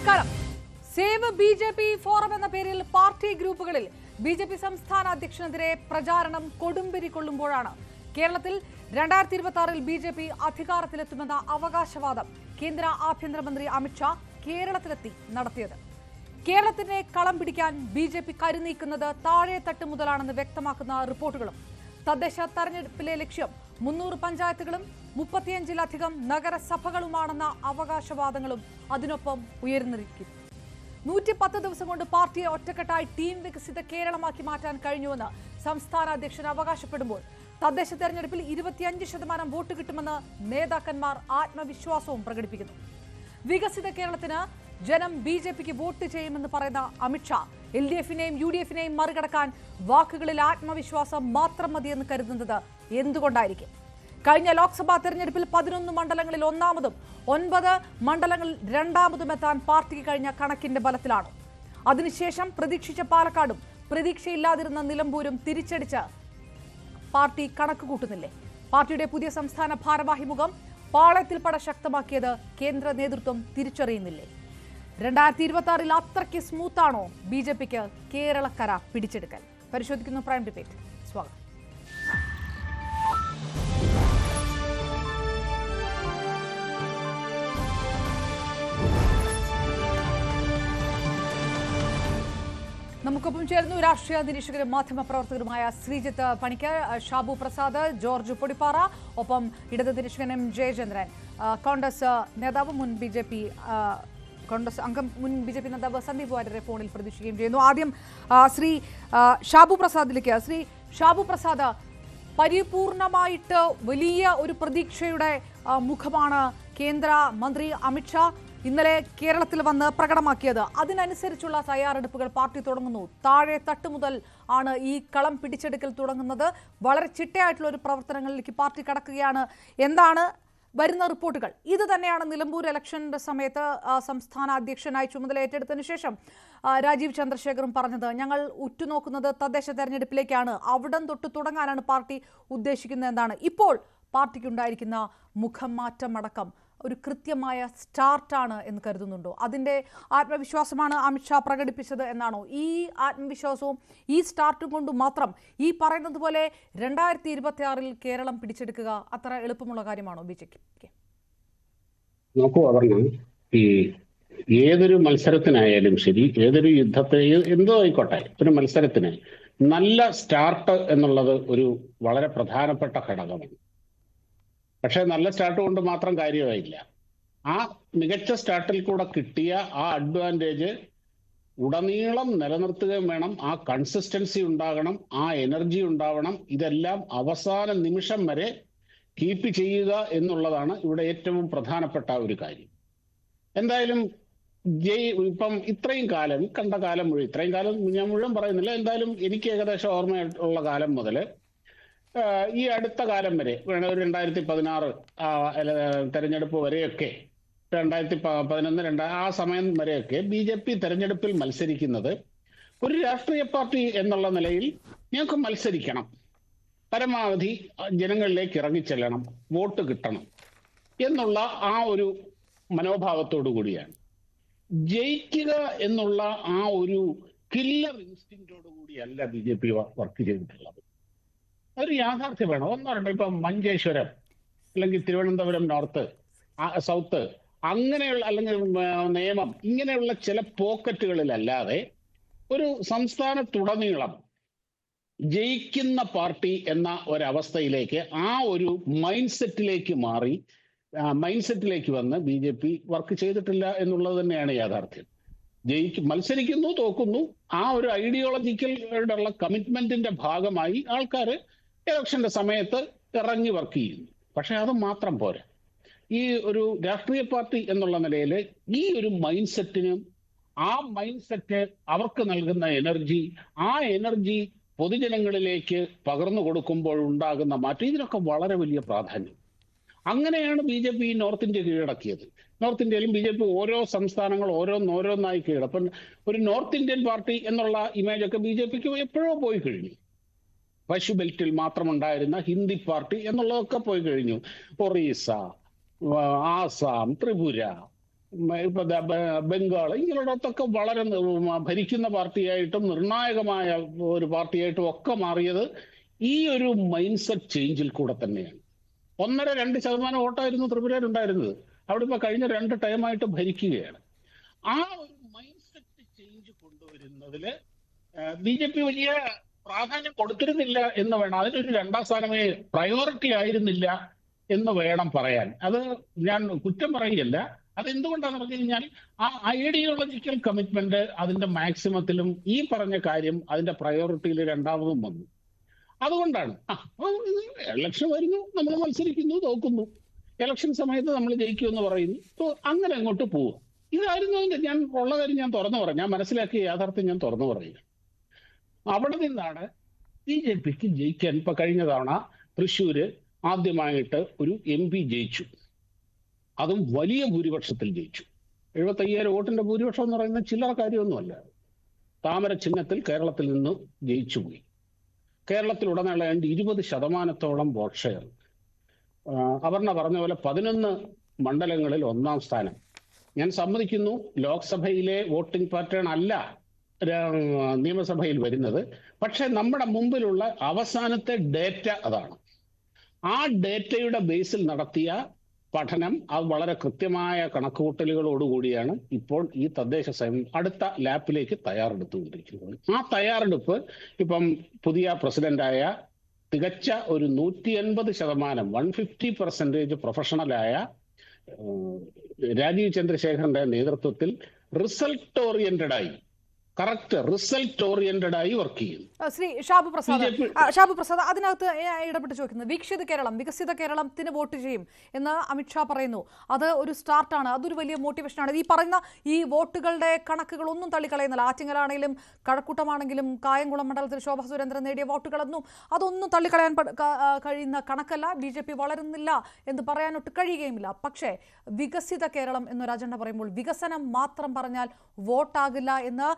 നമസ്കാരം. Save BJP. Forum എന്ന പേരിൽ പാർട്ടി ഗ്രൂപ്പുകളിൽ ബി.ജെ.പി. സംസ്ഥാന അധ്യക്ഷനെതിരെ പ്രചാരണം കൊടുമ്പിരി കൊള്ളുമ്പോഴാണ് കേരളത്തിൽ 2026-ൽ ബി.ജെ.പി. അധികാരത്തിലെത്തുമെന്ന അവകാശവാദം കേന്ദ്ര ആഭ്യന്തരമന്ത്രി അമിത്ഷാ കേരളത്തിലെത്തി നടത്തിയത്. കേരളത്തിന്റെ കളം പിടിക്കാൻ ബി.ജെ.പി. കരുനീക്കുന്നത് താഴെത്തട്ട് മുതലാണെന്ന് വ്യക്തമാക്കുന്ന റിപ്പോർട്ടുകളും തദ്ദേശ തെരഞ്ഞെടുപ്പിലെ ലക്ഷ്യം 300 പഞ്ചായത്തുകളും 35-ലധികം നഗരസഭകളുമാണെന്ന അവകാശവാദങ്ങളും അതിനൊപ്പം ഉയർന്നിരിക്കുന്നു. 110 ദിവസം കൊണ്ട് പാർട്ടിയെ ഒറ്റക്കെട്ടായി ടീം വികസിത കേരളമാക്കി മാറ്റാൻ കഴിഞ്ഞുവെന്ന് സംസ്ഥാന അധ്യക്ഷൻ അവകാശപ്പെടുമ്പോൾ തദ്ദേശ തെരഞ്ഞെടുപ്പിൽ 25% വോട്ട് കിട്ടുമെന്ന് നേതാക്കന്മാർ ആത്മവിശ്വാസവും പ്രകടിപ്പിക്കുന്നു. വികസിത കേരളത്തിന് ജനം ബി.ജെ.പിക്ക് വോട്ട് ചെയ്യുമെന്ന് പറയുന്ന അമിത്ഷാ എൽ.ഡി.എഫിനെയും യു.ഡി.എഫിനെയും മറികടക്കാൻ വാക്കുകളിൽ ആത്മവിശ്വാസം മാത്രം മതിയെന്ന് കരുതുന്നത് എന്തുകൊണ്ടായിരിക്കും? കഴിഞ്ഞ ലോക്സഭാ തെരഞ്ഞെടുപ്പിൽ 11 മണ്ഡലങ്ങളിൽ ഒന്നാമതും 9 മണ്ഡലങ്ങളിൽ രണ്ടാമതും എത്താൻ പാർട്ടിക്ക് കഴിഞ്ഞ കണക്കിന്റെ ബലത്തിലാണ്. അതിനുശേഷം പ്രതീക്ഷിച്ച പാലക്കാടും പ്രതീക്ഷയില്ലാതിരുന്ന നിലമ്പൂരും തിരിച്ചടിച്ച് പാർട്ടി കണക്ക് കൂട്ടുന്നില്ലേ? പാർട്ടിയുടെ പുതിയ സംസ്ഥാന ഭാരവാഹി മുഖം പാളയത്തിൽ പട ശക്തമാക്കിയത് കേന്ദ്ര നേതൃത്വം തിരിച്ചറിയുന്നില്ലേ? 2026-ൽ അത്രയ്ക്ക് സ്മൂത്താണോ ബി.ജെ.പിക്ക് കേരളക്കര പിടിച്ചെടുക്കൽ? പരിശോധിക്കുന്നു പ്രൈം ഡിബേറ്റ്. സ്വാഗതം. നമുക്കൊപ്പം ചേർന്നു രാഷ്ട്രീയ നിരീക്ഷകരും മാധ്യമപ്രവർത്തകരുമായ ശ്രീജിത്ത് പണിക്കർ, ഷാബു പ്രസാദ്, ജോർജ് പൊടിപ്പാറ, ഒപ്പം ഇടത് നിരീക്ഷകൻ എം ജയചന്ദ്രൻ, കോൺഗ്രസ് നേതാവ് മുൻ ബി.ജെ.പി. കോൺഗ്രസ് അംഗം മുൻ ബി.ജെ.പി. നേതാവ് സന്ദീപ് വാര്യരെ ഫോണിൽ പ്രതീക്ഷിക്കുകയും ചെയ്യുന്നു. ആദ്യം ശ്രീ ഷാബു പ്രസാദിലേക്ക്. ശ്രീ ഷാബു പ്രസാദ്, പരിപൂർണമായിട്ട് വലിയ ഒരു പ്രതീക്ഷയുടെ മുഖമാണ് കേന്ദ്ര മന്ത്രി അമിത്ഷാ ഇന്നലെ കേരളത്തിൽ വന്ന് പ്രകടമാക്കിയത്. അതിനനുസരിച്ചുള്ള തയ്യാറെടുപ്പുകൾ പാർട്ടി തുടങ്ങുന്നു. താഴെ തട്ട് മുതൽ ആണ് ഈ കളം പിടിച്ചെടുക്കൽ തുടങ്ങുന്നത്. വളരെ ചിട്ടയായിട്ടുള്ള ഒരു പ്രവർത്തനങ്ങളിലേക്ക് പാർട്ടി കടക്കുകയാണ്. എന്താണ് വരുന്ന റിപ്പോർട്ടുകൾ? ഇത് തന്നെയാണ് നിലമ്പൂർ ഇലക്ഷന്റെ സമയത്ത് സംസ്ഥാന അധ്യക്ഷനായി ചുമതല ഏറ്റെടുത്തതിനു ശേഷം രാജീവ് ചന്ദ്രശേഖറും പറഞ്ഞത്. ഞങ്ങൾ ഉറ്റുനോക്കുന്നത് തദ്ദേശ തെരഞ്ഞെടുപ്പിലേക്കാണ്, അവിടം തൊട്ട് തുടങ്ങാനാണ് പാർട്ടി ഉദ്ദേശിക്കുന്നത് എന്നാണ്. ഇപ്പോൾ പാർട്ടിക്കുണ്ടായിരിക്കുന്ന മുഖം മാറ്റം അടക്കം ഒരു കൃത്യമായ സ്റ്റാർട്ടാണ് എന്ന് കരുതുന്നുണ്ടോ? അതിൻ്റെ ആത്മവിശ്വാസമാണ് അമിത്ഷാ പ്രകടിപ്പിച്ചത് എന്നാണോ? ഈ ആത്മവിശ്വാസവും ഈ സ്റ്റാർട്ടും കൊണ്ട് മാത്രം ഈ പറയുന്നത് പോലെ 2026-ൽ കേരളം പിടിച്ചെടുക്കുക അത്ര എളുപ്പമുള്ള കാര്യമാണോ ബി.ജെ.പിക്ക്? നോക്കൂ, അപർണ്ണ, ഈ ഏതൊരു മത്സരത്തിനായാലും ശരി, ഏതൊരു യുദ്ധത്തെ എന്തോ ആയിക്കോട്ടെ, ഒരു മത്സരത്തിന് നല്ല സ്റ്റാർട്ട് എന്നുള്ളത് ഒരു വളരെ പ്രധാനപ്പെട്ട ഘടകമാണ്. പക്ഷെ നല്ല സ്റ്റാർട്ട് കൊണ്ട് മാത്രം കാര്യമായില്ല. ആ മികച്ച സ്റ്റാർട്ടിൽ കൂടെ കിട്ടിയ ആ അഡ്വാൻറ്റേജ് ഉടനീളം നിലനിർത്തുകയും വേണം. ആ കൺസിസ്റ്റൻസി ഉണ്ടാകണം, ആ എനർജി ഉണ്ടാവണം. ഇതെല്ലാം അവസാന നിമിഷം വരെ കീപ്പ് ചെയ്യുക എന്നുള്ളതാണ് ഇവിടെ ഏറ്റവും പ്രധാനപ്പെട്ട ഒരു കാര്യം. എന്തായാലും ഇപ്പം ഇത്രയും കാലം കണ്ട കാലം മുഴുവൻ, ഇത്രയും കാലം ഞാൻ മുഴുവൻ പറയുന്നില്ല, എന്തായാലും എനിക്ക് ഏകദേശം ഓർമ്മയുള്ള കാലം മുതൽ ഈ അടുത്ത കാലം വരെ, ഒരു 2016 തെരഞ്ഞെടുപ്പ് വരെയൊക്കെ, 2011 ആ സമയം വരെയൊക്കെ ബി.ജെ.പി. തെരഞ്ഞെടുപ്പിൽ മത്സരിക്കുന്നത് ഒരു രാഷ്ട്രീയ പാർട്ടി എന്നുള്ള നിലയിൽ ഞങ്ങൾക്ക് മത്സരിക്കണം, പരമാവധി ജനങ്ങളിലേക്ക് ഇറങ്ങിച്ചെല്ലണം, വോട്ട് കിട്ടണം എന്നുള്ള ആ ഒരു മനോഭാവത്തോടു കൂടിയാണ്. ജയിക്കുക എന്നുള്ള ആ ഒരു കില്ലർ ഇൻസ്റ്റിങ്റ്റോടു കൂടിയല്ല ബി.ജെ.പി. വർക്ക് ചെയ്തിട്ടുള്ളത്. ഒരു യാഥാർത്ഥ്യം വേണം. ഒന്നോ ഇപ്പം മഞ്ചേശ്വരം അല്ലെങ്കിൽ തിരുവനന്തപുരം നോർത്ത്, സൗത്ത്, അങ്ങനെയുള്ള, അല്ലെങ്കിൽ നേമം, ഇങ്ങനെയുള്ള ചില പോക്കറ്റുകളിലല്ലാതെ ഒരു സംസ്ഥാനത്തുടനീളം ജയിക്കുന്ന പാർട്ടി എന്ന ഒരവസ്ഥയിലേക്ക്, ആ ഒരു മൈൻഡ് സെറ്റിലേക്ക് വന്ന് ബി.ജെ.പി. വർക്ക് ചെയ്തിട്ടില്ല എന്നുള്ളത് തന്നെയാണ് യാഥാർത്ഥ്യം. മത്സരിക്കുന്നു, തോക്കുന്നു, ആ ഒരു ഐഡിയോളജിക്കലുള്ള കമ്മിറ്റ്മെന്റിന്റെ ഭാഗമായി ആൾക്കാർ ഇലക്ഷന്റെ സമയത്ത് ഇറങ്ങി വർക്ക് ചെയ്യുന്നു. പക്ഷെ അത് മാത്രം പോരാ. ഈ ഒരു രാഷ്ട്രീയ പാർട്ടി എന്നുള്ള നിലയിൽ ഈ ഒരു മൈൻഡ് സെറ്റിനും, ആ മൈൻഡ് സെറ്റ് അവർക്ക് നൽകുന്ന എനർജി, ആ എനർജി പൊതുജനങ്ങളിലേക്ക് പകർന്നു കൊടുക്കുമ്പോൾ ഉണ്ടാകുന്ന മാറ്റം, ഇതിനൊക്കെ വളരെ വലിയ പ്രാധാന്യം. അങ്ങനെയാണ് ബി.ജെ.പി. നോർത്ത് ഇന്ത്യ കീഴടക്കിയത്. നോർത്ത് ഇന്ത്യയിലും ബി.ജെ.പി. ഓരോ സംസ്ഥാനങ്ങൾ ഓരോന്നായി കീഴടക്കും. അപ്പം ഒരു നോർത്ത് ഇന്ത്യൻ പാർട്ടി എന്നുള്ള ഇമേജൊക്കെ ബി.ജെ.പിക്ക് എപ്പോഴോ പോയി കഴിഞ്ഞു. പശു ബെൽറ്റിൽ മാത്രമുണ്ടായിരുന്ന ഹിന്ദി പാർട്ടി എന്നുള്ളതൊക്കെ പോയി കഴിഞ്ഞു. ഒറീസ, ആസാം, ത്രിപുര, ഇപ്പൊ ബംഗാൾ ഇങ്ങനെയുള്ളതൊക്കെ വളരെ ഭരിക്കുന്ന പാർട്ടിയായിട്ടും നിർണായകമായ ഒരു പാർട്ടിയായിട്ടും ഒക്കെ മാറിയത് ഈ ഒരു മൈൻഡ് സെറ്റ് ചേഞ്ചിൽ കൂടെ തന്നെയാണ്. 1-2% വോട്ടായിരുന്നു ത്രിപുരയിൽ ഉണ്ടായിരുന്നത്. അവിടെ ഇപ്പൊ കഴിഞ്ഞ 2 ടൈമായിട്ട് ഭരിക്കുകയാണ്. ആ ഒരു മൈൻഡ് സെറ്റ് ചേഞ്ച് കൊണ്ടുവരുന്നതില് BJP വലിയ പ്രാധാന്യം കൊടുത്തിരുന്നില്ല എന്ന് വേണം. അതിനൊരു 2ാം സ്ഥാനമേ പ്രയോറിറ്റി ആയിരുന്നില്ല എന്ന് വേണം പറയാൻ. അത് ഞാൻ കുറ്റം പറയുകയല്ല. അതെന്തുകൊണ്ടാന്ന് പറഞ്ഞു കഴിഞ്ഞാൽ ആ ഐഡിയോളജിക്കൽ കമ്മിറ്റ്മെന്റ് അതിന്റെ മാക്സിമത്തിലും ഈ പറഞ്ഞ കാര്യം അതിന്റെ പ്രയോറിറ്റിയിൽ 2ാമതും വന്നു. അതുകൊണ്ടാണ് ഇലക്ഷൻ വരുന്നു, നമ്മൾ മത്സരിക്കുന്നു, തോക്കുന്നു, ഇലക്ഷൻ സമയത്ത് നമ്മൾ ജയിക്കുമെന്ന് പറയുന്നു, അങ്ങനെ അങ്ങോട്ട് പോവുക. ഇതായിരുന്നു ഞാൻ ഉള്ള കാര്യം ഞാൻ തുറന്നു പറയാം. ഞാൻ മനസ്സിലാക്കിയ യാഥാർത്ഥ്യം ഞാൻ തുറന്നു പറയുക. അവിടെ നിന്നാണ് BJPക്ക് ജയിക്കാൻ. ഇപ്പൊ കഴിഞ്ഞ തവണ തൃശ്ശൂര് ആദ്യമായിട്ട് ഒരു MP ജയിച്ചു, അതും വലിയ ഭൂരിപക്ഷത്തിൽ ജയിച്ചു. 75,000 വോട്ടിന്റെ ഭൂരിപക്ഷം എന്ന് പറയുന്നത് ചില്ലറ കാര്യമൊന്നുമല്ല. താമര ചിഹ്നത്തിൽ കേരളത്തിൽ നിന്ന് ജയിച്ചുപോയി. കേരളത്തിലുടനീളം 20% വോട്ട് ഷെയർ. അപർണ പറഞ്ഞ പോലെ 11 മണ്ഡലങ്ങളിൽ 1ാം സ്ഥാനം. ഞാൻ സമ്മതിക്കുന്നു, ലോക്സഭയിലെ വോട്ടിംഗ് പാറ്റേൺ അല്ല നിയമസഭയിൽ വരുന്നത്. പക്ഷെ നമ്മുടെ മുമ്പിലുള്ള അവസാനത്തെ ഡേറ്റ അതാണ്. ആ ഡേറ്റയുടെ ബേസിൽ നടത്തിയ പഠനം അത് വളരെ കൃത്യമായ കണക്കുകൂട്ടലുകളോടുകൂടിയാണ് ഇപ്പോൾ ഈ തദ്ദേശ സ്വയം അടുത്ത ലാപ്പിലേക്ക് തയ്യാറെടുത്തുകൊണ്ടിരിക്കുന്നത്. ആ തയ്യാറെടുപ്പ് ഇപ്പം പുതിയ പ്രസിഡന്റായ തികച്ച ഒരു 150% 150% പ്രൊഫഷണലായ രാജീവ് ചന്ദ്രശേഖറിന്റെ നേതൃത്വത്തിൽ റിസൾട്ട് ഓറിയന്റഡായി ആയി വർക്ക് ചെയ്യും. ശ്രീ ഷാബു പ്രസാദ് അതിനകത്ത് ഇടപെട്ട് ചോദിക്കുന്നത്, വീക്ഷിത കേരളം, വികസിത കേരളത്തിന് വോട്ട് ചെയ്യും എന്ന് അമിത്ഷാ പറയുന്നു. അത് ഒരു സ്റ്റാർട്ടാണ്, അതൊരു വലിയ മോട്ടിവേഷനാണ്. ഈ പറയുന്ന ഈ വോട്ടുകളുടെ കണക്കുകളൊന്നും തള്ളിക്കളയുന്നില്ല. ആറ്റിങ്ങലാണെങ്കിലും കഴക്കൂട്ടമാണെങ്കിലും കായംകുളം മണ്ഡലത്തിൽ ശോഭാ സുരേന്ദ്രൻ നേടിയ വോട്ടുകളൊന്നും അതൊന്നും തള്ളിക്കളയാൻ കഴിയുന്ന കണക്കല്ല. BJP വളരുന്നില്ല എന്ന് പറയാനൊട്ട് കഴിയുകയുമില്ല. പക്ഷേ വികസിത കേരളം എന്നൊരു അജണ്ട പറയുമ്പോൾ വികസനം മാത്രം പറഞ്ഞാൽ വോട്ടാകില്ല എന്ന്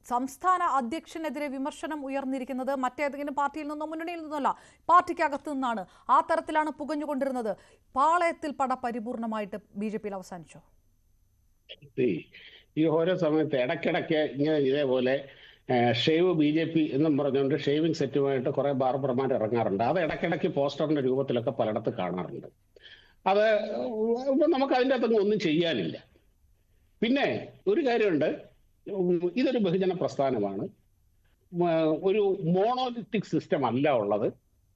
സംസ്ഥാന അധ്യക്ഷനെതിരെ വിമർശനം ഉയർന്നിരിക്കുന്നത് മറ്റേതെങ്കിലും പാർട്ടിയിൽ നിന്നോ മുന്നണിയിൽ നിന്നല്ല, പാർട്ടിക്കകത്തു നിന്നാണ്. ആ തരത്തിലാണ് പുകഞ്ഞുകൊണ്ടിരുന്നത്. പാളയത്തിൽ പട പരിപൂർണമായിട്ട് BJPയിൽ അവസാനിച്ചോ? ഈ ഓരോ സമയത്ത് ഇടയ്ക്കിടയ്ക്ക് ഇങ്ങനെ ഇതേപോലെ ഷേവ് BJP എന്നും പറഞ്ഞുകൊണ്ട് ഷേവിംഗ് സെറ്റുമായിട്ട് കുറെ ബാർബർമാർ ഇറങ്ങാറുണ്ട്. അത് ഇടയ്ക്കിടയ്ക്ക് പോസ്റ്ററിന്റെ രൂപത്തിലൊക്കെ പലയിടത്ത് കാണാറുണ്ട്. അത് നമുക്ക് അതിൻ്റെ അകത്തൊന്നും ഒന്നും ചെയ്യാനില്ല. പിന്നെ ഒരു കാര്യമുണ്ട്, ഇതൊരു ബഹുജന പ്രസ്ഥാനമാണ്. ഒരു മോണോലിത്തിക് സിസ്റ്റം അല്ല ഉള്ളത്.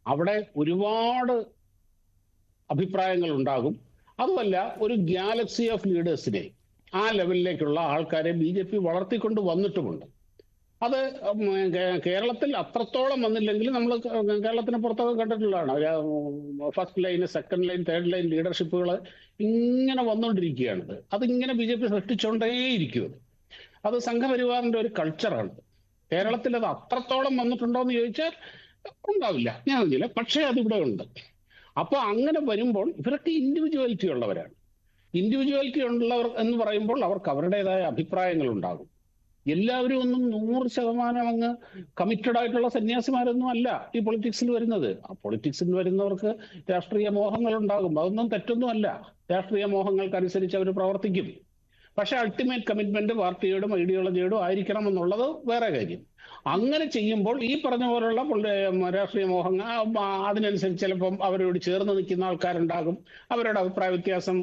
അവിടെ ഒരുപാട് അഭിപ്രായങ്ങൾ ഉണ്ടാകും. അതുമല്ല, ഒരു ഗാലക്സി ഓഫ് ലീഡേഴ്സിനെ ആ ലെവലിലേക്കുള്ള ആൾക്കാരെ BJP വളർത്തിക്കൊണ്ട് വന്നിട്ടുമുണ്ട്. അത് കേരളത്തിൽ അത്രത്തോളം വന്നില്ലെങ്കിൽ നമ്മൾ കേരളത്തിന് പുറത്തൊക്കെ കണ്ടിട്ടുള്ളതാണ്. First line, second line, third line ലീഡർഷിപ്പുകൾ ഇങ്ങനെ വന്നുകൊണ്ടിരിക്കുകയാണത്. അതിങ്ങനെ BJP സൃഷ്ടിച്ചുകൊണ്ടേയിരിക്കും. അത് സംഘപരിവാറിന്റെ ഒരു കൾച്ചറാണ്. കേരളത്തിൽ അത് അത്രത്തോളം വന്നിട്ടുണ്ടോ എന്ന് ചോദിച്ചാൽ ഉണ്ടാവില്ല, ഞാൻ അറിയില്ല. പക്ഷേ അതിവിടെ ഉണ്ട്. അപ്പൊ അങ്ങനെ വരുമ്പോൾ ഇവരൊക്കെ ഇൻഡിവിജ്വാലിറ്റി ഉള്ളവരാണ്. ഇൻഡിവിജ്വാലിറ്റി ഉള്ളവർ എന്ന് പറയുമ്പോൾ അവർക്ക് അവരുടേതായ അഭിപ്രായങ്ങൾ ഉണ്ടാകും. എല്ലാവരും ഒന്നും 100% അങ്ങ് കമ്മിറ്റഡ് ആയിട്ടുള്ള സന്യാസിമാരൊന്നും അല്ല ഈ പൊളിറ്റിക്സിൽ വരുന്നത്. ആ പൊളിറ്റിക്സിൽ വരുന്നവർക്ക് രാഷ്ട്രീയ മോഹങ്ങൾ ഉണ്ടാകും. അതൊന്നും തെറ്റൊന്നും അല്ല. രാഷ്ട്രീയ മോഹങ്ങൾക്കനുസരിച്ച് അവർ പ്രവർത്തിക്കും. പക്ഷെ അൾട്ടിമേറ്റ് കമ്മിറ്റ്മെന്റ് പാർട്ടിയോടും ഐഡിയോളജിയോടും ആയിരിക്കണം എന്നുള്ളത് വേറെ കാര്യം. അങ്ങനെ ചെയ്യുമ്പോൾ ഈ പറഞ്ഞ പോലുള്ള രാഷ്ട്രീയ മോഹങ്ങൾ അതിനനുസരിച്ച് ചിലപ്പം അവരോട് ചേർന്ന് നിൽക്കുന്ന ആൾക്കാരുണ്ടാകും, അവരുടെ അഭിപ്രായ വ്യത്യാസം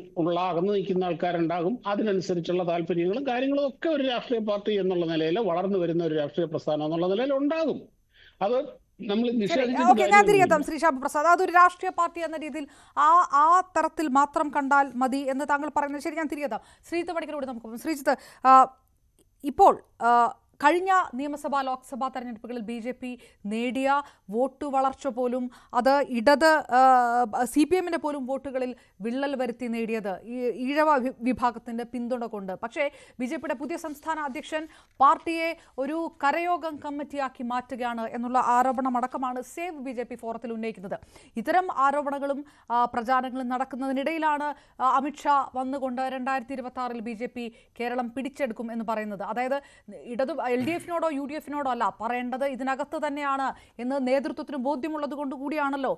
അകന്ന് നിൽക്കുന്ന ആൾക്കാരുണ്ടാകും. അതിനനുസരിച്ചുള്ള താല്പര്യങ്ങളും കാര്യങ്ങളും ഒക്കെ ഒരു രാഷ്ട്രീയ പാർട്ടി എന്നുള്ള നിലയിൽ, വളർന്നു വരുന്ന ഒരു രാഷ്ട്രീയ പ്രസ്ഥാനം എന്നുള്ള നിലയിൽ ഉണ്ടാകും. അത് നമ്മൾ ശ്രീ ഷാബു പ്രസാദ്, അതൊരു രാഷ്ട്രീയ പാർട്ടി എന്ന രീതിയിൽ ആ തരത്തിൽ മാത്രം കണ്ടാൽ മതി എന്ന് താങ്കൾ പറയുന്നത് ശരി. ഞാൻ തിരികെത്താം ശ്രീജിത്ത് പണിക്കരോട്. നമുക്ക് ശ്രീജിത്ത്, ഇപ്പോൾ കഴിഞ്ഞ നിയമസഭാ ലോക്സഭാ തെരഞ്ഞെടുപ്പുകളിൽ BJP നേടിയ വോട്ട് വളർച്ച പോലും അത് ഇടത് CPM-ന്റെ പോലും വോട്ടുകളിൽ വിള്ളൽ വരുത്തി നേടിയത് ഈഴവ വിഭാഗത്തിൻ്റെ പിന്തുണ കൊണ്ട്. പക്ഷേ BJPയുടെ പുതിയ സംസ്ഥാന അധ്യക്ഷൻ പാർട്ടിയെ ഒരു കരയോഗം കമ്മിറ്റിയാക്കി മാറ്റുകയാണ് എന്നുള്ള ആരോപണമടക്കമാണ് സേവ് BJP ഫോറത്തിൽ ഉന്നയിക്കുന്നത്. ഇത്തരം ആരോപണങ്ങളും പ്രചാരണങ്ങളും നടക്കുന്നതിനിടയിലാണ് അമിത്ഷാ വന്നുകൊണ്ട് 2026-ൽ BJP കേരളം പിടിച്ചെടുക്കും എന്ന് പറയുന്നത്. അതായത് LDF-നോടോ UDF-നോടോ അല്ല പറയേണ്ടത്, ഇതിനകത്ത് തന്നെയാണ് എന്ന് നേതൃത്വത്തിന് ബോധ്യമുള്ളത് കൊണ്ട് കൂടിയാണല്ലോ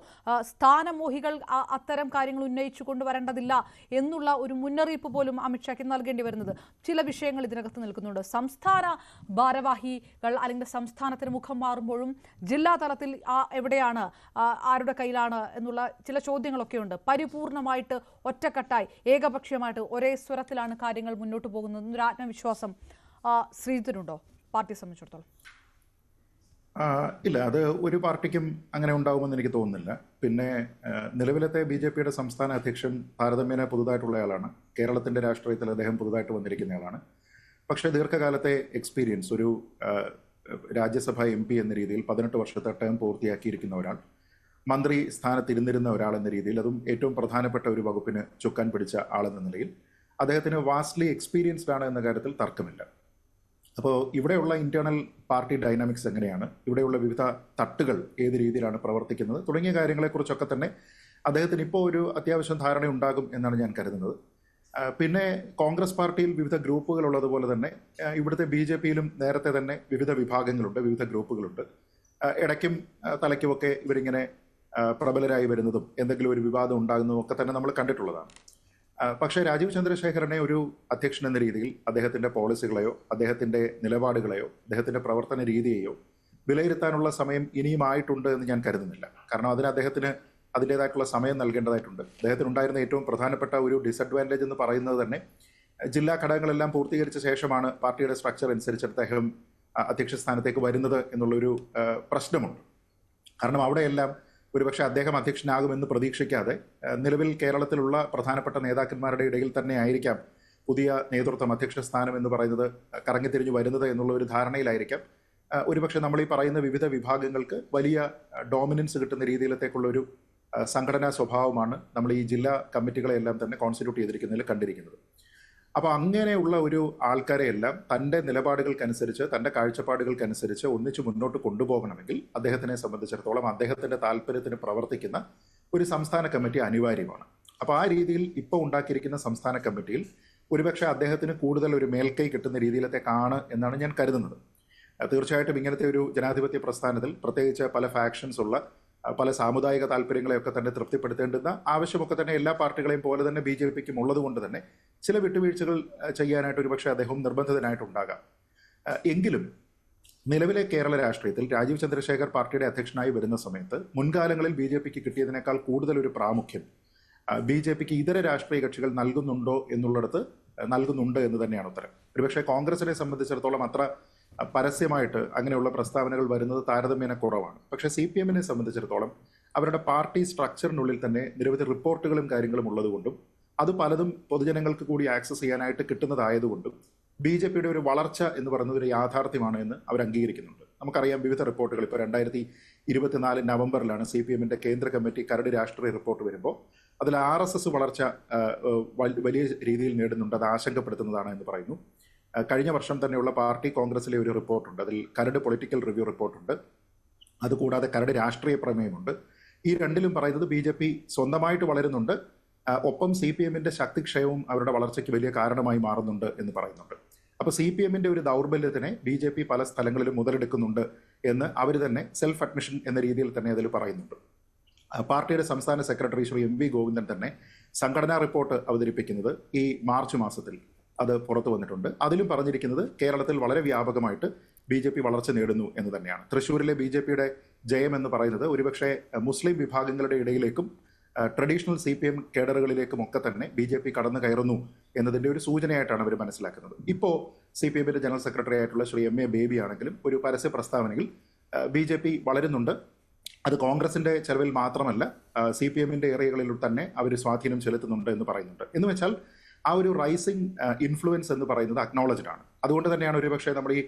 സ്ഥാനമോഹികൾ അത്തരം കാര്യങ്ങൾ ഉന്നയിച്ചു കൊണ്ടുവരേണ്ടതില്ല എന്നുള്ള ഒരു മുന്നറിയിപ്പ് പോലും അമിത്ഷായ്ക്ക് നൽകേണ്ടി വരുന്നത്. ചില വിഷയങ്ങൾ ഇതിനകത്ത് നിൽക്കുന്നുണ്ട്. സംസ്ഥാന ഭാരവാഹികൾ അല്ലെങ്കിൽ സംസ്ഥാനത്തിന് മുഖം മാറുമ്പോഴും ജില്ലാ തലത്തിൽ എവിടെയാണ്, ആരുടെ കയ്യിലാണ് എന്നുള്ള ചില ചോദ്യങ്ങളൊക്കെ ഉണ്ട്. പരിപൂർണമായിട്ട് ഒറ്റക്കെട്ടായി ഏകപക്ഷീയമായിട്ട് ഒരേ സ്വരത്തിലാണ് കാര്യങ്ങൾ മുന്നോട്ട് പോകുന്നത് എന്നൊരു ആത്മവിശ്വാസം ശ്രീധരുണ്ടോ പാർട്ടിയെ സംബന്ധിച്ചിടത്തോളം? ഇല്ല, അത് ഒരു പാർട്ടിക്കും അങ്ങനെ ഉണ്ടാകുമെന്ന് എനിക്ക് തോന്നുന്നില്ല. പിന്നെ നിലവിലത്തെ BJP-യുടെ സംസ്ഥാന അധ്യക്ഷൻ താരതമ്യേന പുതുതായിട്ടുള്ളയാളാണ്. കേരളത്തിൻ്റെ രാഷ്ട്രീയത്തിൽ അദ്ദേഹം പുതുതായിട്ട് വന്നിരിക്കുന്നയാളാണ്. പക്ഷേ ദീർഘകാലത്തെ എക്സ്പീരിയൻസ്, ഒരു രാജ്യസഭ MP എന്ന രീതിയിൽ 18 വർഷത്തെ ടേം പൂർത്തിയാക്കിയിരിക്കുന്ന ഒരാൾ, മന്ത്രി സ്ഥാനത്തിരുന്നിരുന്ന ഒരാൾ എന്ന രീതിയിൽ, അതും ഏറ്റവും പ്രധാനപ്പെട്ട ഒരു വകുപ്പിന് ചുക്കാൻ പിടിച്ച ആളെന്ന നിലയിൽ അദ്ദേഹത്തിന് വാസ്റ്റ്ലി എക്സ്പീരിയൻസ്ഡ് ആണ് എന്ന കാര്യത്തിൽ തർക്കമില്ല. അപ്പോൾ ഇവിടെയുള്ള ഇന്റേണൽ പാർട്ടി ഡൈനാമിക്സ് എങ്ങനെയാണ്, ഇവിടെയുള്ള വിവിധ തട്ടുകൾ ഏത് രീതിയിലാണ് പ്രവർത്തിക്കുന്നത് തുടങ്ങിയ കാര്യങ്ങളെക്കുറിച്ചൊക്കെ തന്നെ അദ്ദേഹത്തിന് ഇപ്പോൾ ഒരു അത്യാവശ്യം ധാരണ ഉണ്ടാകും എന്നാണ് ഞാൻ കരുതുന്നത്. പിന്നെ കോൺഗ്രസ് പാർട്ടിയിൽ വിവിധ ഗ്രൂപ്പുകൾ ഉള്ളതുപോലെ തന്നെ ഇവിടുത്തെ BJP-യിലും നേരത്തെ തന്നെ വിവിധ വിഭാഗങ്ങളുണ്ട്, വിവിധ ഗ്രൂപ്പുകളുണ്ട്. ഇടയ്ക്കും തലയ്ക്കുമൊക്കെ ഇവരിങ്ങനെ പ്രബലരായി വരുന്നതും എന്തെങ്കിലും ഒരു വിവാദം ഉണ്ടാകുന്നതും ഒക്കെ തന്നെ നമ്മൾ കണ്ടിട്ടുള്ളതാണ്. പക്ഷേ രാജീവ് ചന്ദ്രശേഖരനെ ഒരു അധ്യക്ഷൻ എന്ന രീതിയിൽ അദ്ദേഹത്തിൻ്റെ പോളിസികളെയോ അദ്ദേഹത്തിൻ്റെ നിലപാടുകളെയോ അദ്ദേഹത്തിൻ്റെ പ്രവർത്തന രീതിയെയോ വിലയിരുത്താനുള്ള സമയം ഇനിയും ആയിട്ടുണ്ട് എന്ന് ഞാൻ കരുതുന്നില്ല. കാരണം അതിന് അദ്ദേഹത്തിന് അതിൻ്റേതായിട്ടുള്ള സമയം നൽകേണ്ടതായിട്ടുണ്ട്. അദ്ദേഹത്തിനുണ്ടായിരുന്ന ഏറ്റവും പ്രധാനപ്പെട്ട ഒരു ഡിസഡ്വാൻറ്റേജ് എന്ന് പറയുന്നത് തന്നെ ജില്ലാ ഘടകങ്ങളെല്ലാം പൂർത്തീകരിച്ച ശേഷമാണ് പാർട്ടിയുടെ സ്ട്രക്ചർ അനുസരിച്ച് അദ്ദേഹം അധ്യക്ഷ സ്ഥാനത്തേക്ക് വരുന്നത് എന്നുള്ളൊരു പ്രശ്നമുണ്ട്. കാരണം അവിടെയെല്ലാം ഒരുപക്ഷെ അദ്ദേഹം അധ്യക്ഷനാകുമെന്ന് പ്രതീക്ഷിക്കാതെ നിലവിൽ കേരളത്തിലുള്ള പ്രധാനപ്പെട്ട നേതാക്കന്മാരുടെ ഇടയിൽ തന്നെ ആയിരിക്കാം പുതിയ നേതൃത്വം അധ്യക്ഷ സ്ഥാനം എന്ന് പറയുന്നത് കറങ്ങിത്തിരിഞ്ഞു വരുന്നത് എന്നുള്ള ഒരു ധാരണയിലായിരിക്കാം ഒരുപക്ഷെ നമ്മൾ ഈ പറയുന്ന വിവിധ വിഭാഗങ്ങൾക്ക് വലിയ ഡോമിനൻസ് കിട്ടുന്ന രീതിയിലത്തേക്കുള്ള ഒരു സംഘടനാ സ്വഭാവമാണ് നമ്മൾ ഈ ജില്ലാ കമ്മിറ്റികളെല്ലാം തന്നെ കോൺസ്റ്റിറ്റ്യൂട്ട് ചെയ്തിരിക്കുന്നതിൽ കണ്ടിരിക്കുന്നത്. അപ്പോൾ അങ്ങനെയുള്ള ഒരു ആൾക്കാരെയെല്ലാം തൻ്റെ നിലപാടുകൾക്കനുസരിച്ച് തൻ്റെ കാഴ്ചപ്പാടുകൾക്കനുസരിച്ച് ഒന്നിച്ച് മുന്നോട്ട് കൊണ്ടുപോകണമെങ്കിൽ അദ്ദേഹത്തിനെ സംബന്ധിച്ചിടത്തോളം അദ്ദേഹത്തിൻ്റെ താല്പര്യത്തിന് പ്രവർത്തിക്കുന്ന ഒരു സംസ്ഥാന കമ്മിറ്റി അനിവാര്യമാണ്. അപ്പോൾ ആ രീതിയിൽ ഇപ്പോൾ ഉണ്ടാക്കിയിരിക്കുന്ന സംസ്ഥാന കമ്മിറ്റിയിൽ ഒരുപക്ഷെ അദ്ദേഹത്തിന് കൂടുതൽ ഒരു മേൽക്കൈ കിട്ടുന്ന രീതിയിലത്തേക്കാണ് എന്നാണ് ഞാൻ കരുതുന്നത്. തീർച്ചയായിട്ടും ഇങ്ങനത്തെ ഒരു ജനാധിപത്യ പ്രസ്ഥാനത്തിൽ പ്രത്യേകിച്ച് പല ഫാക്ഷൻസ് ഉള്ള പല സാമുദായിക താല്പര്യങ്ങളെയൊക്കെ തന്നെ തൃപ്തിപ്പെടുത്തേണ്ടുന്ന ആവശ്യമൊക്കെ തന്നെ എല്ലാ പാർട്ടികളെയും പോലെ തന്നെ BJP-ക്കും ഉള്ളത് കൊണ്ട് തന്നെ ചില വിട്ടുവീഴ്ചകൾ ചെയ്യാനായിട്ട് ഒരുപക്ഷെ അദ്ദേഹം നിർബന്ധിതനായിട്ടുണ്ടാകാം. എങ്കിലും നിലവിലെ കേരള രാഷ്ട്രീയത്തിൽ രാജീവ് ചന്ദ്രശേഖർ പാർട്ടിയുടെ അധ്യക്ഷനായി വരുന്ന സമയത്ത് മുൻകാലങ്ങളിൽ BJP-ക്ക് കിട്ടിയതിനേക്കാൾ കൂടുതൽ ഒരു പ്രാമുഖ്യം BJP-ക്ക് ഇതര രാഷ്ട്രീയ കക്ഷികൾ നൽകുന്നുണ്ടോ എന്നുള്ളിടത്ത് നൽകുന്നുണ്ട് എന്ന് തന്നെയാണ് ഉത്തരം. ഒരുപക്ഷെ കോൺഗ്രസിനെ സംബന്ധിച്ചിടത്തോളം അത്ര പരസ്യമായിട്ട് അങ്ങനെയുള്ള പ്രസ്താവനകൾ വരുന്നത് താരതമ്യേന കുറവാണ്. പക്ഷേ CPM-നെ സംബന്ധിച്ചിടത്തോളം അവരുടെ പാർട്ടി സ്ട്രക്ചറിനുള്ളിൽ തന്നെ നിരവധി റിപ്പോർട്ടുകളും കാര്യങ്ങളും ഉള്ളതുകൊണ്ടും അത് പലതും പൊതുജനങ്ങൾക്ക് കൂടി ആക്സസ് ചെയ്യാനായിട്ട് കിട്ടുന്നതായതുകൊണ്ടും BJP-യുടെ ഒരു വളർച്ച എന്ന് പറയുന്നത് ഒരു യാഥാർത്ഥ്യമാണ് എന്ന് അവർ അംഗീകരിക്കുന്നുണ്ട്. നമുക്കറിയാം വിവിധ റിപ്പോർട്ടുകൾ. ഇപ്പോൾ 2024 നവംബറിലാണ് CPM-ന്റെ കേന്ദ്ര കമ്മിറ്റി കരട് രാഷ്ട്രീയ റിപ്പോർട്ട് വരുമ്പോൾ അതിൽ RSS വളർച്ച വലിയ രീതിയിൽ നേടുന്നുണ്ട്, അത് ആശങ്കപ്പെടുത്തുന്നതാണ് എന്ന് പറയുന്നു. കഴിഞ്ഞ വർഷം തന്നെയുള്ള പാർട്ടി കോൺഗ്രസിലെ ഒരു റിപ്പോർട്ടുണ്ട്, അതിൽ കരട് പൊളിറ്റിക്കൽ റിവ്യൂ റിപ്പോർട്ടുണ്ട്, അതുകൂടാതെ കരട് രാഷ്ട്രീയ പ്രമേയമുണ്ട്. ഈ രണ്ടിലും പറയുന്നത് BJP സ്വന്തമായിട്ട് വളരുന്നുണ്ട്, ഒപ്പം CPM-ന്റെ ശക്തിക്ഷയവും അവരുടെ വളർച്ചയ്ക്ക് വലിയ കാരണമായി മാറുന്നുണ്ട് എന്ന് പറയുന്നുണ്ട്. അപ്പോൾ CPM-ന്റെ ഒരു ദൗർബല്യത്തിനെ BJP പല സ്ഥലങ്ങളിലും മുതലെടുക്കുന്നുണ്ട് എന്ന് അവർ തന്നെ സെൽഫ് അഡ്മിഷൻ എന്ന രീതിയിൽ തന്നെ അതിൽ പറയുന്നുണ്ട്. പാർട്ടിയുടെ സംസ്ഥാന സെക്രട്ടറി ശ്രീ MV ഗോവിന്ദൻ തന്നെ സംഘടനാ റിപ്പോർട്ട് അവതരിപ്പിക്കുന്നത് ഈ മാർച്ച് മാസത്തിൽ അത് പുറത്തു വന്നിട്ടുണ്ട്. അതിലും പറഞ്ഞിരിക്കുന്നത് കേരളത്തിൽ വളരെ വ്യാപകമായിട്ട് BJP വളർച്ച നേടുന്നു എന്ന് തന്നെയാണ്. തൃശ്ശൂരിലെ BJP-യുടെ ജയം എന്ന് പറയുന്നത് ഒരുപക്ഷെ മുസ്ലിം വിഭാഗങ്ങളുടെ ഇടയിലേക്കും ട്രഡീഷണൽ CPM കേഡറുകളിലേക്കും ഒക്കെ തന്നെ BJP കടന്നു കയറുന്നു എന്നതിൻ്റെ ഒരു സൂചനയായിട്ടാണ് അവർ മനസ്സിലാക്കുന്നത്. ഇപ്പോൾ CPM-ന്റെ ജനറൽ സെക്രട്ടറി ആയിട്ടുള്ള ശ്രീ MA ബേബി ആണെങ്കിലും ഒരു പരസ്യ പ്രസ്താവനയിൽ BJP വളരുന്നുണ്ട്, അത് കോൺഗ്രസിന്റെ ചെലവിൽ മാത്രമല്ല CPM-ന്റെ ഏരിയകളിൽ തന്നെ അവർ സ്വാധീനം ചെലുത്തുന്നുണ്ട് എന്ന് പറയുന്നുണ്ട്. എന്ന് വെച്ചാൽ ആ ഒരു റൈസിംഗ് ഇൻഫ്ലുവൻസ് എന്ന് പറയുന്നത് അക്നോളജ്ഡ് ആണ്. അതുകൊണ്ട് തന്നെയാണ് ഒരുപക്ഷെ നമ്മൾ ഈ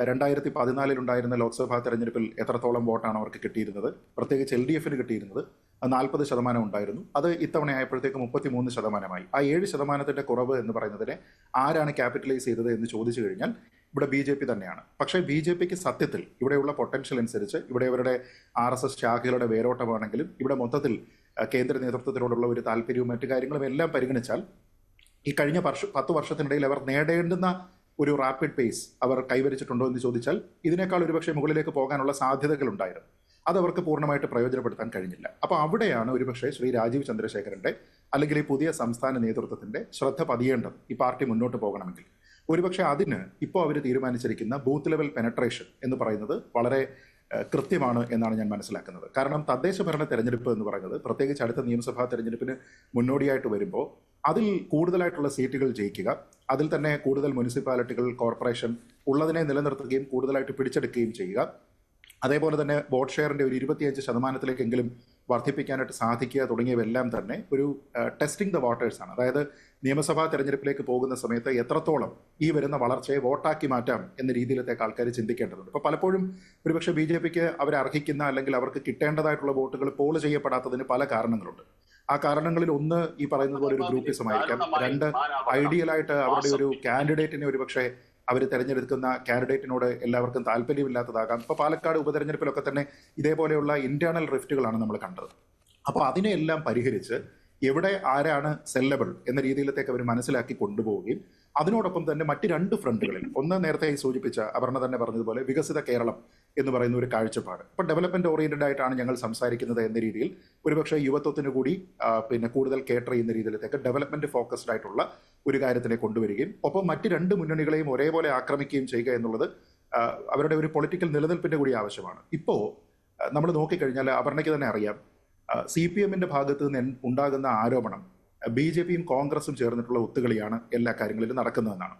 2014 ഉണ്ടായിരുന്ന ലോക്സഭാ തെരഞ്ഞെടുപ്പിൽ എത്രത്തോളം വോട്ടാണ് അവർക്ക് കിട്ടിയിരുന്നത്, പ്രത്യേകിച്ച് LDF-ന് കിട്ടിയിരുന്നത് 40% ഉണ്ടായിരുന്നു. അത് ഇത്തവണ ആയപ്പോഴത്തേക്ക് 33%. ആ 7% കുറവ് എന്ന് പറയുന്നതിനെ ആരാണ് ക്യാപിറ്റലൈസ് ചെയ്തത് എന്ന് ചോദിച്ചു കഴിഞ്ഞാൽ ഇവിടെ BJP തന്നെയാണ്. പക്ഷേ BJPക്ക് സത്യത്തിൽ ഇവിടെയുള്ള പൊട്ടൻഷ്യൽ അനുസരിച്ച് ഇവിടെ ഇവരുടെ RSS ശാഖകളുടെ വേരോട്ടമാണെങ്കിലും ഇവിടെ മൊത്തത്തിൽ കേന്ദ്ര നേതൃത്വത്തിനോടുള്ള ഒരു താല്പര്യവും മറ്റു കാര്യങ്ങളും എല്ലാം പരിഗണിച്ചാൽ ഈ കഴിഞ്ഞ 10 വർഷത്തിനിടയിൽ അവർ നേടേണ്ടുന്ന ഒരു റാപ്പിഡ് പേസ് അവർ കൈവരിച്ചിട്ടുണ്ടോ എന്ന് ചോദിച്ചാൽ ഇതിനേക്കാൾ ഒരുപക്ഷെ മുകളിലേക്ക് പോകാനുള്ള സാധ്യതകൾ ഉണ്ടായിരുന്നു. അതവർക്ക് പൂർണ്ണമായിട്ട് പ്രയോജനപ്പെടുത്താൻ കഴിഞ്ഞില്ല. അപ്പോൾ അവിടെയാണ് ഒരുപക്ഷെ ശ്രീ രാജീവ് ചന്ദ്രശേഖരന്റെ അല്ലെങ്കിൽ ഈ പുതിയ സംസ്ഥാന നേതൃത്വത്തിന്റെ ശ്രദ്ധ പതിയേണ്ടത് ഈ പാർട്ടി മുന്നോട്ട് പോകണമെങ്കിൽ. ഒരുപക്ഷെ അതിന് ഇപ്പോൾ അവർ തീരുമാനിച്ചിരിക്കുന്ന ബൂത്ത് ലെവൽ പെനട്രേഷൻ എന്ന് പറയുന്നത് വളരെ കൃത്യമാണ് എന്നാണ് ഞാൻ മനസ്സിലാക്കുന്നത്. കാരണം തദ്ദേശ ഭരണ തെരഞ്ഞെടുപ്പ് എന്ന് പറയുന്നത് പ്രത്യേകിച്ച് അടുത്ത നിയമസഭാ തെരഞ്ഞെടുപ്പിന് മുന്നോടിയായിട്ട് വരുമ്പോൾ അതിൽ കൂടുതലായിട്ടുള്ള സീറ്റുകൾ ജയിക്കുക, അതിൽ തന്നെ കൂടുതൽ മുനിസിപ്പാലിറ്റികൾ, കോർപ്പറേഷൻ ഉള്ളതിനെ നിലനിർത്തുകയും കൂടുതലായിട്ട് പിടിച്ചെടുക്കുകയും ചെയ്യുക, അതേപോലെ തന്നെ വോട്ട് ഷെയറിന്റെ ഒരു 25% വർദ്ധിപ്പിക്കാനായിട്ട് സാധിക്കുക തുടങ്ങിയവെല്ലാം തന്നെ ഒരു ടെസ്റ്റിംഗ് ദ വാട്ടേഴ്സ് ആണ്. അതായത് നിയമസഭാ തെരഞ്ഞെടുപ്പിലേക്ക് പോകുന്ന സമയത്ത് എത്രത്തോളം ഈ വരുന്ന വളർച്ചയെ വോട്ടാക്കി മാറ്റാം എന്ന രീതിയിലത്തേക്ക് ആൾക്കാർ ചിന്തിക്കേണ്ടതുണ്ട്. ഇപ്പോൾ പലപ്പോഴും ഒരുപക്ഷെ BJPക്ക് അവർ അർഹിക്കുന്ന അല്ലെങ്കിൽ അവർക്ക് കിട്ടേണ്ടതായിട്ടുള്ള വോട്ടുകൾ പോൾ ചെയ്യപ്പെടാത്തതിന് പല കാരണങ്ങളുണ്ട്. ആ കാരണങ്ങളിൽ ഒന്ന് ഈ പറയുന്നത് പോലെ ഒരു ഗ്രൂപ്പിസം ആയിരിക്കാം. രണ്ട്, ഐഡിയലായിട്ട് അവരുടെ ഒരു കാൻഡിഡേറ്റിനെ ഒരുപക്ഷെ അവർ തിരഞ്ഞെടുക്കുന്ന കാൻഡിഡേറ്റിനോട് എല്ലാവർക്കും താല്പര്യമില്ലാത്തതാകാം. ഇപ്പോൾ പാലക്കാട് ഉപതെരഞ്ഞെടുപ്പിലൊക്കെ തന്നെ ഇതേപോലെയുള്ള ഇന്റേണൽ റിഫ്റ്റുകളാണ് നമ്മൾ കണ്ടത്. അപ്പോൾ അതിനെയെല്ലാം പരിഹരിച്ച് എവിടെ ആരാണ് സെല്ലബിൾ എന്ന രീതിയിലത്തേക്ക് അവർ മനസ്സിലാക്കി കൊണ്ടുപോവുകയും അതിനോടൊപ്പം തന്നെ മറ്റ് രണ്ട് ഫ്രണ്ടുകളിൽ, ഒന്ന് നേരത്തെ സൂചിപ്പിച്ച അപർണ തന്നെ പറഞ്ഞതുപോലെ വികസിത കേരളം എന്ന് പറയുന്ന ഒരു കാഴ്ചപ്പാട്. ഇപ്പം ഡെവലപ്മെന്റ് ഓറിയന്റഡ് ആയിട്ടാണ് ഞങ്ങൾ സംസാരിക്കുന്നത് എന്ന രീതിയിൽ ഒരുപക്ഷെ യുവത്വത്തിന് കൂടി കൂടുതൽ കേറ്റർ ചെയ്യുന്ന രീതിയിലത്തേക്ക് ഡെവലപ്മെന്റ് ഫോക്കസ്ഡ് ആയിട്ടുള്ള ഒരു കാര്യത്തിനെ കൊണ്ടുവരികയും ഒപ്പം മറ്റ് രണ്ട് മുന്നണികളെയും ഒരേപോലെ ആക്രമിക്കുകയും ചെയ്യുക എന്നുള്ളത് അവരുടെ ഒരു പൊളിറ്റിക്കൽ നിലനിൽപ്പിന്റെ കൂടി ആവശ്യമാണ്. ഇപ്പോൾ നമ്മൾ നോക്കിക്കഴിഞ്ഞാൽ അപർണയ്ക്ക് തന്നെ അറിയാം, CPMന്റെ ഭാഗത്ത് നിന്ന് ഉണ്ടാകുന്ന ആരോപണം BJPയും കോൺഗ്രസും ചേർന്നിട്ടുള്ള ഒത്തുകളിയാണ് എല്ലാ കാര്യങ്ങളിലും നടക്കുന്നതെന്നാണ്.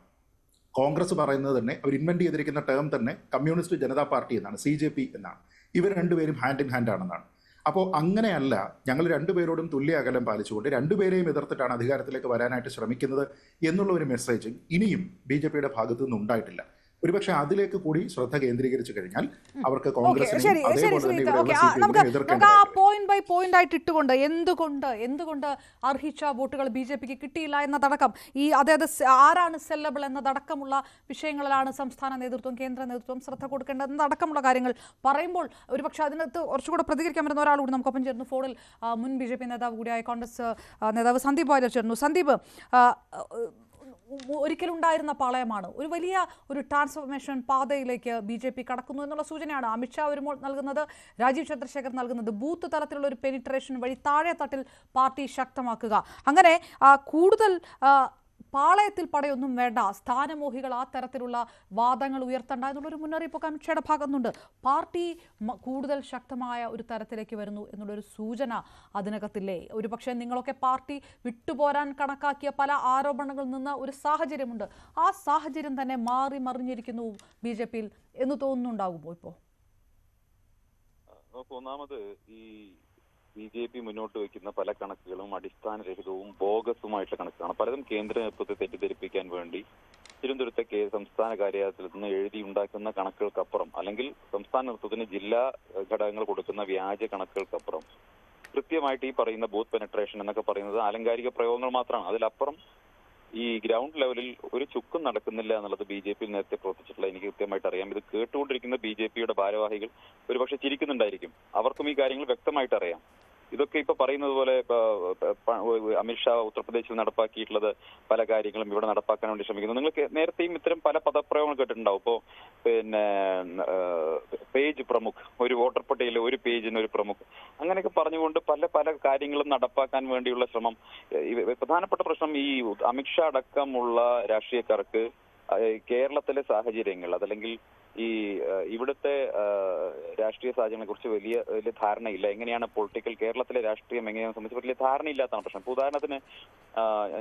കോൺഗ്രസ് പറയുന്നത് തന്നെ അവർ ഇൻവെന്റ് ചെയ്തിരിക്കുന്ന ടേം തന്നെ കമ്മ്യൂണിസ്റ്റ് ജനതാ പാർട്ടി എന്നാണ്, CJP എന്നാണ്. ഇവർ രണ്ടുപേരും ഹാൻഡ് ഇൻ ഹാൻഡ് ആണെന്നാണ്. അപ്പോൾ അങ്ങനെയല്ല, ഞങ്ങൾ രണ്ടുപേരോടും തുല്യ അകലം പാലിച്ചുകൊണ്ട് രണ്ടുപേരെയും എതിർത്തിട്ടാണ് അധികാരത്തിലേക്ക് വരാനായിട്ട് ശ്രമിക്കുന്നത് എന്നുള്ള ഒരു മെസ്സേജ് ഇനിയും BJPയുടെ ഭാഗത്തു നിന്ന് ഉണ്ടായിട്ടില്ല. ഒരുപക്ഷെ അതിലേക്ക് കൂടി ശ്രദ്ധ കേന്ദ്രീകരിച്ചു കഴിഞ്ഞാൽ അവർക്ക് കോൺഗ്രസിനെയും അതേപോലെ തന്നെ ഇവിടെയുള്ള CPMനെ എതിർക്കേണ്ടതായിട്ട് പോയിന്റ് ബൈ പോയിന്റ് ആയിട്ട് ഇട്ടുകൊണ്ട് എന്തുകൊണ്ട് അർഹിച്ച വോട്ടുകൾ BJPക്ക് കിട്ടിയില്ല എന്നതടക്കം അതായത് ആരാണ് സെല്ലബിൾ എന്നതടക്കമുള്ള വിഷയങ്ങളിലാണ് സംസ്ഥാന നേതൃത്വം, കേന്ദ്ര നേതൃത്വം ശ്രദ്ധ കൊടുക്കേണ്ടത് എന്നതടക്കമുള്ള കാര്യങ്ങൾ പറയുമ്പോൾ ഒരുപക്ഷെ അതിനകത്ത് കുറച്ചുകൂടെ പ്രതികരിക്കാൻ വരുന്ന ഒരാൾ കൂടി നമുക്കൊപ്പം ചേർന്നു. ഫോണിൽ മുൻ BJP നേതാവ് കൂടിയായ കോൺഗ്രസ് നേതാവ് സന്ദീപ് വാര്യർ ചേർന്നു. സന്ദീപ്, ഒരിക്കലുണ്ടായിരുന്ന പാളയമാണ് ഒരു വലിയ ഒരു ട്രാൻസ്ഫോർമേഷൻ പാതയിലേക്ക് BJP കടക്കുന്നു എന്നുള്ള സൂചനയാണ് അമിത്ഷാ വരുമ്പോൾ നൽകുന്നത്, രാജീവ് ചന്ദ്രശേഖർ നൽകുന്നത്. ബൂത്ത് തലത്തിലുള്ള ഒരു പെനിട്രേഷൻ വഴി താഴെ തട്ടിൽ പാർട്ടി ശക്തമാക്കുക, അങ്ങനെ കൂടുതൽ പാളയത്തിൽ പടയൊന്നും വേണ്ട, സ്ഥാനമോഹികൾ ആ തരത്തിലുള്ള വാദങ്ങൾ ഉയർത്തണ്ട എന്നുള്ളൊരു മുന്നറിയിപ്പൊക്കെ അമിത്ഷായുടെ ഭാഗത്തുനിന്നുണ്ട്. പാർട്ടി കൂടുതൽ ശക്തമായ ഒരു തരത്തിലേക്ക് വരുന്നു എന്നുള്ളൊരു സൂചന അതിനകത്തില്ലേ? ഒരുപക്ഷെ നിങ്ങളൊക്കെ പാർട്ടി വിട്ടുപോരാൻ കണക്കാക്കിയ പല ആരോപണങ്ങളിൽ നിന്ന് ഒരു സാഹചര്യമുണ്ട്, ആ സാഹചര്യം തന്നെ മാറി മറിഞ്ഞിരിക്കുന്നു BJPയിൽ എന്ന് തോന്നുന്നുണ്ടാകുമോ ഇപ്പോൾ? ഒന്നാമത് ഈ BJP മുന്നോട്ട് വയ്ക്കുന്ന പല കണക്കുകളും അടിസ്ഥാനരഹിതവും ബോഗസുമായിട്ടുള്ള കണക്കുകളാണ്. പലതും കേന്ദ്ര നേതൃത്വത്തെ തെറ്റിദ്ധരിപ്പിക്കാൻ വേണ്ടി തിരുവനന്തപുരത്തെ സംസ്ഥാന കാര്യാലയത്തിൽ നിന്ന് എഴുതി ഉണ്ടാക്കുന്ന കണക്കുകൾക്കപ്പുറം, അല്ലെങ്കിൽ സംസ്ഥാന നേതൃത്വത്തിന് ജില്ലാ ഘടകങ്ങൾ കൊടുക്കുന്ന വ്യാജ കണക്കുകൾക്കപ്പുറം കൃത്യമായിട്ട് ഈ പറയുന്ന ബൂത്ത് പെനട്രേഷൻ എന്നൊക്കെ പറയുന്നത് ആലങ്കാരിക പ്രയോഗങ്ങൾ മാത്രമാണ്. അതിലപ്പുറം ഈ ഗ്രൗണ്ട് ലെവലിൽ ഒരു ചുക്കും നടക്കുന്നില്ല എന്നുള്ളത് BJP നേരത്തെ പ്രവർത്തിച്ചിട്ടുള്ള എനിക്ക് കൃത്യമായിട്ട് അറിയാം. ഇത് കേട്ടുകൊണ്ടിരിക്കുന്ന BJPയുടെ ഭാരവാഹികൾ ഒരുപക്ഷെ ചിരിക്കുന്നുണ്ടായിരിക്കും, അവർക്കും ഈ കാര്യങ്ങൾ വ്യക്തമായിട്ട് അറിയാം. ഇതൊക്കെ ഇപ്പൊ പറയുന്നത് പോലെ അമിത്ഷാ ഉത്തർപ്രദേശിൽ നടപ്പാക്കിയിട്ടുള്ളത് പല കാര്യങ്ങളും ഇവിടെ നടപ്പാക്കാൻ വേണ്ടി ശ്രമിക്കുന്നു. നിങ്ങൾക്ക് നേരത്തെയും ഇത്തരം പല പദപ്രയോഗങ്ങൾ കേട്ടിട്ടുണ്ടാവും. ഇപ്പോ പേജ് പ്രമുഖ്, ഒരു വോട്ടർ പട്ടികയിലെ ഒരു പേജിന് ഒരു പ്രമുഖ്, അങ്ങനെയൊക്കെ പറഞ്ഞുകൊണ്ട് പല പല കാര്യങ്ങളും നടപ്പാക്കാൻ വേണ്ടിയുള്ള ശ്രമം. പ്രധാനപ്പെട്ട പ്രശ്നം ഈ അമിത്ഷാ അടക്കമുള്ള രാഷ്ട്രീയക്കാർക്ക് കേരളത്തിലെ സാഹചര്യങ്ങൾ അതല്ലെങ്കിൽ ഈ ഇവിടുത്തെ രാഷ്ട്രീയ സാഹചര്യങ്ങളെ കുറിച്ച് വലിയ ധാരണയില്ല. എങ്ങനെയാണ് പൊളിറ്റിക്കൽ കേരളത്തിലെ രാഷ്ട്രീയം എങ്ങനെയാണെന്ന് സംബന്ധിച്ച് വലിയ ധാരണയില്ലാത്തതാണ് പ്രശ്നം. ഇപ്പൊ ഉദാഹരണത്തിന്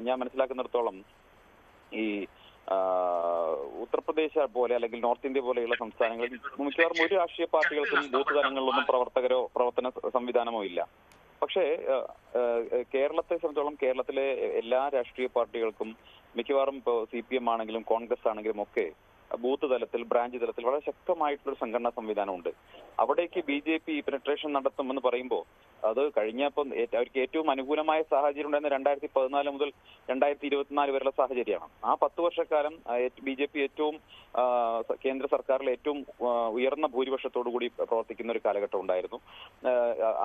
ഞാൻ മനസ്സിലാക്കുന്നിടത്തോളം ഈ ഉത്തർപ്രദേശ് പോലെ അല്ലെങ്കിൽ നോർത്ത് ഇന്ത്യ പോലെയുള്ള സംസ്ഥാനങ്ങളിൽ മിക്കവാറും ഒരു രാഷ്ട്രീയ പാർട്ടികൾക്കും ബൂത്ത് തലങ്ങളിലൊന്നും പ്രവർത്തകരോ പ്രവർത്തന സംവിധാനമോ ഇല്ല. പക്ഷേ കേരളത്തെ സംബന്ധിച്ചോളം കേരളത്തിലെ എല്ലാ രാഷ്ട്രീയ പാർട്ടികൾക്കും മിക്കവാറും ഇപ്പോൾ CPM ആണെങ്കിലും കോൺഗ്രസ് ആണെങ്കിലും ഒക്കെ ബൂത്ത് തലത്തിൽ, ബ്രാഞ്ച് തലത്തിൽ വളരെ ശക്തമായിട്ടുള്ള ഒരു സംഘടനാ സംവിധാനമുണ്ട്. അവിടേക്ക് BJP പെനട്രേഷൻ നടത്തുമെന്ന് പറയുമ്പോൾ അത് കഴിഞ്ഞപ്പോൾ അവർക്ക് ഏറ്റവും അനുകൂലമായ സാഹചര്യം ഉണ്ടായിരുന്ന 2014 മുതൽ 2024 വരെയുള്ള സാഹചര്യമാണ്. ആ 10 വർഷക്കാലം BJP ഏറ്റവും കേന്ദ്ര സർക്കാരിൽ ഏറ്റവും ഉയർന്ന ഭൂരിപക്ഷത്തോടു കൂടി പ്രവർത്തിക്കുന്ന ഒരു കാലഘട്ടം ഉണ്ടായിരുന്നു.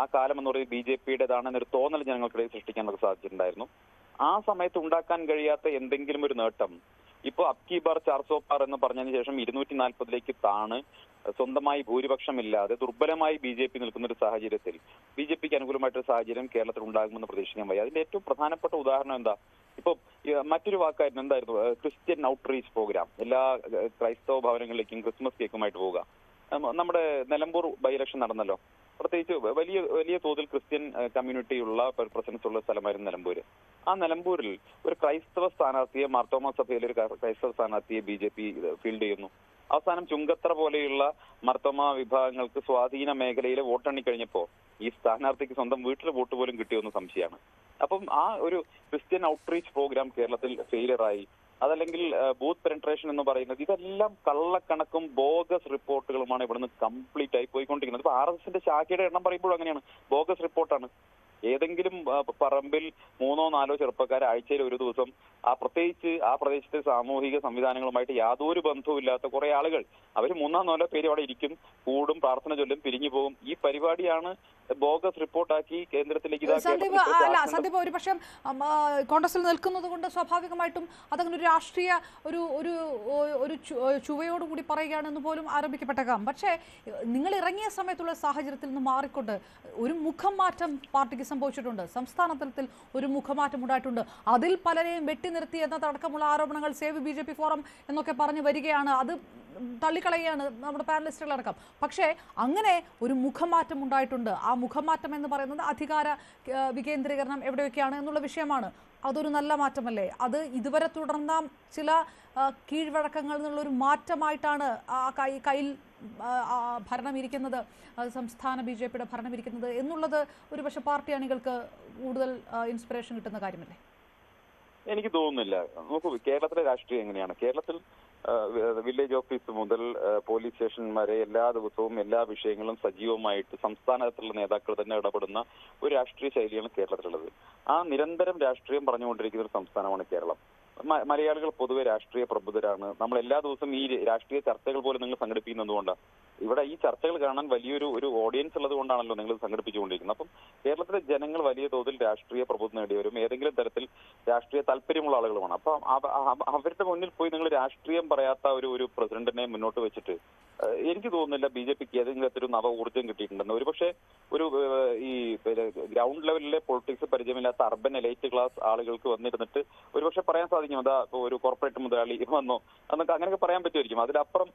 ആ കാലം എന്ന് പറയുന്നത് BJPയുടേതാണെന്നൊരു തോന്നൽ ജനങ്ങൾക്കിടയിൽ സൃഷ്ടിക്കാൻ നമുക്ക് സാധിച്ചിട്ടുണ്ടായിരുന്നു. ആ സമയത്ത് ഉണ്ടാക്കാൻ കഴിയാത്ത എന്തെങ്കിലും ഒരു നേട്ടം ഇപ്പൊ അബ്കി ബാർ 400 പാർ എന്ന് പറഞ്ഞതിന് ശേഷം 240 താണ് സ്വന്തമായി ഭൂരിപക്ഷമില്ലാതെ ദുർബലമായി BJP നിൽക്കുന്ന ഒരു സാഹചര്യത്തിൽ BJPക്ക് അനുകൂലമായിട്ടൊരു സാഹചര്യം കേരളത്തിൽ ഉണ്ടാകുമെന്ന് പ്രതീക്ഷിക്കാൻ വയ്യ. അതിന്റെ ഏറ്റവും പ്രധാനപ്പെട്ട ഉദാഹരണം എന്താ? ഇപ്പൊ മറ്റൊരു വാക്കായിരുന്നു എന്തായിരുന്നു ക്രിസ്ത്യൻ ഔട്ട്റീച്ച് പ്രോഗ്രാം. എല്ലാ ക്രൈസ്തവ ഭവനങ്ങളിലേക്കും ക്രിസ്മസ് കേക്കുമായിട്ട് പോവുക. നമ്മുടെ നിലമ്പൂർ ബൈ ഇലക്ഷൻ നടന്നല്ലോ. പ്രത്യേകിച്ച് വലിയ തോതിൽ ക്രിസ്ത്യൻ കമ്മ്യൂണിറ്റിയുള്ള പ്രസൻസ് ഉള്ള സ്ഥലമായിരുന്നു നിലമ്പൂര്. ആ നിലമ്പൂരിൽ ഒരു ക്രൈസ്തവ സ്ഥാനാർത്ഥിയെ, മാർത്തോമാ സഭയിലെ ഒരു ക്രൈസ്തവ സ്ഥാനാർത്ഥിയെ BJP ഫീൽഡ് ചെയ്യുന്നു. അവസാനം ചുങ്കത്തറ പോലെയുള്ള മാർത്തോമാ വിഭാഗങ്ങൾക്ക് സ്വാധീന മേഖലയിലെ വോട്ടെണ്ണി കഴിഞ്ഞപ്പോ ഈ സ്ഥാനാർത്ഥിക്ക് സ്വന്തം വീട്ടിലെ വോട്ട് പോലും കിട്ടിയെന്ന് സംശയമാണ്. അപ്പം ആ ഒരു ക്രിസ്ത്യൻ ഔട്ട്റീച്ച് പ്രോഗ്രാം കേരളത്തിൽ ഫെയിലിയറായി. അതല്ലെങ്കിൽ ബൂത്ത് പെനട്രേഷൻ എന്ന് പറയുന്നത് ഇതെല്ലാം കള്ളക്കണക്കും ബോഗസ് റിപ്പോർട്ടുകളുമാണ് ഇവിടുന്ന് കംപ്ലീറ്റ് ആയി പോയിക്കൊണ്ടിരിക്കുന്നത്. ഇപ്പൊ RSSന്റെ ശാഖയുടെ എണ്ണം പറയുമ്പോഴും അങ്ങനെയാണ്, ബോഗസ് റിപ്പോർട്ടാണ്. ഏതെങ്കിലും പറമ്പിൽ 3-4 ചെറുപ്പക്കാർ ആഴ്ചയിൽ ഒരു ദിവസം പ്രത്യേകിച്ച് ആ പ്രദേശത്തെ സാമൂഹിക സംവിധാനങ്ങളുമായിട്ട് യാതൊരു ബന്ധവും ഇല്ലാത്ത കുറെ ആളുകൾ, അവർ 3-4 പേര് അവിടെ ഇരിക്കും, കൂടും, പ്രാർത്ഥന ചൊല്ലും, പിരിഞ്ഞു പോകും. ഈ പരിപാടിയാണ് ബോഗസ് റിപ്പോർട്ടാക്കി കേന്ദ്രത്തിലേക്ക് സന്ദീപ് ഒരു പക്ഷേ കോൺഗ്രസിൽ നിൽക്കുന്നത് കൊണ്ട് സ്വാഭാവികമായിട്ടും അതങ്ങനെ ഒരു രാഷ്ട്രീയ ഒരു ചുവയോടുകൂടി പറയുകയാണെന്ന് പോലും ആരംഭിക്കപ്പെട്ടേക്കാം. പക്ഷേ നിങ്ങൾ ഇറങ്ങിയ സമയത്തുള്ള സാഹചര്യത്തിൽ നിന്ന് മാറിക്കൊണ്ട് ഒരു മുഖം മാറ്റം പാർട്ടിക്ക് സംഭവിച്ചിട്ടുണ്ട്. സംസ്ഥാന തലത്തിൽ ഒരു മുഖമാറ്റം ഉണ്ടായിട്ടുണ്ട്. അതിൽ പലരെയും വെട്ടി നിർത്തി എന്നതടക്കമുള്ള ആരോപണങ്ങൾ സേവ് BJP ഫോറം എന്നൊക്കെ പറഞ്ഞു വരികയാണ്. അത് തള്ളിക്കളയാണ് നമ്മുടെ പാനലിസ്റ്റുകളടക്കം. പക്ഷേ അങ്ങനെ ഒരു മുഖമാറ്റം ഉണ്ടായിട്ടുണ്ട്. ആ മുഖമാറ്റം എന്ന് പറയുന്നത് അധികാര വികേന്ദ്രീകരണം എവിടെയൊക്കെയാണ് എന്നുള്ള വിഷയമാണ്. അതൊരു നല്ല മാറ്റമല്ലേ? അത് ഇതുവരെ തുടർന്ന ചില കീഴ്വഴക്കങ്ങളിൽ നിന്നുള്ളൊരു മാറ്റമായിട്ടാണ് കയ്യിൽ ഭരണമിരിക്കുന്നത്, സംസ്ഥാന BJPയുടെ ഭരണമിരിക്കുന്നത് എന്നുള്ളത് ഒരുപക്ഷെ പാർട്ടി അണികൾക്ക് കൂടുതൽ ഇൻസ്പിറേഷൻ കിട്ടുന്ന കാര്യമല്ലേ? എനിക്ക് തോന്നുന്നില്ല. നോക്കൂ, കേരളത്തിലെ രാഷ്ട്രീയം എങ്ങനെയാണ്? കേരളത്തിൽ വില്ലേജ് ഓഫീസ് മുതൽ പോലീസ് സ്റ്റേഷൻ വരെ എല്ലാ ദിവസവും എല്ലാ വിഷയങ്ങളും സജീവമായിട്ട് സംസ്ഥാനത്തിലുള്ള നേതാക്കൾ തന്നെ ഇടപെടുന്ന ഒരു രാഷ്ട്രീയ ശൈലിയാണ് കേരളത്തിലുള്ളത്. ആ നിരന്തരം രാഷ്ട്രീയം പറഞ്ഞുകൊണ്ടിരിക്കുന്ന ഒരു സംസ്ഥാനമാണ് കേരളം. മലയാളികൾ പൊതുവെ രാഷ്ട്രീയ പ്രബുദ്ധരാണ്. നമ്മൾ എല്ലാ ദിവസവും ഈ രാഷ്ട്രീയ ചർച്ചകൾ പോലും നിങ്ങൾ സംഘടിപ്പിക്കുന്നതുകൊണ്ടാണ്. ഇവിടെ ഈ ചർച്ചകൾ കാണാൻ വലിയൊരു ഓഡിയൻസ് ഉള്ളത് കൊണ്ടാണല്ലോ നിങ്ങൾ സംഘടിപ്പിച്ചുകൊണ്ടിരിക്കുന്നത്. അപ്പം കേരളത്തിലെ ജനങ്ങൾ വലിയ തോതിൽ രാഷ്ട്രീയ പ്രബുദ്ധം നേടിയവരും ഏതെങ്കിലും തരത്തിൽ രാഷ്ട്രീയ താല്പര്യമുള്ള ആളുകളുമാണ്. അപ്പം അവരുടെ മുന്നിൽ പോയി നിങ്ങൾ രാഷ്ട്രീയം പറയാത്ത ഒരു പ്രസിഡന്റിനെ മുന്നോട്ട് വെച്ചിട്ട് എനിക്ക് തോന്നുന്നില്ല BJPക്ക് ഏതെങ്കിലും തരത്തിൽ നവ ഊർജ്ജം കിട്ടിയിട്ടുണ്ടെന്ന്. ഒരുപക്ഷെ ഈ ഗ്രൗണ്ട് ലെവലിലെ പൊളിറ്റിക്സ് പരിചയമില്ലാത്ത അർബൻ എലൈറ്റ് ക്ലാസ് ആളുകൾക്ക് വന്നിരുന്നിട്ട് ഒരുപക്ഷെ പറയാൻ സാധിക്കും, അതാ ഒരു കോർപ്പറേറ്റ് മുതലാളി വന്നോ എന്നൊക്കെ അങ്ങനെയൊക്കെ പറയാൻ പറ്റുമായിരിക്കും. അതിലപ്പുറം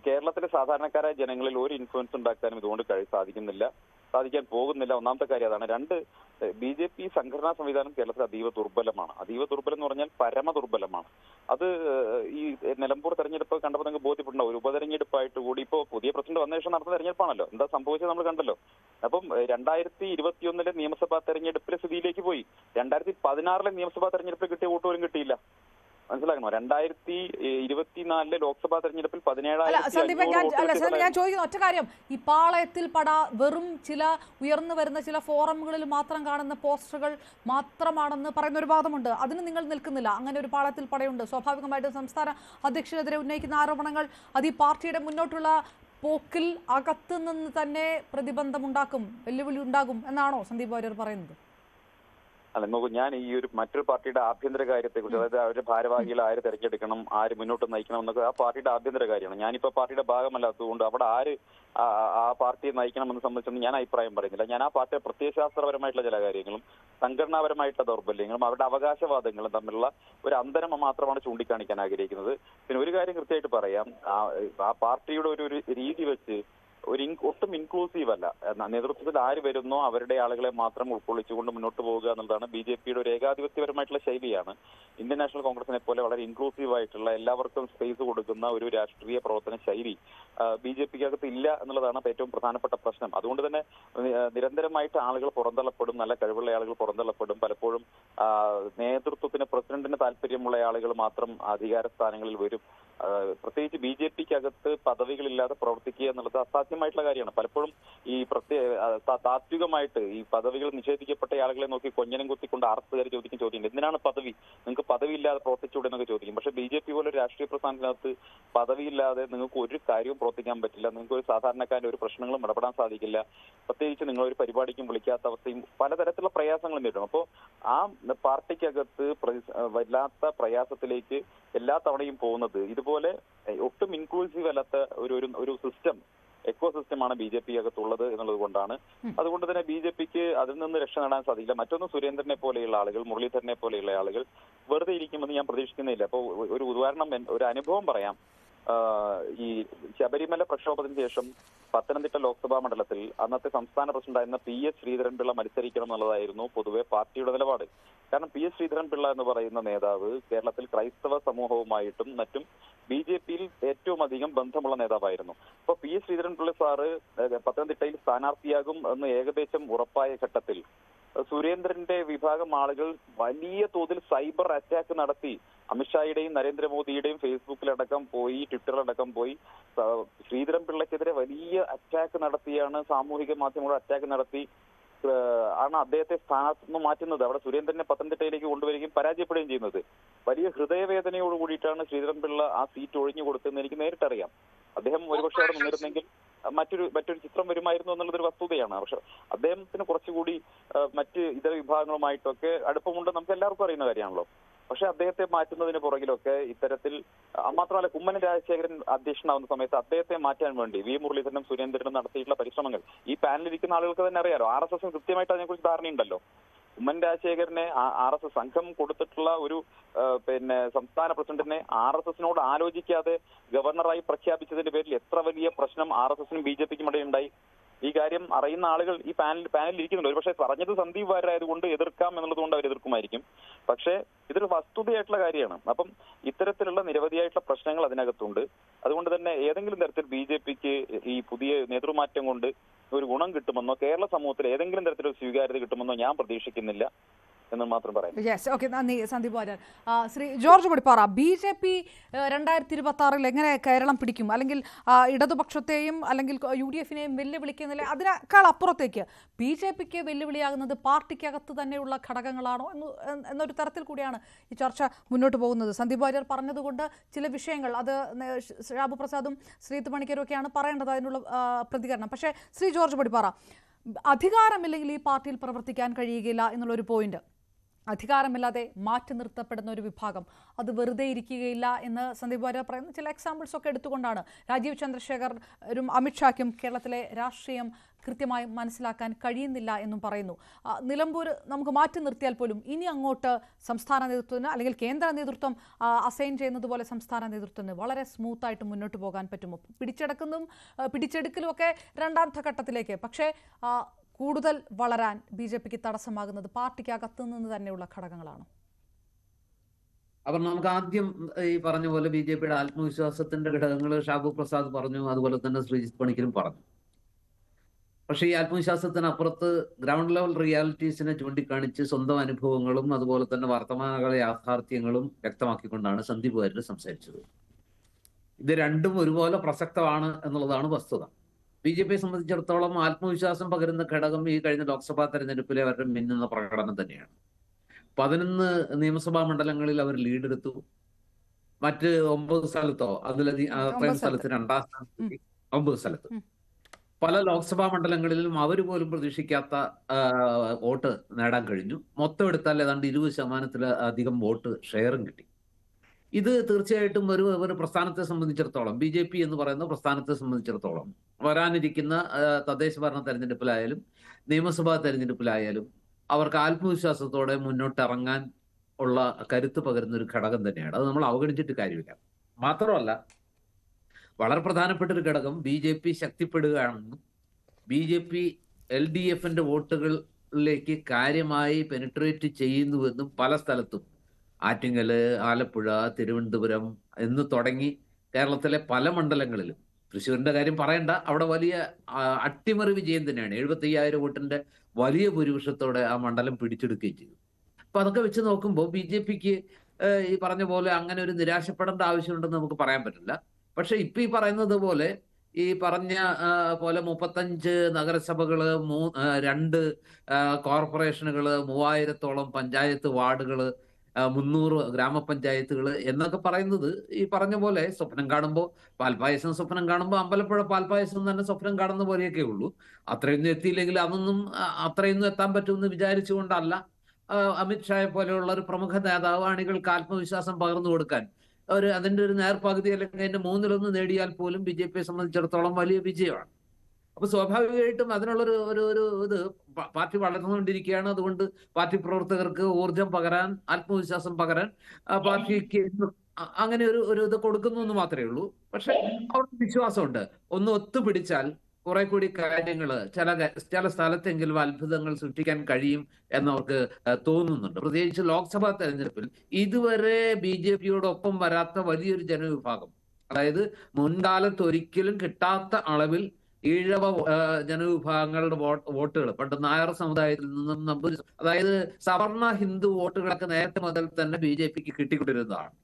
കേരളത്തിലെ സാധാരണക്കാരായ ജനങ്ങളിൽ ഒരു ഇൻഫ്ലുവൻസ് ഉണ്ടാക്കാനും ഇതുകൊണ്ട് സാധിക്കാൻ പോകുന്നില്ല. ഒന്നാമത്തെ കാര്യം അതാണ്. 2, BJP സംഘടനാ സംവിധാനം കേരളത്തിൽ അതീവ ദുർബലമാണ്. അതീവ ദുർബലം എന്ന് പറഞ്ഞാൽ പരമ ദുർബലമാണ്. അത് ഈ നിലമ്പൂർ തെരഞ്ഞെടുപ്പ് കണ്ടപ്പോൾ നിങ്ങൾക്ക് ബോധ്യപ്പെടണം. ഒരു ഉപതെരഞ്ഞെടുപ്പായിട്ട് കൂടി ഇപ്പോ പുതിയ പ്രസിഡന്റ് വന്ന ശേഷം നടന്ന തെരഞ്ഞെടുപ്പാണല്ലോ. എന്താ സംഭവിച്ചത് നമ്മൾ കണ്ടല്ലോ. അപ്പം 2021 നിയമസഭാ തെരഞ്ഞെടുപ്പിലെ സ്ഥിതിയിലേക്ക് പോയി. 2016 നിയമസഭാ തെരഞ്ഞെടുപ്പിൽ കിട്ടിയ വോട്ട് പോലും കിട്ടിയില്ല. മനസ്സിലാക്കണോ? 2024 ലോക്സഭാ തെരഞ്ഞെടുപ്പിൽ 17,000. ഞാൻ ചോദിക്കുന്ന ഒറ്റ കാര്യം, ഈ പാളയത്തിൽ വെറും ചില ഉയർന്നു വരുന്ന ചില ഫോറമുകളിൽ മാത്രം കാണുന്ന പോസ്റ്ററുകൾ മാത്രമാണെന്ന് പറയുന്ന ഒരു വാദമുണ്ട്. അതിന് നിങ്ങൾ നിൽക്കുന്നില്ല. അങ്ങനെ ഒരു പാളയത്തിൽ പടയുണ്ട്. സ്വാഭാവികമായിട്ടും സംസ്ഥാന അധ്യക്ഷനെതിരെ ഉന്നയിക്കുന്ന ആരോപണങ്ങൾ അത് ഈ പാർട്ടിയുടെ മുന്നോട്ടുള്ള പോക്കിൽ അകത്തു നിന്ന് തന്നെ പ്രതിബന്ധമുണ്ടാക്കും, വെല്ലുവിളി ഉണ്ടാകും എന്നാണോ സന്ദീപ് വാര്യർ പറയുന്നത്? അല്ല, നോക്കൂ, ഞാൻ ഈ മറ്റൊരു പാർട്ടിയുടെ ആഭ്യന്തര കാര്യത്തെക്കുറിച്ച്, അതായത് അവരുടെ ഭാരവാഹികൾ ആര് തെരഞ്ഞെടുക്കണം, ആര് മുന്നോട്ട് നയിക്കണം എന്നൊക്കെ ആ പാർട്ടിയുടെ ആഭ്യന്തര കാര്യമാണ്. ഞാനിപ്പോ പാർട്ടിയുടെ ഭാഗമല്ലാത്തതുകൊണ്ട് അവിടെ ആര് ആ പാർട്ടിയെ നയിക്കണമെന്ന് സംബന്ധിച്ചൊന്നും ഞാൻ അഭിപ്രായം പറയുന്നില്ല. ഞാൻ ആ പാർട്ടിയുടെ പ്രത്യയശാസ്ത്രപരമായിട്ടുള്ള ചില കാര്യങ്ങളും സംഘടനാപരമായിട്ടുള്ള ദൗർബല്യങ്ങളും അവരുടെ അവകാശവാദങ്ങളും തമ്മിലുള്ള ഒരു അന്തരം മാത്രമാണ് ചൂണ്ടിക്കാണിക്കാൻ ആഗ്രഹിക്കുന്നത്. പിന്നെ ഒരു കാര്യം കൃത്യമായിട്ട് പറയാം, ആ പാർട്ടിയുടെ ഒരു രീതി വെച്ച് ഒട്ടും ഇൻക്ലൂസീവ് അല്ല. നേതൃത്വത്തിൽ ആര് വരുന്നോ അവരുടെ ആളുകളെ മാത്രം ഉൾക്കൊള്ളിച്ചുകൊണ്ട് മുന്നോട്ട് പോവുക എന്നുള്ളതാണ് BJPയുടെ ഒരു ഏകാധിപത്യപരമായിട്ടുള്ള ശൈലിയാണ്. ഇന്ത്യൻ നാഷണൽ കോൺഗ്രസിനെ പോലെ വളരെ ഇൻക്ലൂസീവ് ആയിട്ടുള്ള എല്ലാവർക്കും സ്പേസ് കൊടുക്കുന്ന ഒരു രാഷ്ട്രീയ പ്രവർത്തന ശൈലി BJPക്കകത്ത് ഇല്ല എന്നുള്ളതാണ് ഏറ്റവും പ്രധാനപ്പെട്ട പ്രശ്നം. അതുകൊണ്ട് തന്നെ നിരന്തരമായിട്ട് ആളുകൾ പുറന്തള്ളപ്പെടും, നല്ല കഴിവുള്ള ആളുകൾ പുറന്തള്ളപ്പെടും. പലപ്പോഴും നേതൃത്വത്തിന് പ്രസിഡന്റിന് താല്പര്യമുള്ള ആളുകൾ മാത്രം അധികാര സ്ഥാനങ്ങളിൽ വരും. പ്രത്യേകിച്ച് BJPക്ക് അകത്ത് പദവികളില്ലാതെ പ്രവർത്തിക്കുക എന്നുള്ളത് അസാധ്യമായിട്ടുള്ള കാര്യമാണ്. പലപ്പോഴും ഈ താത്വികമായിട്ട് ഈ പദവികൾ നിഷേധിക്കപ്പെട്ട ആളുകളെ നോക്കി കൊഞ്ഞനം കുത്തിക്കൊണ്ട് ആർത്തുകാർ ചോദിക്കും ചോദ്യം, എന്തിനാണ് പദവി, നിങ്ങൾക്ക് പദവിയില്ലാതെ പ്രവർത്തിച്ചൂടെ എന്നൊക്കെ ചോദിക്കും. പക്ഷേ BJP പോലെ രാഷ്ട്രീയ പ്രസ്ഥാനത്തിനകത്ത് പദവിയില്ലാതെ നിങ്ങൾക്ക് ഒരു കാര്യവും പ്രവർത്തിക്കാൻ പറ്റില്ല. നിങ്ങൾക്ക് ഒരു സാധാരണക്കാരൻ്റെ ഒരു പ്രശ്നങ്ങളും ഇടപെടാൻ സാധിക്കില്ല. പ്രത്യേകിച്ച് നിങ്ങളൊരു പരിപാടിക്കും വിളിക്കാത്ത അവസ്ഥയും പലതരത്തിലുള്ള പ്രയാസങ്ങളും നേരിടും. അപ്പോൾ ആ പാർട്ടിക്കകത്ത് വല്ലാത്ത പ്രയാസത്തിലേക്ക് എല്ലാ തവണയും പോകുന്നത് ഇതുപോലെ ഒട്ടും ഇൻക്ലൂസീവ് അല്ലാത്ത ഒരു സിസ്റ്റം, എക്കോ സിസ്റ്റമാണ് BJP അകത്തുള്ളത് എന്നുള്ളത് കൊണ്ടാണ്. അതുകൊണ്ട് തന്നെ BJPക്ക് അതിൽ നിന്ന് രക്ഷ നേടാൻ സാധിക്കില്ല. മറ്റൊന്ന്, സുരേന്ദ്രനെ പോലെയുള്ള ആളുകൾ, മുരളീധരനെ പോലെയുള്ള ആളുകൾ വെറുതെ ഇരിക്കുമെന്ന് ഞാൻ പ്രതീക്ഷിക്കുന്നില്ല. അപ്പോൾ ഒരു ഉദാഹരണം, ഒരു അനുഭവം പറയാം. ഈ ശബരിമല പ്രക്ഷോഭത്തിന് ശേഷം പത്തനംതിട്ട ലോക്സഭാ മണ്ഡലത്തിൽ അന്നത്തെ സംസ്ഥാന പ്രസിഡന്റായിരുന്ന PS ശ്രീധരൻപിള്ള മത്സരിക്കണം എന്നുള്ളതായിരുന്നു പൊതുവെ പാർട്ടിയുടെ നിലപാട്. കാരണം PS ശ്രീധരൻപിള്ള എന്ന് പറയുന്ന നേതാവ് കേരളത്തിൽ ക്രൈസ്തവ സമൂഹവുമായിട്ടും മറ്റും BJPയിൽ ഏറ്റവും അധികം ബന്ധമുള്ള നേതാവായിരുന്നു. അപ്പോൾ PS ശ്രീധരൻപിള്ള സാറ് പത്തനംതിട്ടയിൽ സ്ഥാനാർത്ഥിയാകും എന്ന് ഏകദേശം ഉറപ്പായ ഘട്ടത്തിൽ സുരേന്ദ്രന്റെ വിഭാഗം ആളുകൾ വലിയ തോതിൽ സൈബർ അറ്റാക്ക് നടത്തി അമിത്ഷായുടെയും നരേന്ദ്രമോദിയുടെയും ഫേസ്ബുക്കിലടക്കം പോയി, ട്വിറ്ററിലടക്കം പോയി ശ്രീധരൻപിള്ളയ്ക്കെതിരെ വലിയ അറ്റാക്ക് നടത്തിയാണ്, സാമൂഹിക മാധ്യമങ്ങളുടെ അറ്റാക്ക് നടത്തി ആണ് അദ്ദേഹത്തെ സ്ഥാനത്ത് നിന്ന് മാറ്റുന്നത്. അവിടെ സുരേന്ദ്രനെ പത്തനംതിട്ടയിലേക്ക് കൊണ്ടുവരികയും പരാജയപ്പെടുകയും ചെയ്യുന്നത്. വലിയ ഹൃദയവേദനയോട് കൂടിയിട്ടാണ് ശ്രീധരൻപിള്ള ആ സീറ്റ് ഒഴിഞ്ഞു കൊടുത്തതെന്ന് എനിക്ക് നേരിട്ടറിയാം. അദ്ദേഹം ഒരുപക്ഷെ അവിടെ നിന്നിരുന്നെങ്കിൽ മറ്റൊരു ചിത്രം വരുമായിരുന്നു എന്നുള്ളതൊരു വസ്തുതയാണ്. പക്ഷെ അദ്ദേഹത്തിന് കുറച്ചുകൂടി മറ്റ് ഇതര വിഭാഗങ്ങളുമായിട്ടൊക്കെ അടുപ്പമുണ്ട്, നമുക്ക് എല്ലാവർക്കും അറിയുന്ന കാര്യമാണല്ലോ. പക്ഷെ അദ്ദേഹത്തെ മാറ്റുന്നതിന് പുറകിലൊക്കെ ഇത്തരത്തിൽ മാത്രമല്ല, കുമ്മനം രാജശേഖരൻ അധ്യക്ഷനാവുന്ന സമയത്ത് അദ്ദേഹത്തെ മാറ്റാൻ വേണ്ടി V മുരളീധരനും സുരേന്ദ്രനും നടത്തിയിട്ടുള്ള പരിശ്രമങ്ങൾ ഈ പാനലിരിക്കുന്ന ആളുകൾക്ക് തന്നെ അറിയാലോ. RSS കൃത്യമായിട്ട് അതിനെക്കുറിച്ച് ധാരണയുണ്ടല്ലോ. കുമ്മനം രാജശേഖരനെ RSS സംഘം കൊടുത്തിട്ടുള്ള ഒരു സംസ്ഥാന പ്രസിഡന്റിനെ RSSനോട് ആലോചിക്കാതെ ഗവർണറായി പ്രഖ്യാപിച്ചതിന്റെ പേരിൽ എത്ര വലിയ പ്രശ്നം RSSനും BJPക്കും ഇടയുണ്ടായി. ഈ കാര്യം അറിയുന്ന ആളുകൾ ഈ പാനലിൽ ഇരിക്കുന്നുണ്ട്. ഒരു പക്ഷേ പറഞ്ഞത് സന്ദീപ് വാര്യരായതുകൊണ്ട് എതിർക്കാം എന്നുള്ളതുകൊണ്ട് അവർ എതിർക്കുമായിരിക്കും. പക്ഷേ ഇതൊരു വസ്തുതയായിട്ടുള്ള കാര്യമാണ്. അപ്പം ഇത്തരത്തിലുള്ള നിരവധിയായിട്ടുള്ള പ്രശ്നങ്ങൾ അതിനകത്തുണ്ട്. അതുകൊണ്ട് തന്നെ ഏതെങ്കിലും തരത്തിൽ BJPക്ക് ഈ പുതിയ നേതൃമാറ്റം കൊണ്ട് ഒരു ഗുണം കിട്ടുമെന്നോ കേരള സമൂഹത്തിൽ ഏതെങ്കിലും തരത്തിലൊരു സ്വീകാര്യത കിട്ടുമെന്നോ ഞാൻ പ്രതീക്ഷിക്കുന്നില്ല എന്ന് മാത്രം പറയാം. യെസ്, ഓക്കെ, നന്ദി സന്ദീപ് വാര്യർ. ശ്രീ ജോർജ് പടിപ്പാറ, BJP 2026 എങ്ങനെ കേരളം പിടിക്കും? അല്ലെങ്കിൽ ഇടതുപക്ഷത്തെയും അല്ലെങ്കിൽ UDFനെയും വെല്ലുവിളിക്കുന്നില്ല, അതിനേക്കാൾ അപ്പുറത്തേക്ക് BJPക്ക് വെല്ലുവിളിയാകുന്നത് പാർട്ടിക്കകത്ത് തന്നെയുള്ള ഘടകങ്ങളാണോ എന്നൊരു തരത്തിൽ കൂടിയാണ് ഈ ചർച്ച മുന്നോട്ട് പോകുന്നത്. സന്ദീപ് വാര്യർ പറഞ്ഞതുകൊണ്ട് ചില വിഷയങ്ങൾ അത് ഷാബു പ്രസാദും ശ്രീത്ത് പണിക്കരും ഒക്കെയാണ് പറയേണ്ടത് അതിനുള്ള പ്രതികരണം. പക്ഷേ ശ്രീ ജോർജ് പടിപ്പാറ, അധികാരമില്ലെങ്കിൽ ഈ പാർട്ടിയിൽ പ്രവർത്തിക്കാൻ കഴിയുകയില്ല എന്നുള്ളൊരു പോയിന്റ്, അധികാരമില്ലാതെ മാറ്റി നിർത്തപ്പെടുന്ന ഒരു വിഭാഗം അത് വെറുതെ ഇരിക്കുകയില്ല എന്ന് സന്ദീപ് വാര്യർ പറയുന്ന ചില എക്സാമ്പിൾസ് ഒക്കെ എടുത്തുകൊണ്ടാണ്. രാജീവ് ചന്ദ്രശേഖറും അമിത്ഷായ്ക്കും കേരളത്തിലെ രാഷ്ട്രീയം കൃത്യമായി മനസ്സിലാക്കാൻ കഴിയുന്നില്ല എന്നും പറയുന്നു. നിലമ്പൂർ നമുക്ക് മാറ്റി നിർത്തിയാൽ പോലും ഇനി അങ്ങോട്ട് സംസ്ഥാന നേതൃത്വത്തിന് അല്ലെങ്കിൽ കേന്ദ്ര നേതൃത്വം അസൈൻ ചെയ്യുന്നത് പോലെ സംസ്ഥാന നേതൃത്വത്തിന് വളരെ സ്മൂത്തായിട്ട് മുന്നോട്ട് പോകാൻ പറ്റുമോ? പിടിച്ചെടുക്കലും ഒക്കെ രണ്ടാമത്തെ ഘട്ടത്തിലേക്ക്. പക്ഷേ കൂടുതൽ വളരാൻ BJPക്ക് തടസ്സമാകുന്നത് പാർട്ടിക്കകത്തു നിന്ന് തന്നെയുള്ള ഘടകങ്ങളാണ്. അപ്പോൾ നമുക്ക് ആദ്യം ഈ പറഞ്ഞ പോലെ BJPയുടെ ആത്മവിശ്വാസത്തിന്റെ ഘടകങ്ങൾ ഷാബു പ്രസാദ് പറഞ്ഞു, അതുപോലെ തന്നെ ശ്രീജിത്ത് പണിക്കരും പറഞ്ഞു. പക്ഷേ ഈ ആത്മവിശ്വാസത്തിനപ്പുറത്ത് ഗ്രൗണ്ട് ലെവൽ റിയാലിറ്റീസിനെ ചൂണ്ടിക്കാണിച്ച് സ്വന്തം അനുഭവങ്ങളും അതുപോലെ തന്നെ വർത്തമാനകാല യാഥാർത്ഥ്യങ്ങളും വ്യക്തമാക്കിക്കൊണ്ടാണ് സന്ദീപ് വാര്യർ സംസാരിച്ചത്. ഇത് രണ്ടും ഒരുപോലെ പ്രസക്തമാണ് എന്നുള്ളതാണ് വസ്തുത. BJPയെ സംബന്ധിച്ചിടത്തോളം ആത്മവിശ്വാസം പകരുന്ന ഘടകം ഈ കഴിഞ്ഞ ലോക്സഭാ തെരഞ്ഞെടുപ്പിലെ അവരുടെ മിന്നുന്ന പ്രകടനം തന്നെയാണ്. 11 നിയമസഭാ മണ്ഡലങ്ങളിൽ അവർ ലീഡെടുത്തു. മറ്റ് 9 സ്ഥലത്തോ അത്രയും സ്ഥലത്ത് 2ാം സ്ഥാനത്ത് 9 സ്ഥലത്ത് പല ലോക്സഭാ മണ്ഡലങ്ങളിലും അവർ പോലും പ്രതീക്ഷിക്കാത്ത വോട്ട് നേടാൻ കഴിഞ്ഞു. മൊത്തം എടുത്താൽ ഏതാണ്ട് 20% വോട്ട് ഷെയറും കിട്ടി. ഇത് തീർച്ചയായിട്ടും ഒരു പ്രസ്ഥാനത്തെ സംബന്ധിച്ചിടത്തോളം, BJP എന്ന് പറയുന്ന പ്രസ്ഥാനത്തെ സംബന്ധിച്ചിടത്തോളം വരാനിരിക്കുന്ന തദ്ദേശ ഭരണ തെരഞ്ഞെടുപ്പിലായാലും നിയമസഭാ തെരഞ്ഞെടുപ്പിലായാലും അവർക്ക് ആത്മവിശ്വാസത്തോടെ മുന്നോട്ടിറങ്ങാൻ ഉള്ള കരുത്ത് പകരുന്ന ഒരു ഘടകം തന്നെയാണ്. അത് നമ്മൾ അവഗണിച്ചിട്ട് കാര്യമില്ല. മാത്രമല്ല, വളരെ പ്രധാനപ്പെട്ട ഒരു ഘടകം BJP ശക്തിപ്പെടുകയാണെന്നും BJP LDFന്റെ വോട്ടുകളിലേക്ക് കാര്യമായി പെനിട്രേറ്റ് ചെയ്യുന്നുവെന്നും പല സ്ഥലത്തും ആറ്റിങ്ങല്, ആലപ്പുഴ, തിരുവനന്തപുരം എന്ന് തുടങ്ങി കേരളത്തിലെ പല മണ്ഡലങ്ങളിലും, തൃശ്ശൂരിന്റെ കാര്യം പറയണ്ട, അവിടെ വലിയ അട്ടിമറി വിജയം തന്നെയാണ്. 75,000 വോട്ടിന്റെ വലിയ ഭൂരിപക്ഷത്തോടെ ആ മണ്ഡലം പിടിച്ചെടുക്കുകയും ചെയ്തു. അപ്പൊ അതൊക്കെ വെച്ച് നോക്കുമ്പോൾ BJPക്ക് ഈ പറഞ്ഞ പോലെ അങ്ങനെ ഒരു നിരാശപ്പെടേണ്ട ആവശ്യമുണ്ടെന്ന് നമുക്ക് പറയാൻ പറ്റില്ല. പക്ഷെ ഇപ്പൊ ഈ പറയുന്നത് പോലെ ഈ പറഞ്ഞ പോലെ 35 നഗരസഭകള്, 2 കോർപ്പറേഷനുകള്, 3000-ഓളം പഞ്ചായത്ത് വാർഡുകള്, 300 ഗ്രാമപഞ്ചായത്തുകള് എന്നൊക്കെ പറയുന്നത് ഈ പറഞ്ഞ പോലെ സ്വപ്നം കാണുമ്പോൾ പാൽപ്പായസം സ്വപ്നം കാണുമ്പോൾ അമ്പലപ്പുഴ പാൽപ്പായസം തന്നെ സ്വപ്നം കാണുന്ന പോലെയൊക്കെ ഉള്ളൂ. അത്രയൊന്നും എത്തിയില്ലെങ്കിൽ അതൊന്നും അത്രയൊന്നും എത്താൻ പറ്റുമെന്ന് വിചാരിച്ചുകൊണ്ടല്ല അമിത്ഷായെ പോലെയുള്ള ഒരു പ്രമുഖ നേതാവ് അണികൾക്ക് ആത്മവിശ്വാസം പകർന്നു കൊടുക്കാൻ അതിന്റെ ഒരു നേർപകുതി അല്ലെങ്കിൽ അതിന്റെ 1/3 നേടിയാൽ പോലും BJPയെ സംബന്ധിച്ചിടത്തോളം വലിയ വിജയമാണ്. അപ്പൊ സ്വാഭാവികമായിട്ടും അതിനുള്ളൊരു ഒരു ഒരു ഇത് പാർട്ടി വളർന്നുകൊണ്ടിരിക്കുകയാണ്. അതുകൊണ്ട് പാർട്ടി പ്രവർത്തകർക്ക് ഊർജം പകരാൻ, ആത്മവിശ്വാസം പകരാൻ പാർട്ടിക്ക് അങ്ങനെ ഒരു ഇത് കൊടുക്കുന്നു എന്ന് മാത്രമേ ഉള്ളൂ. പക്ഷെ അവർക്ക് വിശ്വാസമുണ്ട്, ഒന്ന് ഒത്തുപിടിച്ചാൽ കുറെ കൂടി കാര്യങ്ങൾ ചില സ്ഥലത്തെങ്കിലും അത്ഭുതങ്ങൾ സൃഷ്ടിക്കാൻ കഴിയും എന്നവർക്ക് തോന്നുന്നുണ്ട്. പ്രത്യേകിച്ച് ലോക്സഭാ തെരഞ്ഞെടുപ്പിൽ ഇതുവരെ BJPയോടൊപ്പം വരാത്ത വലിയൊരു ജനവിഭാഗം, അതായത് മുൻകാലത്ത് ഒരിക്കലും കിട്ടാത്ത അളവിൽ ഈഴവ ജനവിഭാഗങ്ങളുടെ വോട്ടുകൾ, പണ്ട് നായർ സമുദായത്തിൽ നിന്നും അതായത് സവർണ ഹിന്ദു വോട്ടുകളൊക്കെ നേരത്തെ മുതൽ തന്നെ BJPക്ക് കിട്ടിക്കൊണ്ടിരുന്നതാണ്.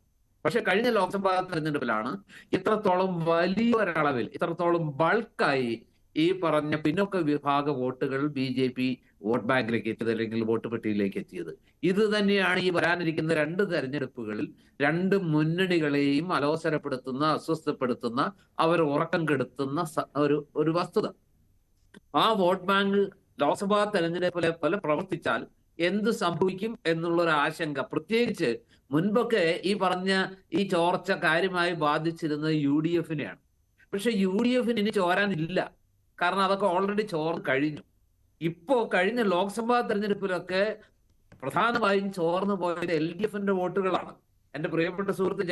പക്ഷെ കഴിഞ്ഞ ലോക്സഭാ തെരഞ്ഞെടുപ്പിലാണ് ഇത്രത്തോളം വലിയ ഒരളവിൽ, ഇത്രത്തോളം ബൾക്കായി ഈ പറഞ്ഞ പിന്നോക്ക വിഭാഗ വോട്ടുകൾ BJP വോട്ട് ബാങ്കിലേക്ക് എത്തിയത്, അല്ലെങ്കിൽ വോട്ട് പെട്ടിയിലേക്ക് എത്തിയത്. ഇത് തന്നെയാണ് ഈ വരാനിരിക്കുന്ന 2 തെരഞ്ഞെടുപ്പുകളിൽ 2 മുന്നണികളെയും അലോസരപ്പെടുത്തുന്ന, അസ്വസ്ഥപ്പെടുത്തുന്ന, അവർ ഉറക്കം കെടുത്തുന്ന ഒരു വസ്തുത. ആ വോട്ട് ബാങ്ക് ലോക്സഭാ തെരഞ്ഞെടുപ്പിലെ പോലെ പ്രവർത്തിച്ചാൽ എന്ത് സംഭവിക്കും എന്നുള്ളൊരു ആശങ്ക, പ്രത്യേകിച്ച് മുൻപൊക്കെ ഈ പറഞ്ഞ ഈ ചോർച്ച കാര്യമായി ബാധിച്ചിരുന്നത് UDFനെയാണ്. പക്ഷെ UDFന് ഇനി ചോരാനില്ല, കാരണം അതൊക്കെ ഓൾറെഡി ചോർന്ന് കഴിഞ്ഞു. ഇപ്പോ കഴിഞ്ഞ ലോക്സഭാ തെരഞ്ഞെടുപ്പിലൊക്കെ പ്രധാനമായും ചോർന്നു പോയത് LDFന്റെ വോട്ടുകളാണ്. എന്റെ പ്രിയപ്പെട്ട സുഹൃത്ത്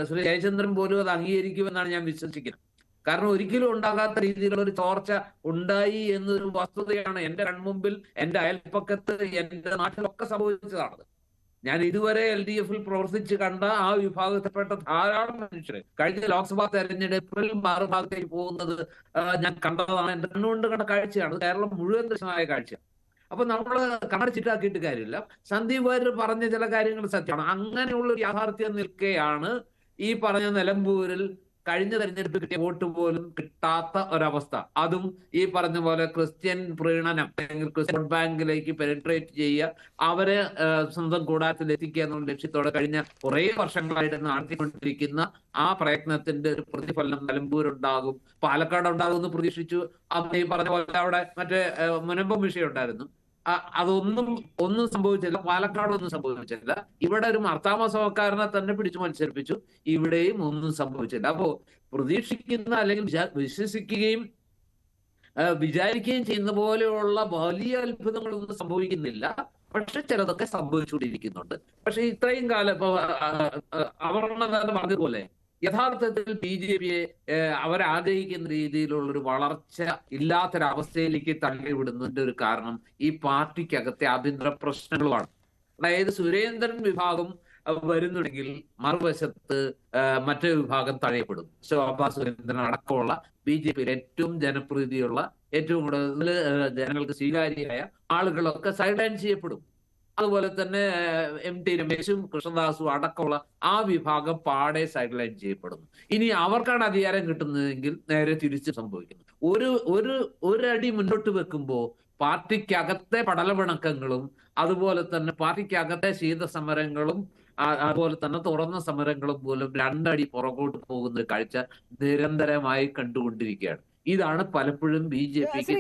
ശ്രീ ജയചന്ദ്രൻ പോലും അത് അംഗീകരിക്കുമെന്നാണ് ഞാൻ വിശ്വസിക്കുന്നത്. കാരണം ഒരിക്കലും ഉണ്ടാകാത്ത രീതിയിലുള്ള ഒരു ചോർച്ച ഉണ്ടായി എന്നൊരു വസ്തുതയാണ് എന്റെ കൺമുമ്പിൽ, എന്റെ അയൽപ്പക്കത്ത്, എന്റെ നാട്ടിലൊക്കെ സംഭവിച്ചതാണത്. ഞാൻ ഇതുവരെ LDFൽ പ്രവർത്തിച്ച് കണ്ട ആ വിഭാഗത്തിൽപ്പെട്ട ധാരാളം മനുഷ്യർ കഴിഞ്ഞ ലോക്സഭാ തെരഞ്ഞെടുപ്പിൽ മറുഭാഗത്തേക്ക് പോകുന്നത് ഞാൻ കണ്ടതാണ്. എന്റെ കണ്ണുകൊണ്ട് കണ്ട കാഴ്ചയാണ്, കേരളം മുഴുവൻ ദൃശ്യമായ കാഴ്ച. അപ്പൊ നമ്മൾ കണ്ണടച്ചിട്ടാക്കിയിട്ട് കാര്യമില്ല. സന്ദീപ് വാര്യർ പറഞ്ഞ ചില കാര്യങ്ങൾ സത്യമാണ്. അങ്ങനെയുള്ള ഒരു യാഥാർത്ഥ്യം നിൽക്കെയാണ് ഈ പറഞ്ഞ നിലമ്പൂരിൽ കഴിഞ്ഞ തെരഞ്ഞെടുപ്പ് കിട്ടിയ വോട്ട് പോലും കിട്ടാത്ത ഒരവസ്ഥ. അതും ഈ പറഞ്ഞ പോലെ ക്രിസ്ത്യൻ പ്രീണനം അല്ലെങ്കിൽ ക്രിസ്ത്യൻ വോട്ട് ബാങ്കിലേക്ക് പെനിട്രേറ്റ് ചെയ്യുക, അവരെ സ്വന്തം കൂടാരത്തിൽ എത്തിക്കുക എന്നുള്ള ലക്ഷ്യത്തോടെ കഴിഞ്ഞ കുറെ വർഷങ്ങളായിട്ട് നടത്തിക്കൊണ്ടിരിക്കുന്ന ആ പ്രയത്നത്തിന്റെ ഒരു പ്രതിഫലനം നിലമ്പൂരുണ്ടാകും, പാലക്കാട് ഉണ്ടാകും എന്ന് പ്രതീക്ഷിച്ചു. ഈ പറഞ്ഞ പോലെ അവിടെ മറ്റേ മുനമ്പം വിഷയം ഉണ്ടായിരുന്നു. ഒന്നും സംഭവിച്ചില്ല. പാലക്കാട് ഒന്നും സംഭവിച്ചില്ല. ഇവിടെ ഒരു മർത്താമസവക്കാരനെ തന്നെ പിടിച്ചു മത്സരിപ്പിച്ചു. ഇവിടെയും ഒന്നും സംഭവിച്ചില്ല. അപ്പോ പ്രതീക്ഷിക്കുന്ന അല്ലെങ്കിൽ വിശ്വസിക്കുകയും വിചാരിക്കുകയും ചെയ്യുന്ന പോലെയുള്ള വലിയ അത്ഭുതങ്ങളൊന്നും സംഭവിക്കുന്നില്ല. പക്ഷെ ചിലതൊക്കെ സംഭവിച്ചുകൊണ്ടിരിക്കുന്നുണ്ട്. പക്ഷെ ഇത്രയും കാലം ഇപ്പൊ അവർണ പറഞ്ഞതുപോലെ യഥാർത്ഥത്തിൽ BJPയെ അവരാഗ്രഹിക്കുന്ന രീതിയിലുള്ളൊരു വളർച്ച ഇല്ലാത്തൊരവസ്ഥയിലേക്ക് തള്ളിവിടുന്നതിന്റെ ഒരു കാരണം ഈ പാർട്ടിക്കകത്തെ ആഭ്യന്തര പ്രശ്നങ്ങളുമാണ്. അതായത് സുരേന്ദ്രൻ വിഭാഗം വരുന്നുണ്ടെങ്കിൽ മറുവശത്ത് മറ്റൊരു വിഭാഗം തഴയപ്പെടും. ശോഭാ സുരേന്ദ്രൻ അടക്കമുള്ള BJPയിൽ ഏറ്റവും ജനപ്രീതിയുള്ള, ഏറ്റവും കൂടുതൽ ജനങ്ങൾക്ക് സ്വീകാര്യമായ ആളുകളൊക്കെ സൈഡ് ലൈൻ ചെയ്യപ്പെടും. അതുപോലെ തന്നെ MT രമേശും കൃഷ്ണദാസും അടക്കമുള്ള ആ വിഭാഗം പാടെ സൈഡ് ലൈൻ ചെയ്യപ്പെടുന്നു. ഇനി അവർക്കാണ് അധികാരം കിട്ടുന്നതെങ്കിൽ നേരെ തിരിച്ച് സംഭവിക്കുന്നു. ഒരടി മുന്നോട്ട് വെക്കുമ്പോൾ പാർട്ടിക്കകത്തെ പടലപിണക്കങ്ങളും അതുപോലെ തന്നെ പാർട്ടിക്കകത്തെ ശീതസമരങ്ങളും അതുപോലെ തന്നെ തുറന്ന സമരങ്ങളും പോലും 2 അടി പുറകോട്ട് പോകുന്ന കാഴ്ച നിരന്തരമായി കണ്ടുകൊണ്ടിരിക്കുകയാണ്. ഇതാണ് പലപ്പോഴും BJPക്ക്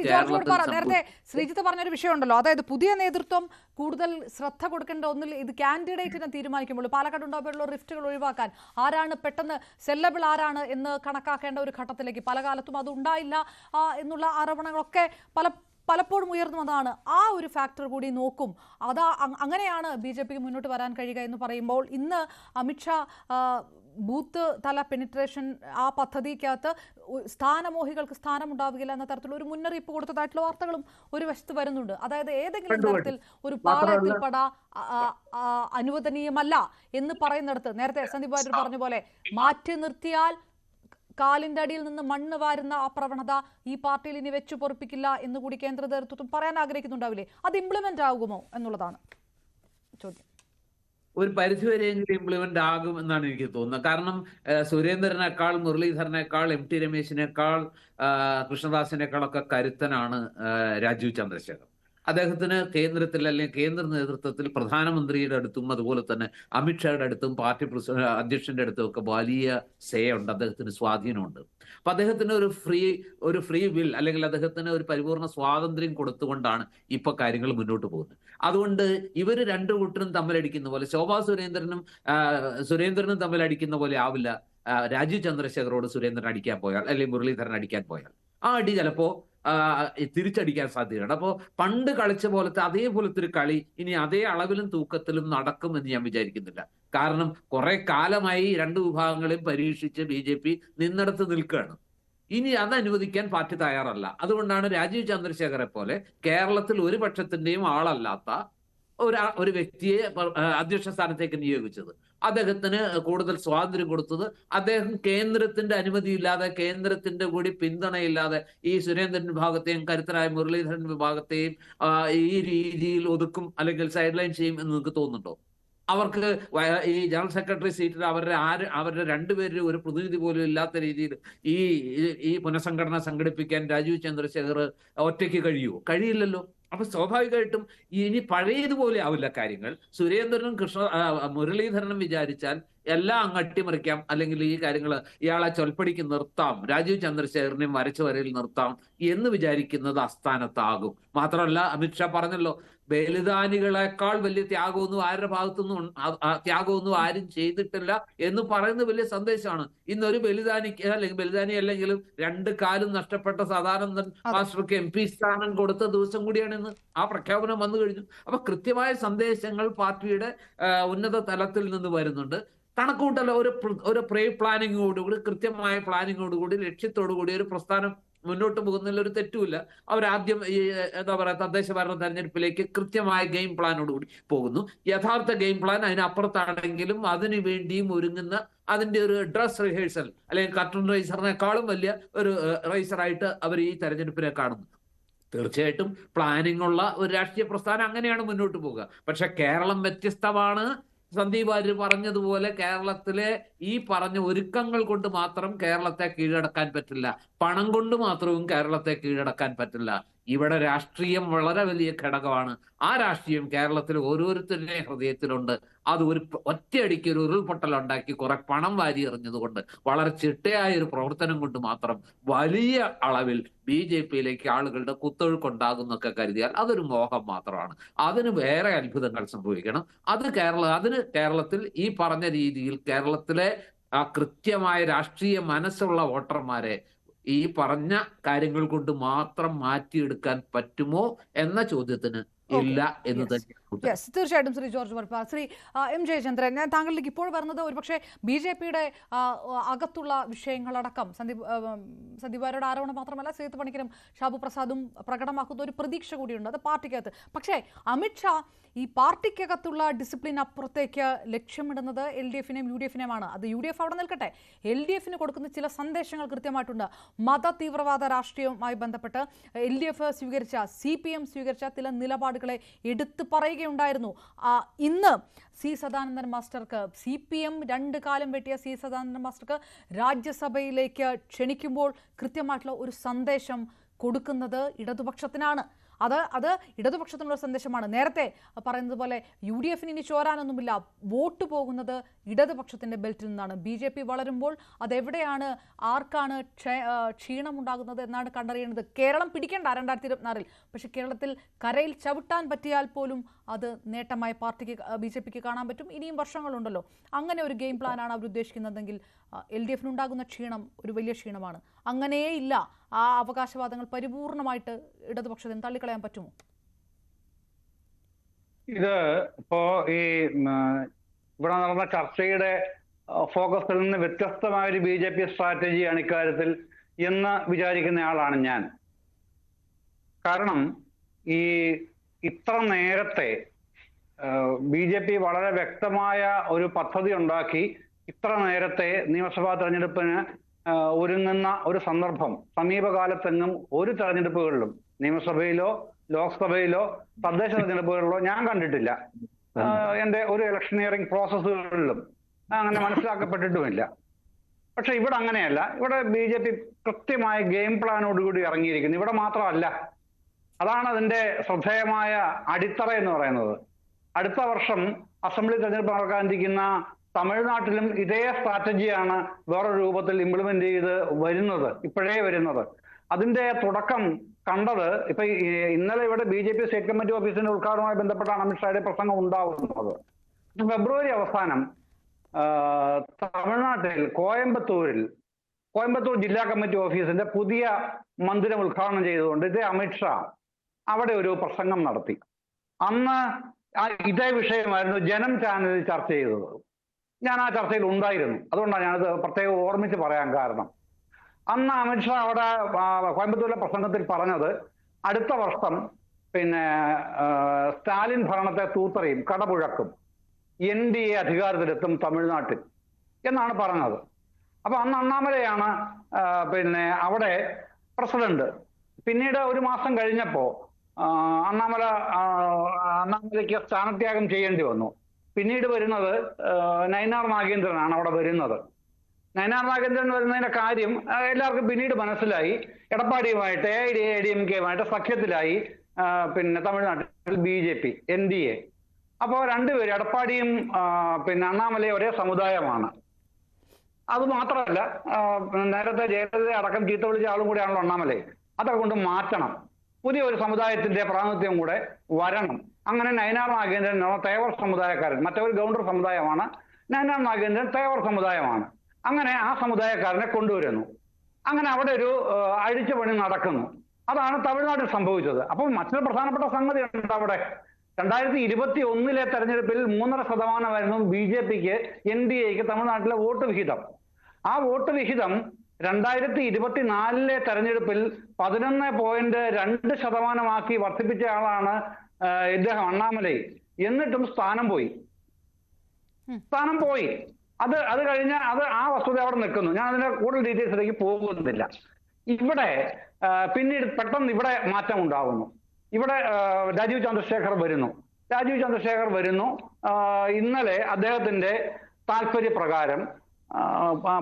നേരത്തെ ശ്രീജിത്ത് പറഞ്ഞൊരു വിഷയമുണ്ടല്ലോ, അതായത് പുതിയ നേതൃത്വം കൂടുതൽ ശ്രദ്ധ കൊടുക്കേണ്ട ഒന്നിൽ ഇത് കാൻഡിഡേറ്റിനെ തീരുമാനിക്കുമ്പോൾ പാലക്കാട് ഉണ്ടാകുമ്പോഴുള്ള റിഫ്റ്റുകൾ ഒഴിവാക്കാൻ ആരാണ് പെട്ടെന്ന് സെല്ലബിൾ ആരാണ് എന്ന് കണക്കാക്കേണ്ട ഒരു ഘട്ടത്തിലേക്ക് പല കാലത്തും അത് ഉണ്ടായില്ല എന്നുള്ള ആരോപണങ്ങളൊക്കെ പലപ്പോഴും ഉയർന്നു വന്നതാണ്. ആ ഒരു ഫാക്ടർ കൂടി നോക്കും. അങ്ങനെയാണ് BJPക്ക് മുന്നോട്ട് വരാൻ കഴിയുക എന്ന് പറയുമ്പോൾ ഇന്ന് അമിത്ഷാ ബൂത്ത് തല പെനിട്രേഷൻ ആ പദ്ധതിക്കകത്ത് സ്ഥാനമോഹികൾക്ക് സ്ഥാനമുണ്ടാവുകയില്ല എന്ന തരത്തിലുള്ള ഒരു മുന്നറിയിപ്പ് കൊടുത്തതായിട്ടുള്ള വാർത്തകളും ഒരു വശത്ത് വരുന്നുണ്ട്. അതായത് ഏതെങ്കിലും തരത്തിൽ ഒരു പാളയത്തിൽപ്പെട അനുവദനീയമല്ല എന്ന് പറയുന്നിടത്ത് നേരത്തെ സന്ദീപ് വാര്യർ പറഞ്ഞ പോലെ മാറ്റി നിർത്തിയാൽ കാലിന്റെ അടിയിൽ നിന്ന് മണ്ണ് വാരുന്ന ആ പ്രവണത ഈ പാർട്ടിയിൽ ഇനി വെച്ചു പൊറിപ്പിക്കില്ല എന്നുകൂടി കേന്ദ്ര നേതൃത്വം പറയാൻ ആഗ്രഹിക്കുന്നുണ്ടാവില്ലേ? അത് ഇംപ്ലിമെന്റ് ആകുമോ എന്നുള്ളതാണ് ചോദ്യം. ഒരു പരിധിവരെയെങ്കിലും ഇംപ്ലിമെന്റ് ആകും എന്നാണ് എനിക്ക് തോന്നുന്നത്. കാരണം സുരേന്ദ്രനേക്കാൾ, മുരളീധരനേക്കാൾ, MT രമേശിനേക്കാൾ, കൃഷ്ണദാസിനേക്കാളൊക്കെ കരുത്തനാണ് രാജീവ് ചന്ദ്രശേഖർ. അദ്ദേഹത്തിന് കേന്ദ്രത്തിൽ അല്ലെങ്കിൽ കേന്ദ്ര നേതൃത്വത്തിൽ പ്രധാനമന്ത്രിയുടെ അടുത്തും അതുപോലെ തന്നെ അമിത്ഷായുടെ അടുത്തും പാർട്ടി അധ്യക്ഷന്റെ അടുത്തും ഒക്കെ വലിയ സേ ഉണ്ട്, അദ്ദേഹത്തിന് സ്വാധീനമുണ്ട്. അപ്പൊ അദ്ദേഹത്തിന് ഒരു ഫ്രീ വിൽ അല്ലെങ്കിൽ അദ്ദേഹത്തിന് ഒരു പരിപൂർണ സ്വാതന്ത്ര്യം കൊടുത്തുകൊണ്ടാണ് ഇപ്പൊ കാര്യങ്ങൾ മുന്നോട്ട് പോകുന്നത്. അതുകൊണ്ട് ഇവര് രണ്ടു കൂട്ടരും തമ്മിലടിക്കുന്ന പോലെ, ശോഭാ സുരേന്ദ്രനും തമ്മിലടിക്കുന്ന പോലെ ആവില്ല രാജീവ് ചന്ദ്രശേഖരോട് സുരേന്ദ്രൻ അടിക്കാൻ പോയാൽ അല്ലെങ്കിൽ മുരളീധരൻ അടിക്കാൻ പോയാൽ. ആ അടി ചിലപ്പോ തിരിച്ചടിക്കാൻ സാധ്യതയുണ്ട്. അപ്പോൾ പണ്ട് കളിച്ച പോലത്തെ അതേപോലത്തെ ഒരു കളി ഇനി അതേ അളവിലും തൂക്കത്തിലും നടക്കുമെന്ന് ഞാൻ വിചാരിക്കുന്നില്ല. കാരണം കുറെ കാലമായി രണ്ടു വിഭാഗങ്ങളെയും പരീക്ഷിച്ച് BJP നിന്നിടത്ത് നിൽക്കുകയാണ്. ഇനി അത് അനുവദിക്കാൻ പാർട്ടി തയ്യാറല്ല. അതുകൊണ്ടാണ് രാജീവ് ചന്ദ്രശേഖരെ പോലെ കേരളത്തിൽ ഒരു പക്ഷത്തിന്റെയും ആളല്ലാത്ത ഒരു വ്യക്തിയെ അധ്യക്ഷ സ്ഥാനത്തേക്ക് നിയോഗിച്ചത്. അദ്ദേഹത്തിന് കൂടുതൽ സ്വാതന്ത്ര്യം കൊടുത്തത്, അദ്ദേഹം കേന്ദ്രത്തിന്റെ അനുമതിയില്ലാതെ, കേന്ദ്രത്തിന്റെ കൂടി പിന്തുണയില്ലാതെ ഈ സുരേന്ദ്രൻ വിഭാഗത്തെയും കരുത്തരായ മുരളീധരൻ വിഭാഗത്തെയും ഈ രീതിയിൽ ഒതുക്കും അല്ലെങ്കിൽ സൈഡ് ലൈൻ ചെയ്യും എന്ന് നിങ്ങൾക്ക് തോന്നുന്നുണ്ടോ? അവർക്ക് ഈ ജനറൽ സെക്രട്ടറി സീറ്റിൽ അവരുടെ രണ്ടുപേരും ഒരു പ്രതിനിധി പോലും ഇല്ലാത്ത രീതിയിൽ ഈ പുനഃസംഘടന സംഘടിപ്പിക്കാൻ രാജീവ് ചന്ദ്രശേഖർ ഒറ്റയ്ക്ക് കഴിയുമോ? കഴിയില്ലല്ലോ. അപ്പൊ സ്വാഭാവികമായിട്ടും ഇനി പഴയതുപോലെ ആവില്ല കാര്യങ്ങൾ. സുരേന്ദ്രനും മുരളീധരനും വിചാരിച്ചാൽ എല്ലാം അങ്ങ് അട്ടിമറിക്കാം, അല്ലെങ്കിൽ ഈ കാര്യങ്ങൾ ഇയാളെ ചൊൽപ്പടിക്ക് നിർത്താം, രാജീവ് ചന്ദ്രശേഖരനെയും വരച്ചു വരയിൽ നിർത്താം എന്ന് വിചാരിക്കുന്നത് അസ്ഥാനത്താകും. മാത്രമല്ല, അമിത്ഷാ പറഞ്ഞല്ലോ, ബലിദാനികളെക്കാൾ വലിയ ത്യാഗമൊന്നും ആരുടെ ത്യാഗമൊന്നും ആരും ചെയ്തിട്ടില്ല എന്ന് പറയുന്നത് വലിയ സന്ദേശമാണ്. ഇന്നൊരു ബലിദാനിക്ക് അല്ലെങ്കിൽ ബലിദാനി അല്ലെങ്കിലും 2 കാലും നഷ്ടപ്പെട്ട സദാനന്ദൻ മാസ്റ്റർക്ക് MP സ്ഥാനം കൊടുത്ത ദിവസം കൂടിയാണ് ഇന്ന്. ആ പ്രഖ്യാപനം വന്നു കഴിഞ്ഞു. അപ്പൊ കൃത്യമായ സന്ദേശങ്ങൾ പാർട്ടിയുടെ ഉന്നത തലത്തിൽ നിന്ന് വരുന്നുണ്ട്. കണക്കുകൂട്ടല്ല, ഒരു പ്രീ പ്ലാനിങ്ങോടുകൂടി, കൃത്യമായ പ്ലാനിങ്ങോടുകൂടി, ലക്ഷ്യത്തോടുകൂടി ഒരു പ്രസ്ഥാനം മുന്നോട്ട് പോകുന്നതിൽ ഒരു തെറ്റുമില്ല. അവരാദ്യം ഈ എന്താ പറയാ തദ്ദേശ ഭരണ തെരഞ്ഞെടുപ്പിലേക്ക് കൃത്യമായ ഗെയിം പ്ലാനോടുകൂടി പോകുന്നു. യഥാർത്ഥ ഗെയിം പ്ലാൻ അതിനപ്പുറത്താണെങ്കിലും അതിനു വേണ്ടിയും ഒരുങ്ങുന്ന അതിന്റെ ഒരു ഡ്രസ് റിഹേഴ്സൽ അല്ലെങ്കിൽ കർട്ടൺ റൈസറിനേക്കാളും വലിയ ഒരു റൈസറായിട്ട് അവർ ഈ തെരഞ്ഞെടുപ്പിനെ കാണുന്നു. തീർച്ചയായിട്ടും പ്ലാനിംഗ് ഉള്ള ഒരു രാഷ്ട്രീയ പ്രസ്ഥാനം അങ്ങനെയാണ് മുന്നോട്ട് പോകുക. പക്ഷെ കേരളം വ്യത്യസ്തമാണ്. സന്ദീപ് വാര്യർ പറഞ്ഞതുപോലെ കേരളത്തിലെ ഈ പറഞ്ഞ ഒരുക്കങ്ങൾ കൊണ്ട് മാത്രം കേരളത്തെ കീഴടക്കാൻ പറ്റില്ല, പണം കൊണ്ട് മാത്രവും കേരളത്തെ കീഴടക്കാൻ പറ്റില്ല. ഇവിടെ രാഷ്ട്രീയം വളരെ വലിയ ഘടകമാണ്. ആ രാഷ്ട്രീയം കേരളത്തിൽ ഓരോരുത്തരുടെയും ഹൃദയത്തിലുണ്ട്. അത് ഒറ്റയടിക്ക് ഒരു ഉരുൾപൊട്ടൽ ഉണ്ടാക്കി കുറെ പണം വാരി എറിഞ്ഞതുകൊണ്ട്, വളരെ ചിട്ടയായ ഒരു പ്രവർത്തനം കൊണ്ട് മാത്രം വലിയ അളവിൽ BJPയിലേക്ക് ആളുകളുടെ കുത്തൊഴുക്കുണ്ടാകുന്നൊക്കെ കരുതിയാൽ അതൊരു മോഹം മാത്രമാണ്. അതിന് വേറെ അത്ഭുതങ്ങൾ സംഭവിക്കണം. അതിന് കേരളത്തിൽ ഈ പറഞ്ഞ രീതിയിൽ കേരളത്തിലെ ആ കൃത്യമായ രാഷ്ട്രീയ മനസ്സുള്ള വോട്ടർമാരെ ഈ പറഞ്ഞ കാര്യങ്ങൾ കൊണ്ട് മാത്രം മാറ്റിയെടുക്കാൻ പറ്റുമോ എന്ന ചോദ്യത്തിന് ഇല്ല എന്ന് തന്നെ. തീർച്ചയായിട്ടും ശ്രീ ജോർജ് വർപ്പ. ശ്രീ M ജയചന്ദ്രൻ, ഞാൻ താങ്കളിലേക്ക് ഇപ്പോൾ വരുന്നത് ഒരുപക്ഷെ BJPയുടെ അകത്തുള്ള വിഷയങ്ങളടക്കം സന്ദീപ് വാര്യരുടെ ആരോപണം മാത്രമല്ല, സീത്ത് പണിക്കരും ഷാബു പ്രസാദും പ്രകടമാക്കുന്ന ഒരു പ്രതീക്ഷ കൂടിയുണ്ട്, അത് പാർട്ടിക്കകത്ത്. പക്ഷേ അമിത്ഷാ ഈ പാർട്ടിക്കകത്തുള്ള ഡിസിപ്ലിൻ അപ്പുറത്തേക്ക് ലക്ഷ്യമിടുന്നത് LDFനെയും UDFനെയുമാണ്. അത് UDF അവിടെ നിൽക്കട്ടെ, LDFന് കൊടുക്കുന്ന ചില സന്ദേശങ്ങൾ കൃത്യമായിട്ടുണ്ട്. മത തീവ്രവാദ രാഷ്ട്രീയവുമായി ബന്ധപ്പെട്ട് LDF സ്വീകരിച്ച, CPM സ്വീകരിച്ച ചില നിലപാടുകളെ എടുത്തു പറയുകയുണ്ടായിരുന്നു. ഇന്ന് C സദാനന്ദൻ മാസ്റ്റർക്ക്, CPM 2 കാലം വെട്ടിയ C സദാനന്ദൻ മാസ്റ്റർക്ക് രാജ്യസഭയിലേക്ക് ക്ഷണിക്കുമ്പോൾ കൃത്യമായിട്ടുള്ള ഒരു സന്ദേശം കൊടുക്കുന്നത് ഇടതുപക്ഷത്തിനാണ്. അത് ഇടതുപക്ഷത്തിനുള്ള സന്ദേശമാണ്. നേരത്തെ പറയുന്നത് പോലെ UDFന് ഇനി ചോരാനൊന്നുമില്ല, വോട്ട് പോകുന്നത് ഇടതുപക്ഷത്തിൻ്റെ ബെൽറ്റിൽ നിന്നാണ്. BJP വളരുമ്പോൾ അതെവിടെയാണ്, ആർക്കാണ് ക്ഷീണമുണ്ടാകുന്നത് എന്നാണ് കണ്ടറിയേണ്ടത്. കേരളം പിടിക്കേണ്ട 2024-ൽ, പക്ഷെ കേരളത്തിൽ കരയിൽ ചവിട്ടാൻ പറ്റിയാൽ പോലും അത് നേട്ടമായി BJPക്ക് കാണാൻ പറ്റും. ഇനിയും വർഷങ്ങളുണ്ടല്ലോ. അങ്ങനെ ഒരു ഗെയിം പ്ലാനാണ് അവർ ഉദ്ദേശിക്കുന്നതെങ്കിൽ LDFനുണ്ടാകുന്ന ക്ഷീണം ഒരു വലിയ ക്ഷീണമാണ്. അങ്ങനെയേ ഇല്ല. ആ അവകാശവാദങ്ങൾ പരിപൂർണമായിട്ട് ഇടതുപക്ഷത്തിന് തള്ളിക്കളയാൻ പറ്റുമോ? ഇത് ഇപ്പോ ഈ ഇവിടെ നടന്ന ചർച്ചയുടെ ഫോക്കസിൽ നിന്ന് വ്യത്യസ്തമായ ഒരു BJP സ്ട്രാറ്റജിയാണ് ഇക്കാര്യത്തിൽ എന്ന് വിചാരിക്കുന്ന ആളാണ് ഞാൻ. കാരണം ഈ ഇത്ര നേരത്തെ BJP വളരെ വ്യക്തമായ ഒരു പദ്ധതി ഉണ്ടാക്കി ഇത്ര നേരത്തെ നിയമസഭാ തെരഞ്ഞെടുപ്പിന് ഒരുങ്ങുന്ന ഒരു സന്ദർഭം സമീപകാലത്തെങ്ങും ഒരു തെരഞ്ഞെടുപ്പുകളിലും, നിയമസഭയിലോ ലോക്സഭയിലോ തദ്ദേശ തെരഞ്ഞെടുപ്പുകളിലോ ഞാൻ കണ്ടിട്ടില്ല. എൻ്റെ ഒരു ഇലക്ഷനിയറിംഗ് പ്രോസസ്സുകളിലും അങ്ങനെ മനസ്സിലാക്കപ്പെട്ടിട്ടുമില്ല. പക്ഷെ ഇവിടെ അങ്ങനെയല്ല. ഇവിടെ BJP കൃത്യമായ ഗെയിം പ്ലാനോടുകൂടി ഇറങ്ങിയിരിക്കുന്നു. ഇവിടെ മാത്രമല്ല, അതാണ് അതിന്റെ ശ്രദ്ധേയമായ അടിത്തറ എന്ന് പറയുന്നത്. അടുത്ത വർഷം അസംബ്ലി തെരഞ്ഞെടുപ്പ് നടക്കാനിരിക്കുന്ന തമിഴ്നാട്ടിലും ഇതേ സ്ട്രാറ്റജിയാണ് വേറൊരു രൂപത്തിൽ ഇംപ്ലിമെന്റ് ചെയ്ത് വരുന്നത്, ഇപ്പോഴേ വരുന്നത്. അതിന്റെ തുടക്കം കണ്ടത് ഇപ്പൊ ഇന്നലെ ഇവിടെ BJP സ്റ്റേറ്റ് കമ്മിറ്റി ഓഫീസിന്റെ ഉദ്ഘാടനവുമായി ബന്ധപ്പെട്ടാണ് അമിത്ഷായുടെ പ്രസംഗം ഉണ്ടാവുന്നത്. ഫെബ്രുവരി അവസാനം തമിഴ്നാട്ടിൽ കോയമ്പത്തൂർ ജില്ലാ കമ്മിറ്റി ഓഫീസിന്റെ പുതിയ മന്ദിരം ഉദ്ഘാടനം ചെയ്തുകൊണ്ട് ഇതേ അമിത്ഷാ അവിടെ ഒരു പ്രസംഗം നടത്തി. അന്ന് ഇതേ വിഷയമായിരുന്നു ജനം ചാനലിൽ ചർച്ച ചെയ്തത്. ഞാൻ ആ ചർച്ചയിൽ ഉണ്ടായിരുന്നു. അതുകൊണ്ടാണ് ഞാനത് പ്രത്യേകം ഓർമ്മിച്ച് പറയാൻ കാരണം. അന്ന് അമിത്ഷാ അവിടെ കോയമ്പത്തൂരിലെ പ്രസംഗത്തിൽ പറഞ്ഞത് അടുത്ത വർഷം സ്റ്റാലിൻ ഭരണത്തെ തൂത്തെറിയും, കടപുഴക്കും, NDA അധികാരത്തിലെത്തും തമിഴ്നാട്ടിൽ എന്നാണ് പറഞ്ഞത്. അപ്പൊ അന്ന് അണ്ണാമലയാണ് അവിടെ പ്രസിഡന്റ്. പിന്നീട് ഒരു മാസം കഴിഞ്ഞപ്പോ അണ്ണാമലയ്ക്ക് സ്ഥാനത്യാഗം ചെയ്യേണ്ടി വന്നു. പിന്നീട് വരുന്നത് നയനാർ നാഗേന്ദ്രനാണ് അവിടെ വരുന്നത്. നയനാർ നാഗേന്ദ്രൻ വരുന്നതിന്റെ കാര്യം എല്ലാവർക്കും പിന്നീട് മനസ്സിലായി. എടപ്പാടിയുമായിട്ട് AIDMK-യുമായിട്ട് സഖ്യത്തിലായി തമിഴ്നാട്ടിൽ BJP NDA. അപ്പോൾ രണ്ടുപേരും എടപ്പാടിയും അണ്ണാമലയും ഒരേ സമുദായമാണ്. അത് മാത്രമല്ല, നേരത്തെ ജയലളിത അടക്കം ചീത്ത വിളിച്ച ആളും കൂടെയാണല്ലോ അണ്ണാമലൈ. അതൊക്കെ കൊണ്ട് മാറ്റണം, പുതിയ ഒരു സമുദായത്തിന്റെ പ്രാതിനിധ്യം കൂടെ വരണം. അങ്ങനെ നയനാർ നാഗേന്ദ്രൻ തേവർ സമുദായക്കാരൻ, മറ്റൊരു ഗൗണ്ടർ സമുദായമാണ്. നയനാർ നാഗേന്ദ്രൻ തേവർ സമുദായമാണ്. അങ്ങനെ ആ സമുദായക്കാരനെ കൊണ്ടുവരുന്നു. അങ്ങനെ അവിടെ ഒരു അഴിച്ചുപണി നടക്കുന്നു. അതാണ് തമിഴ്നാട്ടിൽ സംഭവിച്ചത്. അപ്പോൾ മറ്റൊരു പ്രധാനപ്പെട്ട സംഗതി ഉണ്ട് അവിടെ. 2021 തെരഞ്ഞെടുപ്പിൽ 3.5% BJPക്ക് NDAക്ക് തമിഴ്നാട്ടിലെ വോട്ട് വിഹിതം. ആ വോട്ട് വിഹിതം 2024 തെരഞ്ഞെടുപ്പിൽ 11.2% വർദ്ധിപ്പിച്ച ആളാണ് ഇദ്ദേഹം അണ്ണാമലൈ. എന്നിട്ടും സ്ഥാനം പോയി. അത് കഴിഞ്ഞ ആ വസ്തുത അവിടെ നിൽക്കുന്നു. ഞാൻ അതിന്റെ കൂടുതൽ ഡീറ്റെയിൽസിലേക്ക് പോകുന്നില്ല. ഇവിടെ പിന്നീട് പെട്ടെന്ന് ഇവിടെ മാറ്റം ഉണ്ടാവുന്നു. ഇവിടെ രാജീവ് ചന്ദ്രശേഖർ വരുന്നു. ഇന്നലെ അദ്ദേഹത്തിന്റെ താല്പര്യപ്രകാരം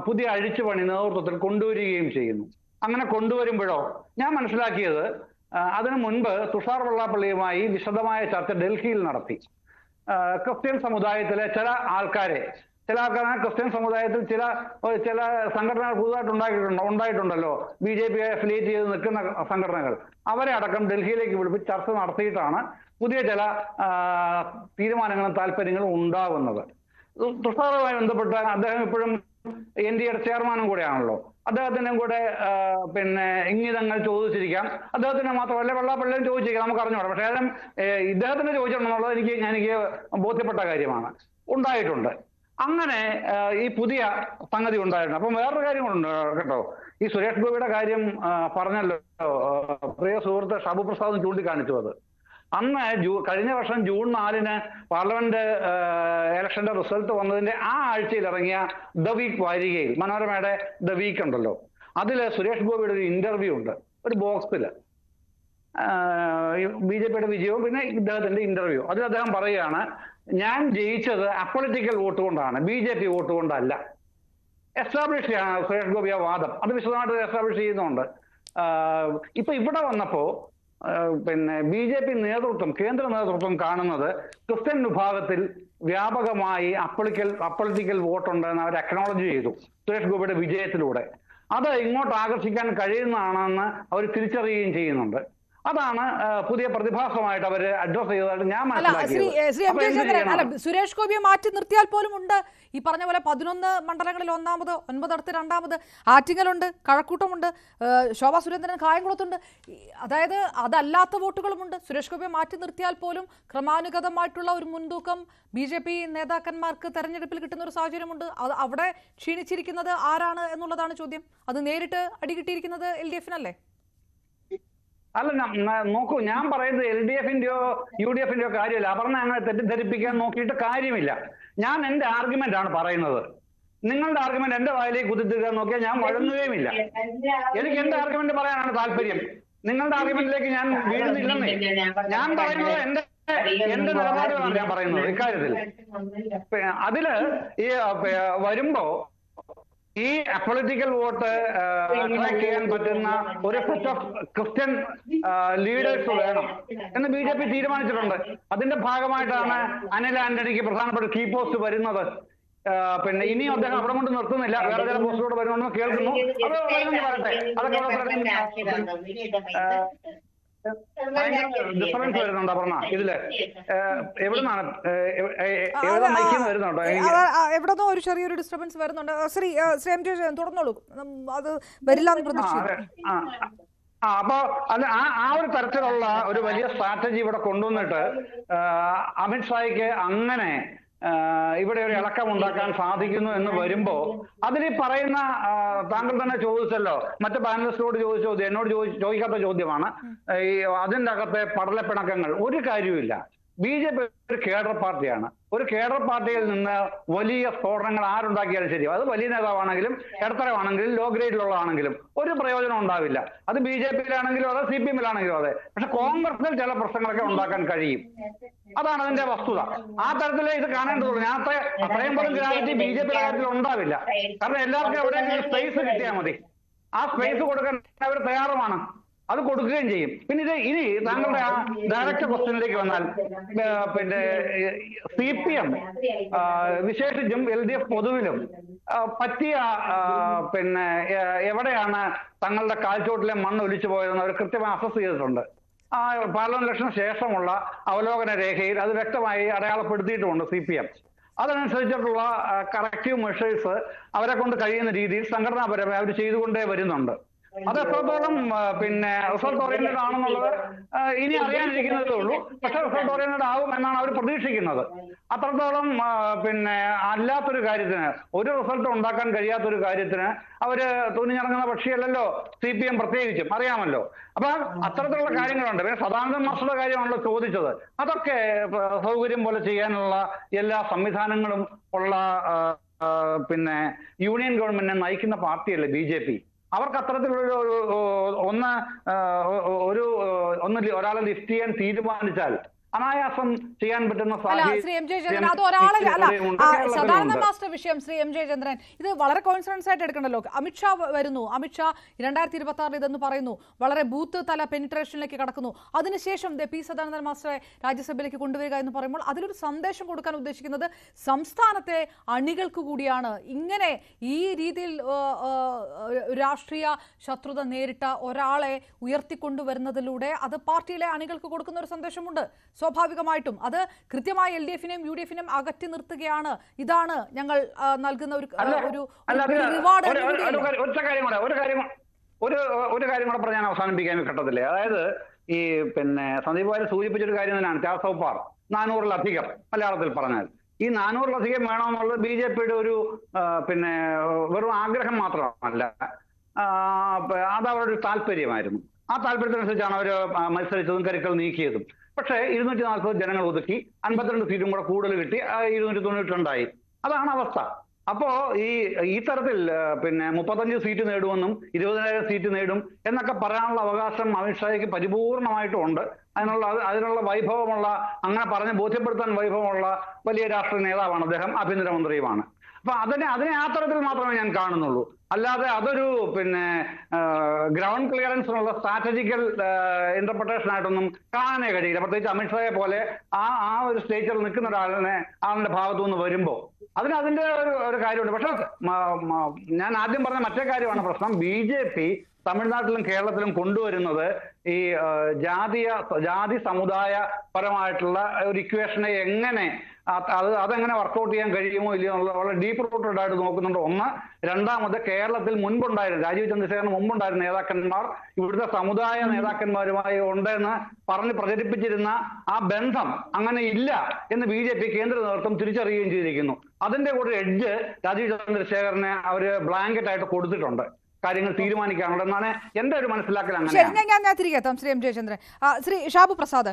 പുതിയ അഴിച്ചുപണി നേതൃത്വത്തിൽ കൊണ്ടുവരികയും ചെയ്യുന്നു. അങ്ങനെ കൊണ്ടുവരുമ്പോഴോ ഞാൻ മനസ്സിലാക്കിയത്, അതിനു മുൻപ് തുഷാർ വെള്ളാപ്പള്ളിയുമായി വിശദമായ ചർച്ച ഡൽഹിയിൽ നടത്തി. ക്രിസ്ത്യൻ സമുദായത്തിലെ ചില ആൾക്കാരെ ക്രിസ്ത്യൻ സമുദായത്തിൽ ചില സംഘടനകൾ പുതുതായിട്ട് ഉണ്ടായിട്ടുണ്ടല്ലോ, BJP അഫിലിയേറ്റ് ചെയ്ത് നിൽക്കുന്ന സംഘടനകൾ, അവരെ അടക്കം ഡൽഹിയിലേക്ക് വിളിപ്പിച്ച് ചർച്ച നടത്തിയിട്ടാണ് പുതിയ ചില തീരുമാനങ്ങളും താല്പര്യങ്ങളും ഉണ്ടാവുന്നത്. തുഷാറുമായി ബന്ധപ്പെട്ട അദ്ദേഹം ഇപ്പോഴും NDAയുടെ ചെയർമാനും കൂടെയാണല്ലോ. അദ്ദേഹത്തിനും കൂടെ ഇംഗിതങ്ങൾ ചോദിച്ചിരിക്കാം. അദ്ദേഹത്തിന് മാത്രമല്ല വെള്ളാപ്പള്ളിയും ചോദിച്ചിരിക്കാം, നമുക്ക് അറിഞ്ഞോളാം. പക്ഷേ ഇദ്ദേഹത്തിന് ചോദിച്ചിട്ടുണ്ടെന്നുള്ളത് എനിക്ക് ബോധ്യപ്പെട്ട കാര്യമാണ്, ഉണ്ടായിട്ടുണ്ട്. അങ്ങനെ ഈ പുതിയ സംഗതി ഉണ്ടായിട്ടുണ്ട്. അപ്പം വേറൊരു കാര്യങ്ങളുണ്ട് കേട്ടോ. ഈ സുരേഷ് ഗോപിയുടെ കാര്യം പറഞ്ഞല്ലോ പ്രിയ സുഹൃത്ത് ഷാബു പ്രസാദും ചൂണ്ടിക്കാണിച്ചു. അത് അന്ന് കഴിഞ്ഞ വർഷം ജൂൺ 4 പാർലമെന്റ് ഇലക്ഷന്റെ റിസൾട്ട് വന്നതിന്റെ ആ ആഴ്ചയിൽ ഇറങ്ങിയ ദ വീക്ക് വാരികയിൽ, മനോരമയുടെ ദ വീക്ക് ഉണ്ടല്ലോ, അതിൽ സുരേഷ് ഗോപിയുടെ ഒരു ഇന്റർവ്യൂ ഉണ്ട്. ഒരു ബോക്സിൽ BJPയുടെ വിജയവും പിന്നെ ഇദ്ദേഹത്തിന്റെ ഇന്റർവ്യൂ. അതിൽ അദ്ദേഹം പറയുകയാണ്, ഞാൻ ജയിച്ചത് അപ്പൊളിറ്റിക്കൽ വോട്ട് കൊണ്ടാണ്, BJP വോട്ട് കൊണ്ടല്ല. എസ്റ്റാബ്ലിഷ് ചെയ്യാണ് സുരേഷ് ഗോപി ആ വാദം. അത് വിശദമായിട്ട് എസ്റ്റാബ്ലിഷ് ചെയ്യുന്നുണ്ട്. ഇപ്പൊ ഇവിടെ വന്നപ്പോ BJP നേതൃത്വം, കേന്ദ്ര നേതൃത്വം കാണുന്നത് ക്രിസ്ത്യൻ വിഭാഗത്തിൽ വ്യാപകമായി അപ്പൊളിറ്റിക്കൽ വോട്ടുണ്ടെന്ന് അവർ അക്നോളജ് ചെയ്തു സുരേഷ് ഗോപിയുടെ വിജയത്തിലൂടെ. അത് ഇങ്ങോട്ട് ആകർഷിക്കാൻ കഴിയുന്നതാണെന്ന് അവർ തിരിച്ചറിയുകയും ചെയ്യുന്നുണ്ട്. അതാണ് പുതിയ പ്രതിഭാസമായിട്ട് അവർ അഡ്രസ് ചെയ്തതായിട്ട് ഞാൻ മനസ്സിലാക്കിയത്. സുരേഷ് ഗോപിയെ മാറ്റി നിർത്തിയാൽ പോലും ഉണ്ട് ഈ പറഞ്ഞ പോലെ 11 മണ്ഡലങ്ങളിൽ 1ാമത്, 9 2ാമത്, ആറ്റിങ്ങലുണ്ട്, കഴക്കൂട്ടമുണ്ട്, ശോഭാ സുരേന്ദ്രൻ കായംകുളത്തുണ്ട്. അതായത് അതല്ലാത്ത വോട്ടുകളുമുണ്ട്. സുരേഷ് ഗോപിയെ മാറ്റി നിർത്തിയാൽ പോലും ക്രമാനുഗതമായിട്ടുള്ള ഒരു മുൻതൂക്കം BJP നേതാക്കന്മാർക്ക് തെരഞ്ഞെടുപ്പിൽ കിട്ടുന്ന ഒരു സാഹചര്യമുണ്ട്. അവിടെ ക്ഷീണിച്ചിരിക്കുന്നത് ആരാണ് എന്നുള്ളതാണ് ചോദ്യം. അത് നേരിട്ട് അടികിട്ടിയിരിക്കുന്നത് LDF-നല്ലേ? അല്ല, നോക്കൂ, ഞാൻ പറയുന്നത് LDF-ന്റെയോ UDF-ന്റെയോ കാര്യമില്ല. അപർണ അങ്ങനെ തെറ്റിദ്ധരിപ്പിക്കാൻ നോക്കിയിട്ട് കാര്യമില്ല. ഞാൻ എന്റെ ആർഗ്യുമെന്റ് ആണ് പറയുന്നത്. നിങ്ങളുടെ ആർഗ്യുമെന്റ് എന്റെ വായിലേക്ക് കുത്തിത്തീർക്കാൻ നോക്കിയാൽ ഞാൻ വഴങ്ങുകയുമില്ല. എനിക്ക് എന്റെ ആർഗ്യുമെന്റ് പറയാനാണ് താല്പര്യം. നിങ്ങളുടെ ആർഗ്യുമെന്റിലേക്ക് ഞാൻ വീഴുന്നില്ലെന്നേ. ഞാൻ പറയുന്നത് എന്റെ നിലപാടുകളാണ് ഞാൻ പറയുന്നത് ഇക്കാര്യത്തിൽ. അതില് ഈ വരുമ്പോ ഈ അപ്പൊളിറ്റിക്കൽ വോട്ട് അട്രാക്ട് ചെയ്യാൻ പറ്റുന്ന ഒരു സെറ്റ് ഓഫ് ക്രിസ്ത്യൻ ലീഡേഴ്സ് വേണം എന്ന് BJP തീരുമാനിച്ചിട്ടുണ്ട്. അതിന്റെ ഭാഗമായിട്ടാണ് അനിൽ ആന്റണിക്ക് പ്രധാനപ്പെട്ട കീ പോസ്റ്റ് വരുന്നത്. പിന്നെ ഇനിയും അദ്ദേഹം അവിടെ കൊണ്ട് നിർത്തുന്നില്ല, വേറെ ചില പോസ്റ്റിലൂടെ വരുന്നുണ്ടെന്ന് കേൾക്കുന്നു. അത് പറയട്ടെ, അതൊക്കെ ഡിഫറൻസ് വരുന്നുണ്ടോ പറഞ്ഞ ഇതില് എവിടുന്നാണ് വരുന്നുണ്ടോ? എവിടെന്നോ ഒരു ചെറിയൊരു ഡിസ്റ്റർബൻസ് വരുന്നുണ്ട്. ശ്രീ എം ജെ തുടർന്നോളൂ, അത് വരില്ല എന്ന് പ്രതീക്ഷിക്കുന്നു. അപ്പൊ അത് ആ ഒരു തരത്തിലുള്ള ഒരു വലിയ സ്ട്രാറ്റജി ഇവിടെ കൊണ്ടുവന്നിട്ട് അമിത്ഷായ്ക്ക് അങ്ങനെ ഇവിടെ ഒരു ഇളക്കം ഉണ്ടാക്കാൻ സാധിക്കുന്നു എന്ന് വരുമ്പോ അതിൽ പറയുന്ന താങ്കൾ തന്നെ ചോദിച്ചല്ലോ, മറ്റു പാനലിസ്റ്റോട് ചോദിച്ച ചോദ്യം എന്നോട് ചോദിക്കാത്ത ചോദ്യമാണ്. ഈ അതിൻ്റെ അകത്തെ പടലപ്പിണക്കങ്ങൾ ഒരു കാര്യവുമില്ല. BJP ഒരു കേഡർ പാർട്ടിയാണ്. ഒരു കേഡർ പാർട്ടിയിൽ നിന്ന് വലിയ സ്ഫോടനങ്ങൾ ആരുണ്ടാക്കിയാലും ശരി, അത് വലിയ നേതാവാണെങ്കിലും ഇടത്തരമാണെങ്കിലും ലോ ഗ്രേഡിലുള്ളതാണെങ്കിലും ഒരു പ്രയോജനം ഉണ്ടാവില്ല. അത് BJPയിലാണെങ്കിലും അതെ, CPM-ലാണെങ്കിലും അതെ. പക്ഷെ കോൺഗ്രസിൽ ചില പ്രശ്നങ്ങളൊക്കെ ഉണ്ടാക്കാൻ കഴിയും. അതാണ് അതിന്റെ വസ്തുത. ആ തരത്തിലേ ഇത് കാണേണ്ടതുള്ളൂ. ഞാനത്തെ അത്രയും പോലും ഗ്രാവിറ്റി BJPയുടെ കാര്യത്തിൽ ഉണ്ടാവില്ല. കാരണം എല്ലാവർക്കും എവിടെയെങ്കിലും സ്പേസ് കിട്ടിയാൽ മതി. ആ സ്പേസ് കൊടുക്കാൻ അവർ തയ്യാറുമാണ്, അത് കൊടുക്കുകയും ചെയ്യും. പിന്നെ ഇനി താങ്കളുടെ ആ ഡയറക്റ്റ് ക്വസ്റ്റ്യനിലേക്ക് വന്നാൽ, പിന്നെ CPM വിശേഷിച്ചും LDF പൊതുവിലും പറ്റിയ പിന്നെ എവിടെയാണ് തങ്ങളുടെ കാൽച്ചോട്ടിലെ മണ്ണ് ഒലിച്ചു പോയതെന്ന് അവർ കൃത്യമായി അസസ് ചെയ്തിട്ടുണ്ട്. ആ പാർലമെന്റ് ഇലക്ഷന് ശേഷമുള്ള അവലോകന രേഖയിൽ അത് വ്യക്തമായി അടയാളപ്പെടുത്തിയിട്ടുമുണ്ട് CPM. അതനുസരിച്ചിട്ടുള്ള കറക്റ്റീവ് മെഷേഴ്സ് അവരെ കൊണ്ട് കഴിയുന്ന രീതിയിൽ സംഘടനാപരമായി അവർ ചെയ്തുകൊണ്ടേ വരുന്നുണ്ട്. അത് എത്രത്തോളം പിന്നെ റിസൾട്ട് ഓറിയന്റഡ് ആണെന്നുള്ളത് ഇനി അറിയാനിരിക്കുന്നതേ ഉള്ളൂ. പക്ഷെ റിസൾട്ട് ഓറിയന്റഡ് ആവും എന്നാണ് അവർ പ്രതീക്ഷിക്കുന്നത്. അത്രത്തോളം പിന്നെ അല്ലാത്തൊരു കാര്യത്തിന്, ഒരു റിസൾട്ട് ഉണ്ടാക്കാൻ കഴിയാത്തൊരു കാര്യത്തിന് അവര് തുനിഞ്ഞിറങ്ങുന്ന പക്ഷിയല്ലല്ലോ CPM, പ്രത്യേകിച്ചും അറിയാമല്ലോ. അപ്പൊ അത്തരത്തിലുള്ള കാര്യങ്ങളുണ്ട്. പിന്നെ സദാനന്ദ മാസ്റ്ററുടെ കാര്യമാണല്ലോ ചോദിച്ചത്. അതൊക്കെ സൗകര്യം പോലെ ചെയ്യാനുള്ള എല്ലാ സംവിധാനങ്ങളും ഉള്ള പിന്നെ യൂണിയൻ ഗവൺമെന്റിനെ നയിക്കുന്ന പാർട്ടിയല്ലേ BJP. അവർക്ക് അത്തരത്തിലുള്ള ഒരാളെ ലിസ്റ്റ് ചെയ്യാൻ തീരുമാനിച്ചാൽ അനായാസം ചെയ്യാൻ പറ്റുന്ന ശ്രീ എം ജെ ചന്ദ്രൻ, അത് ഒരാളെ അല്ല, സദാനന്ദ മാസ്റ്റർ വിഷയം ശ്രീ എം ജെ ചന്ദ്രൻ ഇത് വളരെ കോൺഫിഡൻസ് ആയിട്ട് എടുക്കണ്ടല്ലോ. അമിത്ഷാ വരുന്നു, അമിത്ഷാ 2026 ഇതെന്ന് പറയുന്നു, വളരെ ബൂത്ത് തല പെനിട്രേഷനിലേക്ക് കടക്കുന്നു. അതിനുശേഷം പി സദാനന്ദൻ മാസ്റ്ററെ രാജ്യസഭയിലേക്ക് കൊണ്ടുവരിക എന്ന് പറയുമ്പോൾ അതിലൊരു സന്ദേശം കൊടുക്കാൻ ഉദ്ദേശിക്കുന്നത് സംസ്ഥാനത്തെ അണികൾക്ക് കൂടിയാണ്. ഇങ്ങനെ ഈ രീതിയിൽ രാഷ്ട്രീയ ശത്രുത നേരിട്ട ഒരാളെ ഉയർത്തിക്കൊണ്ടുവരുന്നതിലൂടെ അത് പാർട്ടിയിലെ അണികൾക്ക് കൊടുക്കുന്ന ഒരു സന്ദേശമുണ്ട്. സ്വാഭാവികമായിട്ടും അത് കൃത്യമായി LDF-നെയും UDF-നെയും അകറ്റി നിർത്തുകയാണ്. ഇതാണ് ഞങ്ങൾ നൽകുന്ന ഒരു റിവാർഡ്. ഒരു കാര്യം കൂടെ പറഞ്ഞാൽ അവസാനിപ്പിക്കാൻ ഘട്ടത്തില്ലേ. അതായത് ഈ പിന്നെ സന്ദീപ് വാര്യർ സൂചിപ്പിച്ചൊരു കാര്യം തന്നെയാണ് 400-ലധികം മലയാളത്തിൽ പറഞ്ഞാൽ. ഈ 400-ലധികം വേണമെന്നുള്ളത് BJPയുടെ ഒരു പിന്നെ വെറും ആഗ്രഹം മാത്രമല്ല, അത് അവരുടെ ഒരു താല്പര്യമായിരുന്നു. ആ താല്പര്യത്തിനനുസരിച്ചാണ് അവർ മത്സരിച്ചതും കരുക്കൾ നീക്കിയതും. പക്ഷേ 240 ജനങ്ങൾ ഒതുക്കി 52 സീറ്റും കൂടെ കൂടുതൽ കിട്ടി, 292 അതാണ് അവസ്ഥ. അപ്പോ ഈ തരത്തിൽ പിന്നെ 35 സീറ്റ് നേടുമെന്നും 20,000 സീറ്റ് നേടും എന്നൊക്കെ പറയാനുള്ള അവകാശം അമിത്ഷായ്ക്ക് പരിപൂർണമായിട്ടും ഉണ്ട്. അതിനുള്ള വൈഭവമുള്ള, അങ്ങനെ പറഞ്ഞ് ബോധ്യപ്പെടുത്താൻ വൈഭവമുള്ള വലിയ രാഷ്ട്രീയ നേതാവാണ് അദ്ദേഹം, ആഭ്യന്തരമന്ത്രിയുമാണ്. അപ്പൊ അതിനെ ആ തരത്തിൽ മാത്രമേ ഞാൻ കാണുന്നുള്ളൂ. അല്ലാതെ അതൊരു പിന്നെ ഗ്രൗണ്ട് ക്ലിയറൻസിനുള്ള സ്ട്രാറ്റജിക്കൽ ഇന്റർപ്രിട്ടേഷൻ ആയിട്ടൊന്നും കാണാനേ കഴിയില്ല. പ്രത്യേകിച്ച് അമിത്ഷായെ പോലെ ആ ഒരു സ്റ്റേജിൽ നിൽക്കുന്ന ആളിന്റെ ഭാഗത്തു നിന്ന് വരുമ്പോൾ അതിന്റെ ഒരു കാര്യമുണ്ട്. പക്ഷെ ഞാൻ ആദ്യം പറഞ്ഞ മറ്റേ കാര്യമാണ് പ്രശ്നം. BJP തമിഴ്നാട്ടിലും കേരളത്തിലും കൊണ്ടുവരുന്നത് ഈ ജാതി സമുദായ പരമായിട്ടുള്ള ഒരു ഇക്വേഷനെ എങ്ങനെ അതെങ്ങനെ വർക്കൗട്ട് ചെയ്യാൻ കഴിയുമോ ഇല്ലയോ എന്നുള്ളത് വളരെ ഡീപ്പ് റൂട്ടഡ് ആയിട്ട് നോക്കുന്നുണ്ട്. ഒന്ന്. രണ്ടാമത്, കേരളത്തിൽ മുൻപുണ്ടായിരുന്ന രാജീവ് ചന്ദ്രശേഖരന് മുമ്പുണ്ടായിരുന്ന നേതാക്കന്മാർ ഇവിടുത്തെ സമുദായ നേതാക്കന്മാരുമായി ഉണ്ടെന്ന് പറഞ്ഞ് പ്രചരിപ്പിച്ചിരുന്ന ആ ബന്ധം അങ്ങനെ ഇല്ല എന്ന് BJP കേന്ദ്ര നേതൃത്വം തിരിച്ചറിയുകയും ചെയ്തിരിക്കുന്നു. അതിന്റെ കൂടെ എഡ്ജ് രാജീവ് ചന്ദ്രശേഖരനെ അവര് ബ്ലാങ്കറ്റ് ആയിട്ട് കൊടുത്തിട്ടുണ്ട് കാര്യങ്ങൾ തീരുമാനിക്കാനുണ്ടെന്നാണ് എന്റെ ഒരു മനസ്സിലാക്കൽ. അങ്ങനെ ഞാൻ തിരികെ എത്താം ശ്രീ എം ജയചന്ദ്രൻ. ശ്രീ ഷാബു പ്രസാദ്,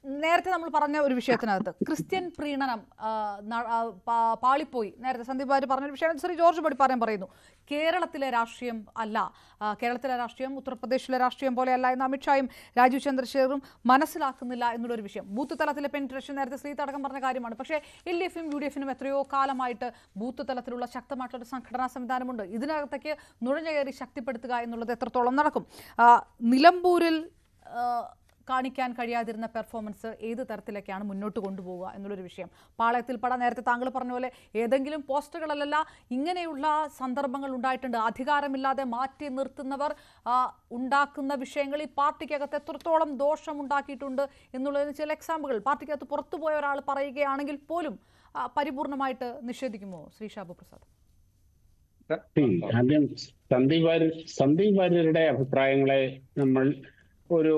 നേരത്തെ നമ്മൾ പറഞ്ഞ ഒരു വിഷയത്തിനകത്ത് ക്രിസ്ത്യൻ പ്രീണനം പാളിപ്പോയി. നേരത്തെ സന്ദീപ് വാര്യർ പറഞ്ഞൊരു വിഷയം ശ്രീ ജോർജ് പടിപ്പാറൻ പറയുന്നു. കേരളത്തിലെ രാഷ്ട്രീയം അല്ല, കേരളത്തിലെ രാഷ്ട്രീയം ഉത്തർപ്രദേശിലെ രാഷ്ട്രീയം പോലെയല്ല എന്ന് അമിത്ഷായും രാജീവ് ചന്ദ്രശേഖറും മനസ്സിലാക്കുന്നില്ല എന്നുള്ളൊരു വിഷയം. ബൂത്ത് തലത്തിലെ പെനിട്രേഷൻ നേരത്തെ ശ്രീ തടക്കം പറഞ്ഞ കാര്യമാണ്. പക്ഷേ LDFനും UDFനും എത്രയോ കാലമായിട്ട് ബൂത്ത് തലത്തിലുള്ള ശക്തമായിട്ടുള്ള സംഘടനാ സംവിധാനമുണ്ട്. ഇതിനകത്തേക്ക് നുഴഞ്ഞു കയറി ശക്തിപ്പെടുത്തുക എന്നുള്ളത് എത്രത്തോളം നടക്കും? നിലമ്പൂരിൽ കാണിക്കാൻ കഴിയാതിരുന്ന പെർഫോമൻസ് ഏത് തരത്തിലേക്കാണ് മുന്നോട്ട് കൊണ്ടുപോവുക എന്നുള്ളൊരു വിഷയം. പാളയത്തിൽ നേരത്തെ താങ്കൾ പറഞ്ഞ പോലെ ഏതെങ്കിലും പോസ്റ്ററുകളല്ല, ഇങ്ങനെയുള്ള സന്ദർഭങ്ങൾ ഉണ്ടായിട്ടുണ്ട്. അധികാരമില്ലാതെ മാറ്റി നിർത്തുന്നവർ ഉണ്ടാക്കുന്ന വിഷയങ്ങൾ ഈ പാർട്ടിക്കകത്ത് എത്രത്തോളം ദോഷമുണ്ടാക്കിയിട്ടുണ്ട് എന്നുള്ളതിന് ചില എക്സാമ്പിളുകൾ പാർട്ടിക്കകത്ത് പുറത്തുപോയ ഒരാൾ പറയുകയാണെങ്കിൽ പോലും പരിപൂർണമായിട്ട് നിഷേധിക്കുമോ ശ്രീ ഷാബു പ്രസാദ്? ആദ്യം സന്ദീപ് വാര്യരുടെ അഭിപ്രായങ്ങളെ നമ്മൾ ഒരു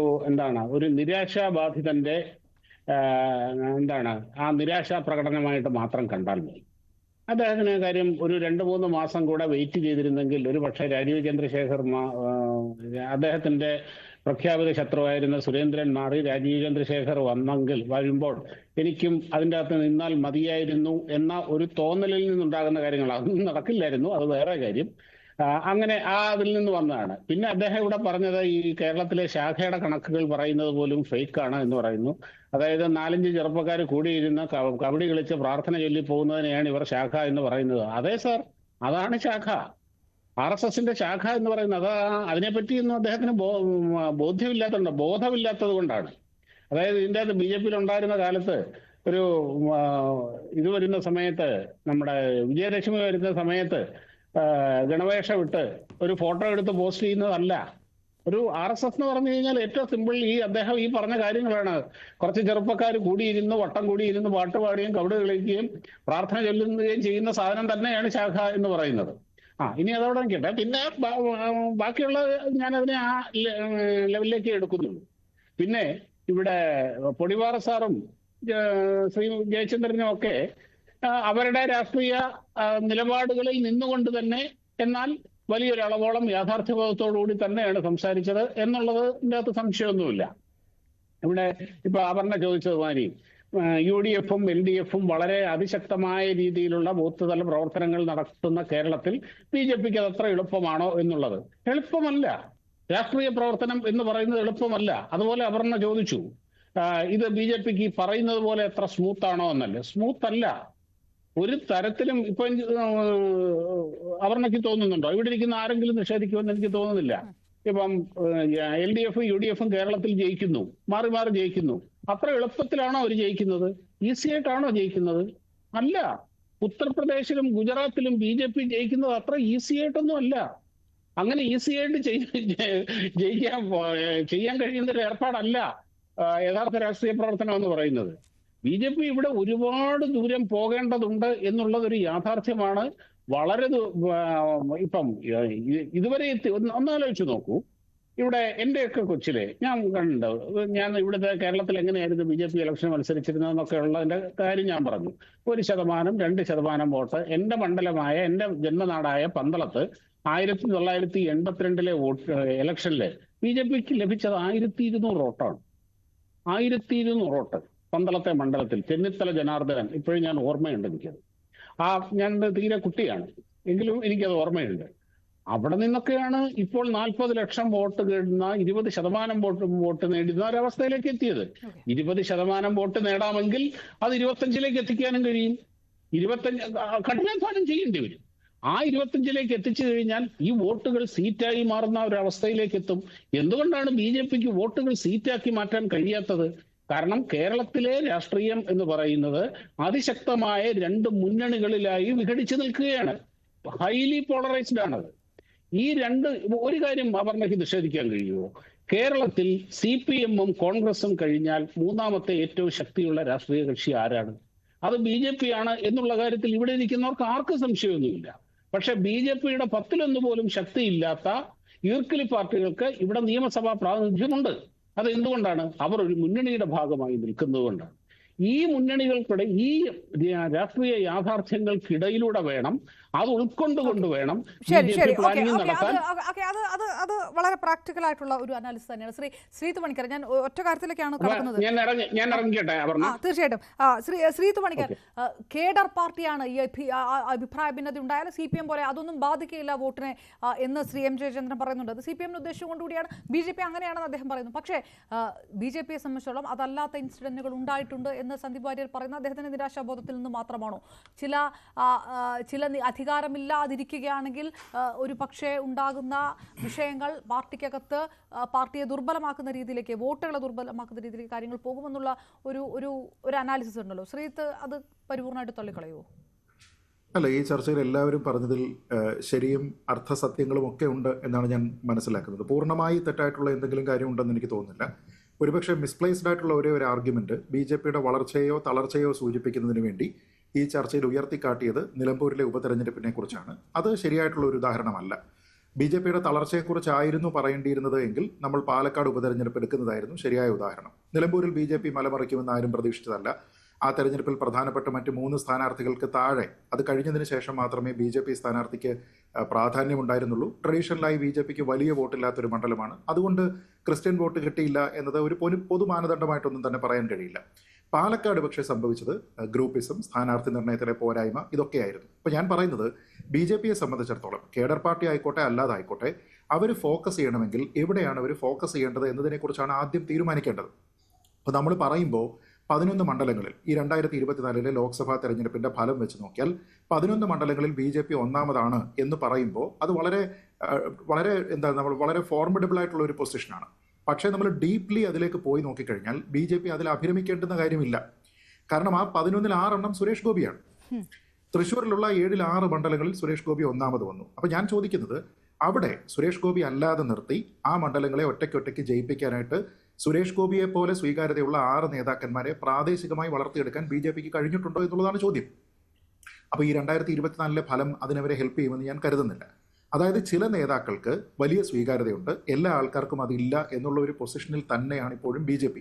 നിരാശാബാധിതന്റെ ആ നിരാശാ പ്രകടനമായിട്ട് മാത്രം കണ്ടാൽ മതി. അദ്ദേഹത്തിന് കാര്യം ഒരു 2-3 മാസം കൂടെ വെയിറ്റ് ചെയ്തിരുന്നെങ്കിൽ ഒരു പക്ഷേ രാജീവ് ചന്ദ്രശേഖർ അദ്ദേഹത്തിന്റെ പ്രഖ്യാപിത ശത്രുവായിരുന്ന സുരേന്ദ്രൻ മാറി രാജീവ് ചന്ദ്രശേഖർ വരുമ്പോൾ എനിക്കും അതിൻ്റെ അകത്ത് നിന്നാൽ മതിയായിരുന്നു എന്ന ഒരു തോന്നലിൽ നിന്നുണ്ടാകുന്ന കാര്യങ്ങൾ അതൊന്നും നടക്കില്ലായിരുന്നു. അത് വേറെ കാര്യം. അങ്ങനെ അതിൽ നിന്ന് വന്നതാണ്. പിന്നെ അദ്ദേഹം ഇവിടെ പറഞ്ഞത് ഈ കേരളത്തിലെ ശാഖയുടെ കണക്കുകൾ പറയുന്നത് പോലും ഫേക്കാണ് എന്ന് പറയുന്നു. അതായത് 4-5 ചെറുപ്പക്കാർ കൂടിയിരുന്ന കബഡി കളിച്ച് പ്രാർത്ഥന ചൊല്ലി പോകുന്നതിനെയാണ് ഇവർ ശാഖ എന്ന് പറയുന്നത്. അതെ സാർ, അതാണ് ശാഖ. RSSന്റെ ശാഖ എന്ന് പറയുന്നത് അതിനെപ്പറ്റിയൊന്നും അദ്ദേഹത്തിന് ബോധമില്ലാത്തത് കൊണ്ടാണ്. അതായത് ഇതിൻ്റെ അകത്ത് BJPയിൽ ഉണ്ടായിരുന്ന കാലത്ത് ഇത് വരുന്ന സമയത്ത്, നമ്മുടെ വിജയദശമി വരുന്ന സമയത്ത് ഗണവേഷം ഇട്ട് ഒരു ഫോട്ടോ എടുത്ത് പോസ്റ്റ് ചെയ്യുന്നതല്ല. ഒരു RSS എന്ന് പറഞ്ഞു കഴിഞ്ഞാൽ ഏറ്റവും സിമ്പിൾ അദ്ദേഹം ഈ പറഞ്ഞ കാര്യങ്ങളാണ്. കുറച്ച് ചെറുപ്പക്കാർ വട്ടം കൂടിയിരുന്ന് പാട്ട് പാടുകയും കബഡി കളിക്കുകയും പ്രാർത്ഥന ചൊല്ലുകയും ചെയ്യുന്ന സാധനം തന്നെയാണ് ശാഖ എന്ന് പറയുന്നത്. ഇനി അതോടെ കേട്ടെ. പിന്നെ ബാക്കിയുള്ള ഞാനതിനെ ആ ലെവലിലേക്ക് എടുക്കുന്നുള്ളൂ. പിന്നെ ഇവിടെ പൊടിവാറ സാറും ശ്രീ ജയചന്ദ്രനും ഒക്കെ അവരുടെ രാഷ്ട്രീയ നിലപാടുകളിൽ നിന്നുകൊണ്ട് തന്നെ, എന്നാൽ വലിയൊരളവോളം യാഥാർത്ഥ്യബോധത്തോടുകൂടി തന്നെയാണ് സംസാരിച്ചത് എന്നുള്ളതിൻ്റെ അകത്ത് സംശയമൊന്നുമില്ല. ഇവിടെ ഇപ്പൊ അപർണ ചോദിച്ചതുമാതിരി UDFും LDFും വളരെ അതിശക്തമായ രീതിയിലുള്ള ബൂത്ത് തല പ്രവർത്തനങ്ങൾ നടത്തുന്ന കേരളത്തിൽ BJPക്ക് അത് അത്ര എളുപ്പമാണോ എന്നുള്ളത്? എളുപ്പമല്ല. രാഷ്ട്രീയ പ്രവർത്തനം എന്ന് പറയുന്നത് എളുപ്പമല്ല. അതുപോലെ അപർണ ചോദിച്ചു, ഇത് BJPക്ക് പറയുന്നത് പോലെ എത്ര സ്മൂത്ത് ആണോ എന്നല്ലേ. സ്മൂത്ത് അല്ല ഒരു തരത്തിലും. ഇപ്പൊ അപർണയ്ക്ക് തോന്നുന്നുണ്ടോ? ഇവിടെ ഇരിക്കുന്ന ആരെങ്കിലും നിഷേധിക്കുമെന്ന് എനിക്ക് തോന്നുന്നില്ല. ഇപ്പം LDFും UDFും കേരളത്തിൽ ജയിക്കുന്നു, മാറി മാറി ജയിക്കുന്നു. അത്ര എളുപ്പത്തിലാണോ അവർ ജയിക്കുന്നത്? ഈസി ആയിട്ടാണോ ജയിക്കുന്നത്? അല്ല. ഉത്തർപ്രദേശിലും ഗുജറാത്തിലും BJP ജയിക്കുന്നത് അത്ര ഈസി ആയിട്ടൊന്നും അല്ല. അങ്ങനെ ഈസി ആയിട്ട് ചെയ്യാൻ കഴിയുന്ന ഒരു ഏർപ്പാടല്ല യഥാർത്ഥ രാഷ്ട്രീയ പ്രവർത്തനം എന്ന് പറയുന്നത്. BJP ഇവിടെ ഒരുപാട് ദൂരം പോകേണ്ടതുണ്ട് എന്നുള്ളതൊരു യാഥാർത്ഥ്യമാണ്. വളരെ ഇപ്പം ഇതുവരെ ഒന്നാലോചിച്ച് നോക്കൂ. ഇവിടെ എന്റെയൊക്കെ കൊച്ചിലെ ഞാൻ ഇവിടുത്തെ കേരളത്തിൽ എങ്ങനെയായിരുന്നു BJP ഇലക്ഷൻ മത്സരിച്ചിരുന്നതെന്നൊക്കെ ഉള്ളതിന്റെ കാര്യം ഞാൻ പറഞ്ഞു. 1%, 2% വോട്ട് എന്റെ മണ്ഡലമായ, എന്റെ ജന്മനാടായ പന്തളത്ത് 1982 ഇലക്ഷനില് BJPക്ക് ലഭിച്ചത് 1200 വോട്ടാണ്. 1200 വോട്ട് പന്തളത്തെ മണ്ഡലത്തിൽ. ചെന്നിത്തല ജനാർദ്ദനൻ, ഇപ്പോഴും ഞാൻ ഓർമ്മയുണ്ട് എനിക്കത്. ഞാൻ തീരെ കുട്ടിയാണ് എങ്കിലും എനിക്കത് ഓർമ്മയുണ്ട്. അവിടെ നിന്നൊക്കെയാണ് ഇപ്പോൾ 40 ലക്ഷം വോട്ട് നേടുന്ന 20% വോട്ട് നേടുന്ന ഒരവസ്ഥയിലേക്ക് എത്തിയത്. 20% വോട്ട് നേടാമെങ്കിൽ അത് 25-ലേക്ക് എത്തിക്കാനും കഴിയും. 25 കഠിനാധ്വാനം ചെയ്യേണ്ടി വരും. ആ 25-ലേക്ക് എത്തിച്ചു കഴിഞ്ഞാൽ ഈ വോട്ടുകൾ സീറ്റായി മാറുന്ന ഒരവസ്ഥയിലേക്ക് എത്തും. എന്തുകൊണ്ടാണ് BJPക്ക് വോട്ടുകൾ സീറ്റാക്കി മാറ്റാൻ കഴിയാത്തത്? കാരണം കേരളത്തിലെ രാഷ്ട്രീയം എന്ന് പറയുന്നത് അതിശക്തമായ 2 മുന്നണികളിലായി വിഘടിച്ചു നിൽക്കുകയാണ്. ഹൈലി പോളറൈസ്ഡ് ആണത്. ഈ ഒരു കാര്യം അപർണയ്ക്ക് നിഷേധിക്കാൻ കഴിയുമോ? കേരളത്തിൽ CPM-ഉം കോൺഗ്രസും കഴിഞ്ഞാൽ 3ാമത്തെ ഏറ്റവും ശക്തിയുള്ള രാഷ്ട്രീയ കക്ഷി ആരാണ്? അത് BJP ആണ് എന്നുള്ള കാര്യത്തിൽ ഇവിടെ ഇരിക്കുന്നവർക്ക് ആർക്കും സംശയമൊന്നുമില്ല. പക്ഷെ BJPയുടെ 10-1 പോലും ശക്തിയില്ലാത്ത ഈർക്കിലി പാർട്ടികൾക്ക് ഇവിടെ നിയമസഭാ പ്രാതിനിധ്യമുണ്ട്. അത് എന്തുകൊണ്ടാണ്? അവർ ഒരു മുന്നണിയുടെ ഭാഗമായി നിൽക്കുന്നതുകൊണ്ടാണ്. ഈ മുന്നണികൾക്കിടെ ഈ രാഷ്ട്രീയ യാഥാർത്ഥ്യങ്ങൾക്കിടയിലൂടെ വേണം, അത് ഉൾക്കൊണ്ടുകൊണ്ട് വേണം പ്ലാനിംഗ് നടത്താൻ. അത് വളരെ പ്രാക്ടിക്കൽ ആയിട്ടുള്ള ഒരു അനാലിസിസ് തന്നെയാണ്. ശ്രീതു പണിക്കർ, ഞാൻ ഒറ്റ കാര്യത്തിലേക്കാണ് കടക്കുന്നത്. ഞാൻ ഇറങ്ങിക്കട്ടെ. തീർച്ചയായിട്ടും ശ്രീതു പണിക്കർ, കേഡർ പാർട്ടിയാണ് ഈ അഭിപ്രായ ഭിന്നത ഉണ്ടായാലും CPM പോലെ അതൊന്നും ബാധിക്കില്ല വോട്ടിനെ എന്ന് ശ്രീ M ജയചന്ദ്രൻ പറയുന്നുണ്ട്. അത് CPM ഉദ്ദേശിച്ചുകൊണ്ടുകൂടിയാണ്. BJP അങ്ങനെയാണെന്ന് അദ്ദേഹം പറയുന്നു. പക്ഷേ BJPയെ സംബന്ധിച്ചിടത്തോളം അതല്ലാത്ത ഇൻസിഡന്റുകൾ ഉണ്ടായിട്ടുണ്ട് എന്ന് സന്ദീപ് വാര്യർ പറയുന്ന അദ്ദേഹത്തിന്റെ നിരാശാബോധത്തിൽ നിന്ന് മാത്രമാണോ? ചില അധികാരമില്ലാതിരിക്കുകയാണെങ്കിൽ ഒരു പക്ഷേ ഉണ്ടാകുന്ന വിഷയങ്ങൾ പാർട്ടിക്കകത്ത് പാർട്ടിയെ ദുർബലമാക്കുന്ന രീതിയിലേക്ക്, വോട്ടുകളെ ദുർബലമാക്കുന്ന രീതിയിലേക്ക് കാര്യങ്ങൾ പോകുമെന്നുള്ള ഒരു അനാലിസിസ് ഉണ്ടല്ലോ. ശ്രീത്ത് അത് പരിപൂർണമായിട്ട് തള്ളിക്കളയുമോ? അല്ല, ഈ ചർച്ചയിൽ എല്ലാവരും പറഞ്ഞതിൽ ശരിയും അർത്ഥസത്യങ്ങളും ഒക്കെ ഉണ്ട് എന്നാണ് ഞാൻ മനസ്സിലാക്കുന്നത്. പൂർണ്ണമായി തെറ്റായിട്ടുള്ള എന്തെങ്കിലും കാര്യമുണ്ടെന്ന് എനിക്ക് തോന്നുന്നില്ല. ഒരുപക്ഷെ മിസ്പ്ലേസ്ഡ് ആയിട്ടുള്ള ഒരു ആർഗ്യുമെന്റ് BJPയുടെ വളർച്ചയോ തളർച്ചയോ സൂചിപ്പിക്കുന്നതിന് വേണ്ടി ഈ ചർച്ചയിൽ ഉയർത്തിക്കാട്ടിയത് നിലമ്പൂരിലെ ഉപതെരഞ്ഞെടുപ്പിനെ കുറിച്ചാണ്. അത് ശരിയായിട്ടുള്ള ഒരു ഉദാഹരണമല്ല. BJPയുടെ തളർച്ചയെക്കുറിച്ചായിരുന്നു പറയേണ്ടിയിരുന്നത് എങ്കിൽ നമ്മൾ പാലക്കാട് ഉപതെരഞ്ഞെടുപ്പ് എടുക്കുന്നതായിരുന്നു ശരിയായ ഉദാഹരണം. നിലമ്പൂരിൽ BJP മലമറിക്കുമെന്ന് ആരും പ്രതീക്ഷിച്ചതല്ല. ആ തെരഞ്ഞെടുപ്പിൽ പ്രധാനപ്പെട്ട മറ്റ് 3 സ്ഥാനാർത്ഥികൾക്ക് താഴെ, അത് കഴിഞ്ഞതിന് ശേഷം മാത്രമേ BJP സ്ഥാനാർത്ഥിക്ക് പ്രാധാന്യമുണ്ടായിരുന്നുള്ളൂ. ട്രഡീഷണലായി BJPക്ക് വലിയ വോട്ടില്ലാത്തൊരു മണ്ഡലമാണ്. അതുകൊണ്ട് ക്രിസ്ത്യൻ വോട്ട് കിട്ടിയില്ല എന്നത് ഒരു പൊതു മാനദണ്ഡമായിട്ടൊന്നും തന്നെ പറയാൻ കഴിയില്ല. പാലക്കാട് പക്ഷേ സംഭവിച്ചത് ഗ്രൂപ്പിസം, സ്ഥാനാർത്ഥി നിർണയത്തിലെ പോരായ്മ, ഇതൊക്കെയായിരുന്നു. അപ്പോൾ ഞാൻ പറയുന്നത് BJPയെ സംബന്ധിച്ചിടത്തോളം കേഡർ പാർട്ടി ആയിക്കോട്ടെ അല്ലാതായിക്കോട്ടെ, അവർ ഫോക്കസ് ചെയ്യണമെങ്കിൽ എവിടെയാണ് അവർ ഫോക്കസ് ചെയ്യേണ്ടത് എന്നതിനെക്കുറിച്ചാണ് ആദ്യം തീരുമാനിക്കേണ്ടത്. അപ്പോൾ നമ്മൾ പറയുമ്പോൾ 11 മണ്ഡലങ്ങളിൽ ഈ 2024 ലോക്സഭാ തെരഞ്ഞെടുപ്പിന്റെ ഫലം വെച്ച് നോക്കിയാൽ 11 മണ്ഡലങ്ങളിൽ BJP ഒന്നാമതാണ് എന്ന് പറയുമ്പോൾ അത് വളരെ ഫോർമിഡബിൾ ആയിട്ടുള്ള ഒരു പൊസിഷനാണ്. പക്ഷേ നമ്മൾ ഡീപ്ലി അതിലേക്ക് പോയി നോക്കിക്കഴിഞ്ഞാൽ BJP അതിൽ അഭിരമിക്കേണ്ടുന്ന കാര്യമില്ല. കാരണം ആ 11-ൽ 6 സുരേഷ് ഗോപിയാണ്. തൃശ്ശൂരിലുള്ള 7-ൽ 6 മണ്ഡലങ്ങളിൽ സുരേഷ് ഗോപി ഒന്നാമത് വന്നു. അപ്പോൾ ഞാൻ ചോദിക്കുന്നത്, അവിടെ സുരേഷ് ഗോപി അല്ലാതെ നിർത്തി ആ മണ്ഡലങ്ങളെ ഒറ്റയ്ക്കൊറ്റയ്ക്ക് ജയിപ്പിക്കാനായിട്ട് സുരേഷ് ഗോപിയെ പോലെ സ്വീകാര്യതയുള്ള 6 നേതാക്കന്മാരെ പ്രാദേശികമായി വളർത്തിയെടുക്കാൻ BJPക്ക് കഴിഞ്ഞിട്ടുണ്ടോ എന്നുള്ളതാണ് ചോദ്യം. അപ്പോൾ ഈ 2024 ഫലം അതിനവരെ ഹെൽപ്പ് ചെയ്യുമെന്ന് ഞാൻ കരുതുന്നില്ല. അതായത് ചില നേതാക്കൾക്ക് വലിയ സ്വീകാര്യതയുണ്ട്, എല്ലാ ആൾക്കാർക്കും അതില്ല എന്നുള്ള ഒരു പൊസിഷനിൽ തന്നെയാണ് ഇപ്പോഴും BJP.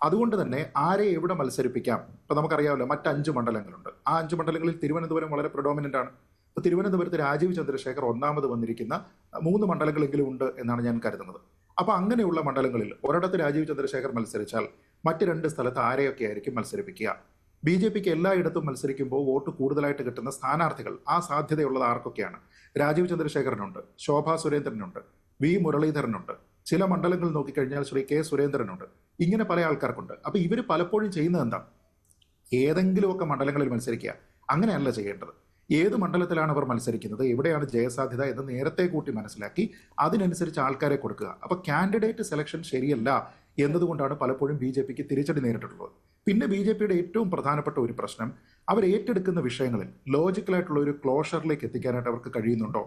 അതുകൊണ്ട് തന്നെ ആരെ എവിടെ മത്സരിപ്പിക്കാം? ഇപ്പോൾ നമുക്കറിയാമല്ലോ, മറ്റ് 5 മണ്ഡലങ്ങളുണ്ട്. ആ 5 മണ്ഡലങ്ങളിൽ തിരുവനന്തപുരം വളരെ പ്രൊഡോമിനൻ്റ് ആണ്. ഇപ്പോൾ തിരുവനന്തപുരത്ത് രാജീവ് ചന്ദ്രശേഖർ ഒന്നാമത് വന്നിരിക്കുന്ന 3 മണ്ഡലങ്ങളെങ്കിലും ഉണ്ട് എന്നാണ് ഞാൻ കരുതുന്നത്. അപ്പോൾ അങ്ങനെയുള്ള മണ്ഡലങ്ങളിൽ ഒരിടത്ത് രാജീവ് ചന്ദ്രശേഖർ മത്സരിച്ചാൽ മറ്റ് 2 സ്ഥലത്ത് ആരെയൊക്കെ ആയിരിക്കും മത്സരിപ്പിക്കുക? BJPക്ക് എല്ലായിടത്തും മത്സരിക്കുമ്പോൾ വോട്ട് കൂടുതലായിട്ട് കിട്ടുന്ന സ്ഥാനാർത്ഥികൾ, ആ സാധ്യതയുള്ളത് ആർക്കൊക്കെയാണ്? രാജീവ് ചന്ദ്രശേഖരനുണ്ട്, ശോഭാ സുരേന്ദ്രനുണ്ട്, V മുരളീധരനുണ്ട്, ചില മണ്ഡലങ്ങൾ നോക്കിക്കഴിഞ്ഞാൽ ശ്രീ K സുരേന്ദ്രനുണ്ട്. ഇങ്ങനെ പല ആൾക്കാർക്കുണ്ട്. അപ്പോൾ ഇവർ പലപ്പോഴും ചെയ്യുന്നത് എന്താ? ഏതെങ്കിലുമൊക്കെ മണ്ഡലങ്ങളിൽ മത്സരിക്കുക. അങ്ങനെയല്ല ചെയ്യേണ്ടത്. ഏത് മണ്ഡലത്തിലാണ് അവർ മത്സരിക്കുന്നത്, എവിടെയാണ് ജയസാധ്യത എന്ന് നേരത്തെ കൂട്ടി മനസ്സിലാക്കി അതിനനുസരിച്ച് ആൾക്കാരെ കൊടുക്കുക. അപ്പോൾ കാൻഡിഡേറ്റ് സെലക്ഷൻ ശരിയല്ല എന്നതുകൊണ്ടാണ് പലപ്പോഴും BJPക്ക് തിരിച്ചടി നേരിട്ടിട്ടുള്ളത്. പിന്നെ BJPയുടെ ഏറ്റവും പ്രധാനപ്പെട്ട ഒരു പ്രശ്നം, അവർ ഏറ്റെടുക്കുന്ന വിഷയങ്ങളിൽ ലോജിക്കലായിട്ടുള്ള ഒരു ക്ലോഷറിലേക്ക് എത്തിക്കാനായിട്ട് അവർക്ക് കഴിയുന്നുണ്ടോ?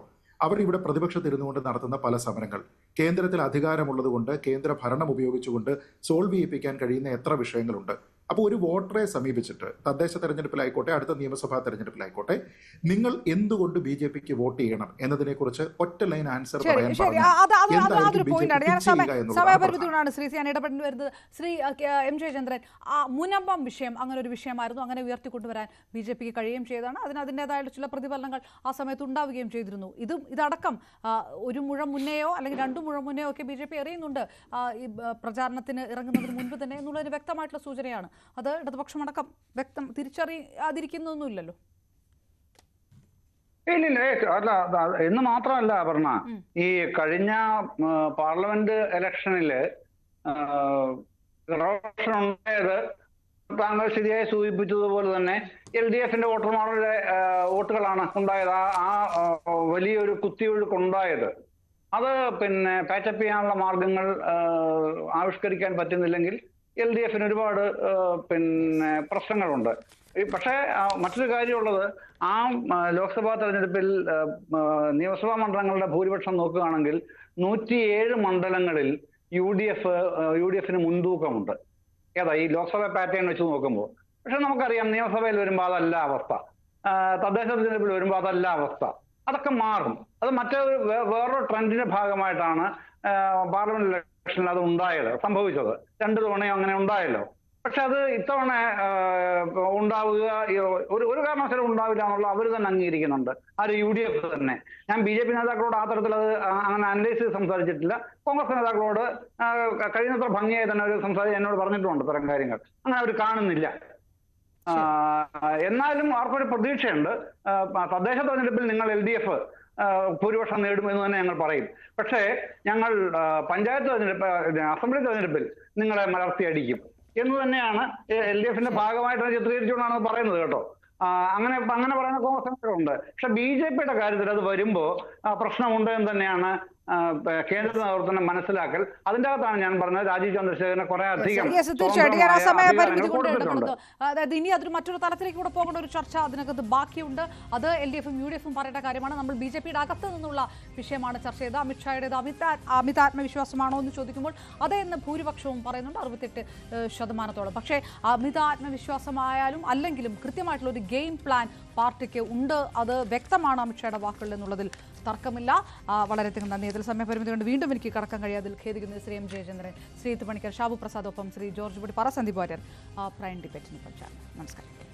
അവർ ഇവിടെ പ്രതിപക്ഷത്തിരുന്നുകൊണ്ട് നടത്തുന്ന പല സമരങ്ങൾ, കേന്ദ്രത്തിൽ അധികാരമുള്ളതുകൊണ്ട് കേന്ദ്ര ഭരണം ഉപയോഗിച്ചുകൊണ്ട് സോൾവ് ചെയ്യിപ്പിക്കാൻ കഴിയുന്ന എത്ര വിഷയങ്ങളുണ്ട്? അപ്പോൾ ഒരു വോട്ടറെ സമീപിച്ചിട്ട് തദ്ദേശ തെരഞ്ഞെടുപ്പിലായിക്കോട്ടെ അടുത്ത നിയമസഭാ തെരഞ്ഞെടുപ്പിലായിക്കോട്ടെ, നിങ്ങൾ എന്തുകൊണ്ട് BJPക്ക് വോട്ട് ചെയ്യണം എന്നതിനെക്കുറിച്ച് ഒറ്റ ലൈൻ ആൻസർ പറയാൻ സമയപരിമിതിയോടാണ് ശ്രീ ഞാൻ ഇടപെടേണ്ടി വരുന്നത്. ശ്രീ M ജയചന്ദ്രൻ, മുനമ്പം വിഷയം അങ്ങനെ ഒരു വിഷയമായിരുന്നു. അങ്ങനെ ഉയർത്തിക്കൊണ്ടുവരാൻ BJPക്ക് കഴിയുകയും ചെയ്തതാണ്. അതിനതിൻ്റെതായ ചില പ്രതിഫലനങ്ങൾ ആ സമയത്ത് ഉണ്ടാവുകയും ചെയ്തിരുന്നു. ഇതടക്കം 1 മുഴം മുന്നെയോ അല്ലെങ്കിൽ 2 മുഴം മുന്നെയോ ഒക്കെ BJP എറിയുന്നുണ്ട് ഈ പ്രചാരണത്തിന് ഇറങ്ങുന്നതിന് മുൻപ് തന്നെ എന്നുള്ളതിന് വ്യക്തമായിട്ടുള്ള സൂചനയാണ്. അത് ഇടതുപക്ഷമടക്കം വ്യക്തം തിരിച്ചറിയാതിരിക്കുന്നൊന്നുമില്ലല്ലോ. ഇല്ല, അല്ല എന്ന് മാത്രമല്ല പറഞ്ഞ, ഈ കഴിഞ്ഞ പാർലമെന്റ് ഇലക്ഷനില് കറപ്ഷൻ ഉണ്ടായത് താങ്കൾ ശരിയായി സൂചിപ്പിച്ചതുപോലെ തന്നെ LDFന്റെ വോട്ടർമാരുടെ വോട്ടുകളാണ് ഉണ്ടായത്. ആ വലിയൊരു കുത്തിയൊഴുക്കുണ്ടായത് അത് പിന്നെ പാച്ചപ്പ് ചെയ്യാനുള്ള മാർഗങ്ങൾ ആവിഷ്കരിക്കാൻ പറ്റുന്നില്ലെങ്കിൽ LDFന് ഒരുപാട് പിന്നെ പ്രശ്നങ്ങളുണ്ട്. പക്ഷേ മറ്റൊരു കാര്യമുള്ളത്, ആ ലോക്സഭാ തെരഞ്ഞെടുപ്പിൽ നിയമസഭാ മണ്ഡലങ്ങളുടെ ഭൂരിപക്ഷം നോക്കുകയാണെങ്കിൽ 107 മണ്ഡലങ്ങളിൽ UDFന് മുൻതൂക്കമുണ്ട്. ഏതാ ഈ ലോക്സഭ പാറ്റേൺ വെച്ച് നോക്കുമ്പോൾ. പക്ഷെ നമുക്കറിയാം നിയമസഭയിൽ വരുമ്പോൾ അതല്ല അവസ്ഥ, തദ്ദേശ തെരഞ്ഞെടുപ്പിൽ വരുമ്പോൾ അതല്ല അവസ്ഥ. അതൊക്കെ മാറും. അത് വേറൊരു ട്രെൻഡിന്റെ ഭാഗമായിട്ടാണ് പാർലമെന്റ് ഇലക്ഷനിൽ അത് ഉണ്ടായത്, സംഭവിച്ചത്. 2 തവണയും അങ്ങനെ ഉണ്ടായല്ലോ. പക്ഷെ അത് ഇത്തവണ ഉണ്ടാവുക ഒരു കാരണവശാലും ഉണ്ടാവില്ല എന്നുള്ള അവർ തന്നെ അംഗീകരിക്കുന്നുണ്ട്. ആര്? UDF തന്നെ. ഞാൻ BJP നേതാക്കളോട് ആ തരത്തിൽ അത് അങ്ങനെ അനലൈസ് ചെയ്ത് സംസാരിച്ചിട്ടില്ല. കോൺഗ്രസ് നേതാക്കളോട് കഴിയുന്നത്ര ഭംഗിയായി തന്നെ അവർ എന്നോട് പറഞ്ഞിട്ടുമുണ്ട് ഇത്തരം കാര്യങ്ങൾ. അങ്ങനെ അവർ കാണുന്നില്ല. എന്നാലും ആർക്കൊരു പ്രതീക്ഷയുണ്ട്. തദ്ദേശ തെരഞ്ഞെടുപ്പിൽ നിങ്ങൾ LDF ഭൂരിപക്ഷം നേടുമെന്ന് തന്നെ ഞങ്ങൾ പറയും. പക്ഷേ ഞങ്ങൾ പഞ്ചായത്ത് തെരഞ്ഞെടുപ്പ്, അസംബ്ലി തെരഞ്ഞെടുപ്പിൽ നിങ്ങളെ മലർത്തിയടിക്കും എന്ന് തന്നെയാണ് LDFന്റെ ഭാഗമായിട്ട് ചിത്രീകരിച്ചുകൊണ്ടാണ് പറയുന്നത് കേട്ടോ. അങ്ങനെ പറയുന്ന കോൺഗ്രസ് ഉണ്ട്. പക്ഷെ BJPയുടെ കാര്യത്തിൽ അത് വരുമ്പോ പ്രശ്നമുണ്ട് എന്ന് തന്നെയാണ് കേന്ദ്ര നേതൃത്വം മനസ്സിലാക്കൽ. അതിന്റെ അകത്താണ് ഞാൻ പറഞ്ഞത് രാജീവ് ചന്ദ്രശേഖരനെ കുറെ അധികം കൊടുത്തിട്ടുണ്ട്. അതായത് ഇനി അതൊരു മറ്റൊരു തലത്തിലേക്ക് കൂടെ പോകേണ്ട ഒരു ചർച്ച അതിനകത്ത് ബാക്കിയുണ്ട്. അത് LDFും UDFും പറയേണ്ട കാര്യമാണ്. നമ്മൾ BJPയുടെ അകത്ത് നിന്നുള്ള വിഷയമാണ് ചർച്ച ചെയ്തത്. അമിത്ഷായുടേത് അമിത ആത്മവിശ്വാസമാണോ എന്ന് ചോദിക്കുമ്പോൾ അതെന്ന് ഭൂരിപക്ഷവും പറയുന്നുണ്ട്, 68%. പക്ഷേ അമിത ആത്മവിശ്വാസമായാലും അല്ലെങ്കിലും കൃത്യമായിട്ടുള്ള ഒരു ഗെയിം പ്ലാൻ പാർട്ടിക്ക് ഉണ്ട്. അത് വ്യക്തമാണ് അമിത്ഷായുടെ വാക്കുകളിൽ എന്നുള്ളതിൽ തർക്കമില്ല. വളരെയധികം നന്ദി. അതിൽ സമയപരിമിതി കൊണ്ട് വീണ്ടും എനിക്ക് കടക്കാൻ കഴിയാതിൽ ഖേദിക്കുന്നത് ശ്രീ M. ജയചന്ദ്രൻ, ശ്രീ പണിക്കർ, ഷാബു പ്രസാദ്, ഒപ്പം ശ്രീ ജോർജ് പൊടി, സന്ദീപ് വാര്യർ. പ്രൈം ഡിബേറ്റിന് പഞ്ചാബ്. നമസ്കാരം.